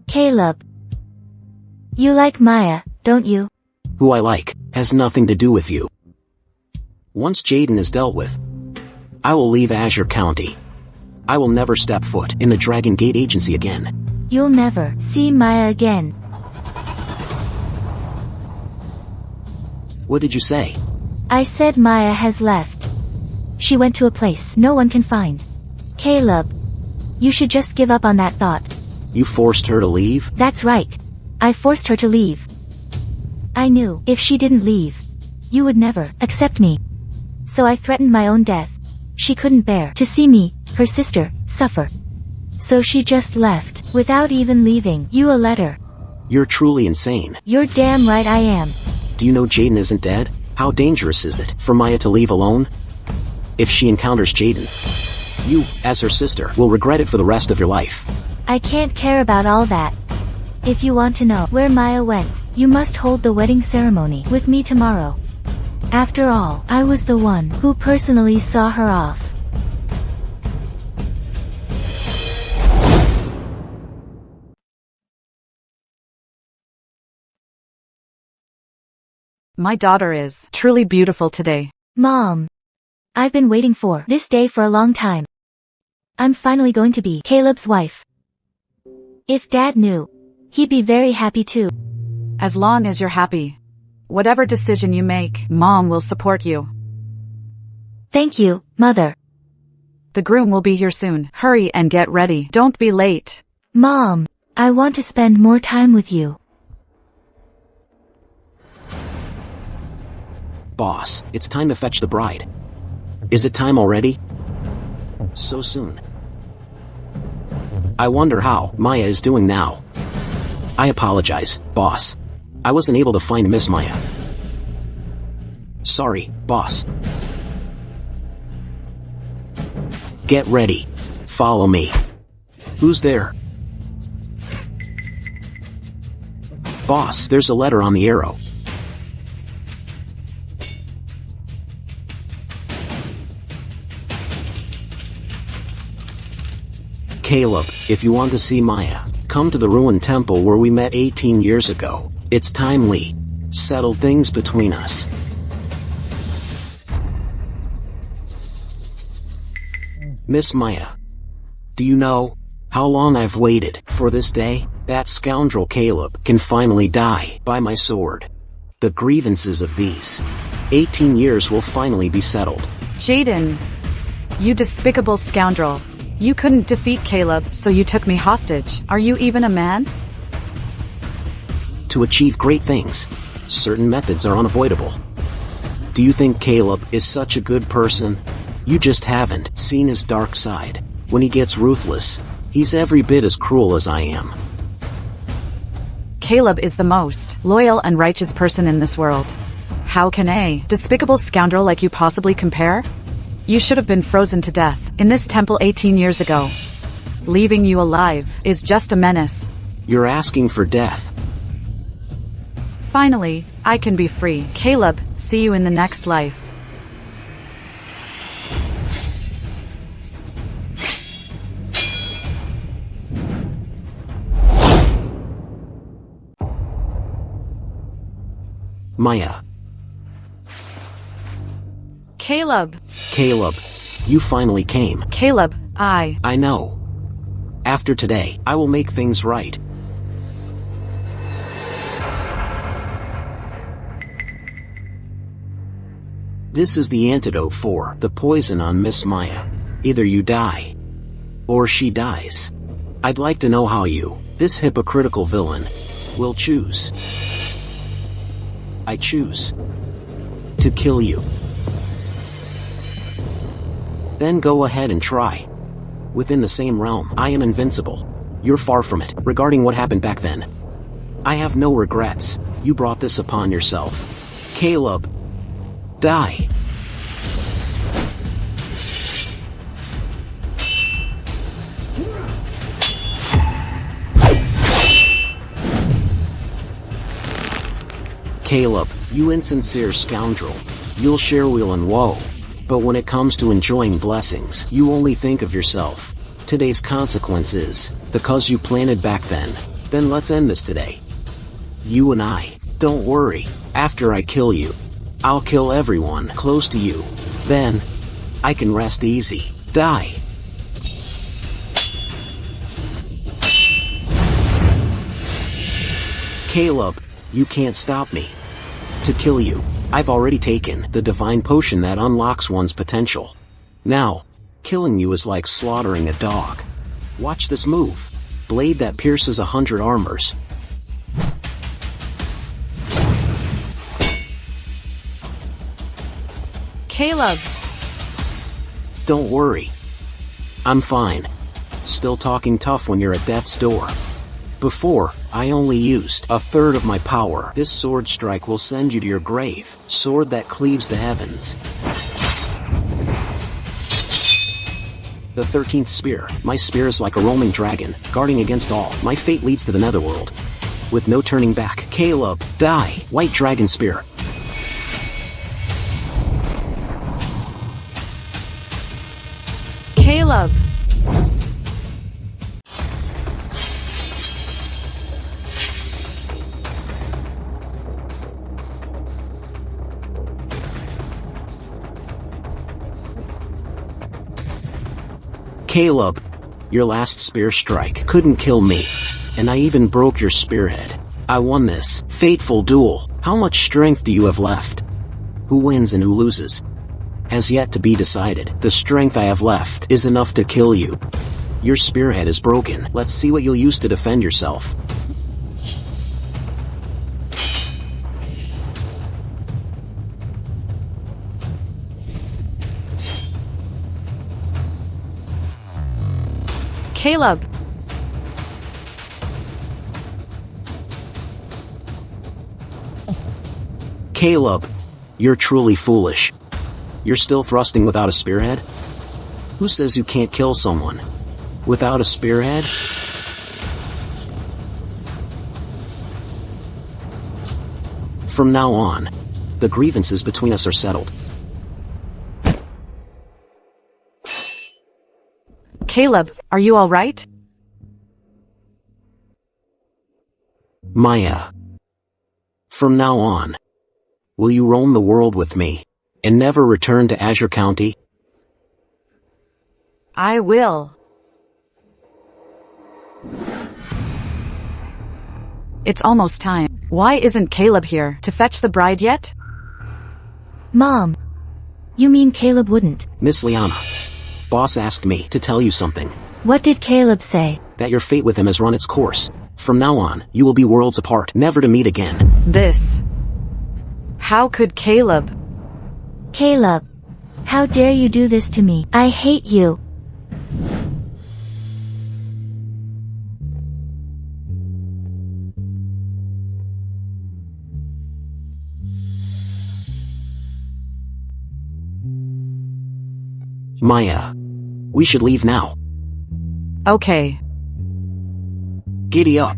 Caleb. You like Maya, don't you? Who I like has nothing to do with you. Once Jaden is dealt with, I will leave Azure County. I will never step foot in the Dragon Gate agency again. You'll never see Maya again. What did you say? I said Maya has left. She went to a place no one can find. Caleb. You should just give up on that thought. You forced her to leave? That's right. I forced her to leave. I knew if she didn't leave, you would never accept me. So I threatened my own death. She couldn't bear to see me, her sister, suffer. So she just left, without even leaving you a letter. You're truly insane. You're damn right I am. Do you know Jaden isn't dead? How dangerous is it for Maya to leave alone? If she encounters Jaden, you, as her sister, will regret it for the rest of your life. I can't care about all that. If you want to know where Maya went, You must hold the wedding ceremony with me tomorrow. After all, I was the one who personally saw her off. My daughter is truly beautiful today. Mom. I've been waiting for this day for a long time. I'm finally going to be Caleb's wife. If Dad knew, he'd be very happy too. As long as you're happy. Whatever decision you make, Mom will support you. Thank you, Mother. The groom will be here soon. Hurry and get ready. Don't be late. Mom, I want to spend more time with you. Boss, it's time to fetch the bride. Is it time already? So soon. I wonder how Maya is doing now. I apologize, boss. I wasn't able to find Miss Maya. Sorry, boss. Get ready. Follow me. Who's there? Boss, there's a letter on the arrow. Caleb, if you want to see Maya, come to the ruined temple where we met 18 years ago. It's timely. Settle things between us. Miss Maya, do you know how long I've waited for this day? That scoundrel Caleb can finally die by my sword. The grievances of these 18 years will finally be settled. Jaden. You despicable scoundrel. You couldn't defeat Caleb, so you took me hostage. Are you even a man? To achieve great things, certain methods are unavoidable. Do you think Caleb is such a good person? You just haven't seen his dark side. When he gets ruthless, he's every bit as cruel as I am. Caleb is the most loyal and righteous person in this world. How can a despicable scoundrel like you possibly compare? You should have been frozen to death in this temple 18 years ago. Leaving you alive is just a menace. You're asking for death. Finally, I can be free. Caleb, see you in the next life. Maya. Caleb. Caleb, you finally came. Caleb, I know. After today, I will make things right. This is the antidote for the poison on Miss Maya. Either you die, or she dies. I'd like to know how you, this hypocritical villain, will choose. I choose to kill you. Then go ahead and try. Within the same realm, I am invincible. You're far from it. Regarding what happened back then, I have no regrets. You brought this upon yourself. Caleb, die. Caleb, you insincere scoundrel. You'll share weal and woe. But when it comes to enjoying blessings, you only think of yourself. Today's consequence is the cause you planted back then. Then let's end this today. You and I. Don't worry. After I kill you, I'll kill everyone close to you. Then, I can rest easy. Die. Caleb, you can't stop me. To kill you, I've already taken the divine potion that unlocks one's potential. Now, killing you is like slaughtering a dog. Watch this move. Blade that pierces 100 armors. Caleb. Don't worry. I'm fine. Still talking tough when you're at death's door. Before, I only used a third of my power. This sword strike will send you to your grave. Sword that cleaves the heavens. The 13th spear. My spear is like a roaming dragon, guarding against all. My fate leads to the netherworld. with no turning back. Caleb, die. White dragon spear. Caleb! Caleb, your last spear strike couldn't kill me, and I even broke your spearhead. I won this fateful duel. How much strength do you have left? Who wins and who loses has yet to be decided. The strength I have left is enough to kill you. Your spearhead is broken. Let's see what you'll use to defend yourself. Caleb! Caleb, you're truly foolish. You're still thrusting without a spearhead? Who says you can't kill someone without a spearhead? From now on, the grievances between us are settled. Caleb, are you alright? Maya. From now on, will you roam the world with me and never return to Azure County? I will. It's almost time. Why isn't Caleb here to fetch the bride yet? Mom. You mean Caleb wouldn't? Miss Lyanna, boss asked me to tell you something. What did Caleb say? That your fate with him has run its course. From now on, you will be worlds apart, never to meet again. This. How could Caleb? Caleb. How dare you do this to me? I hate you. Maya, we should leave now. Okay. Giddy up.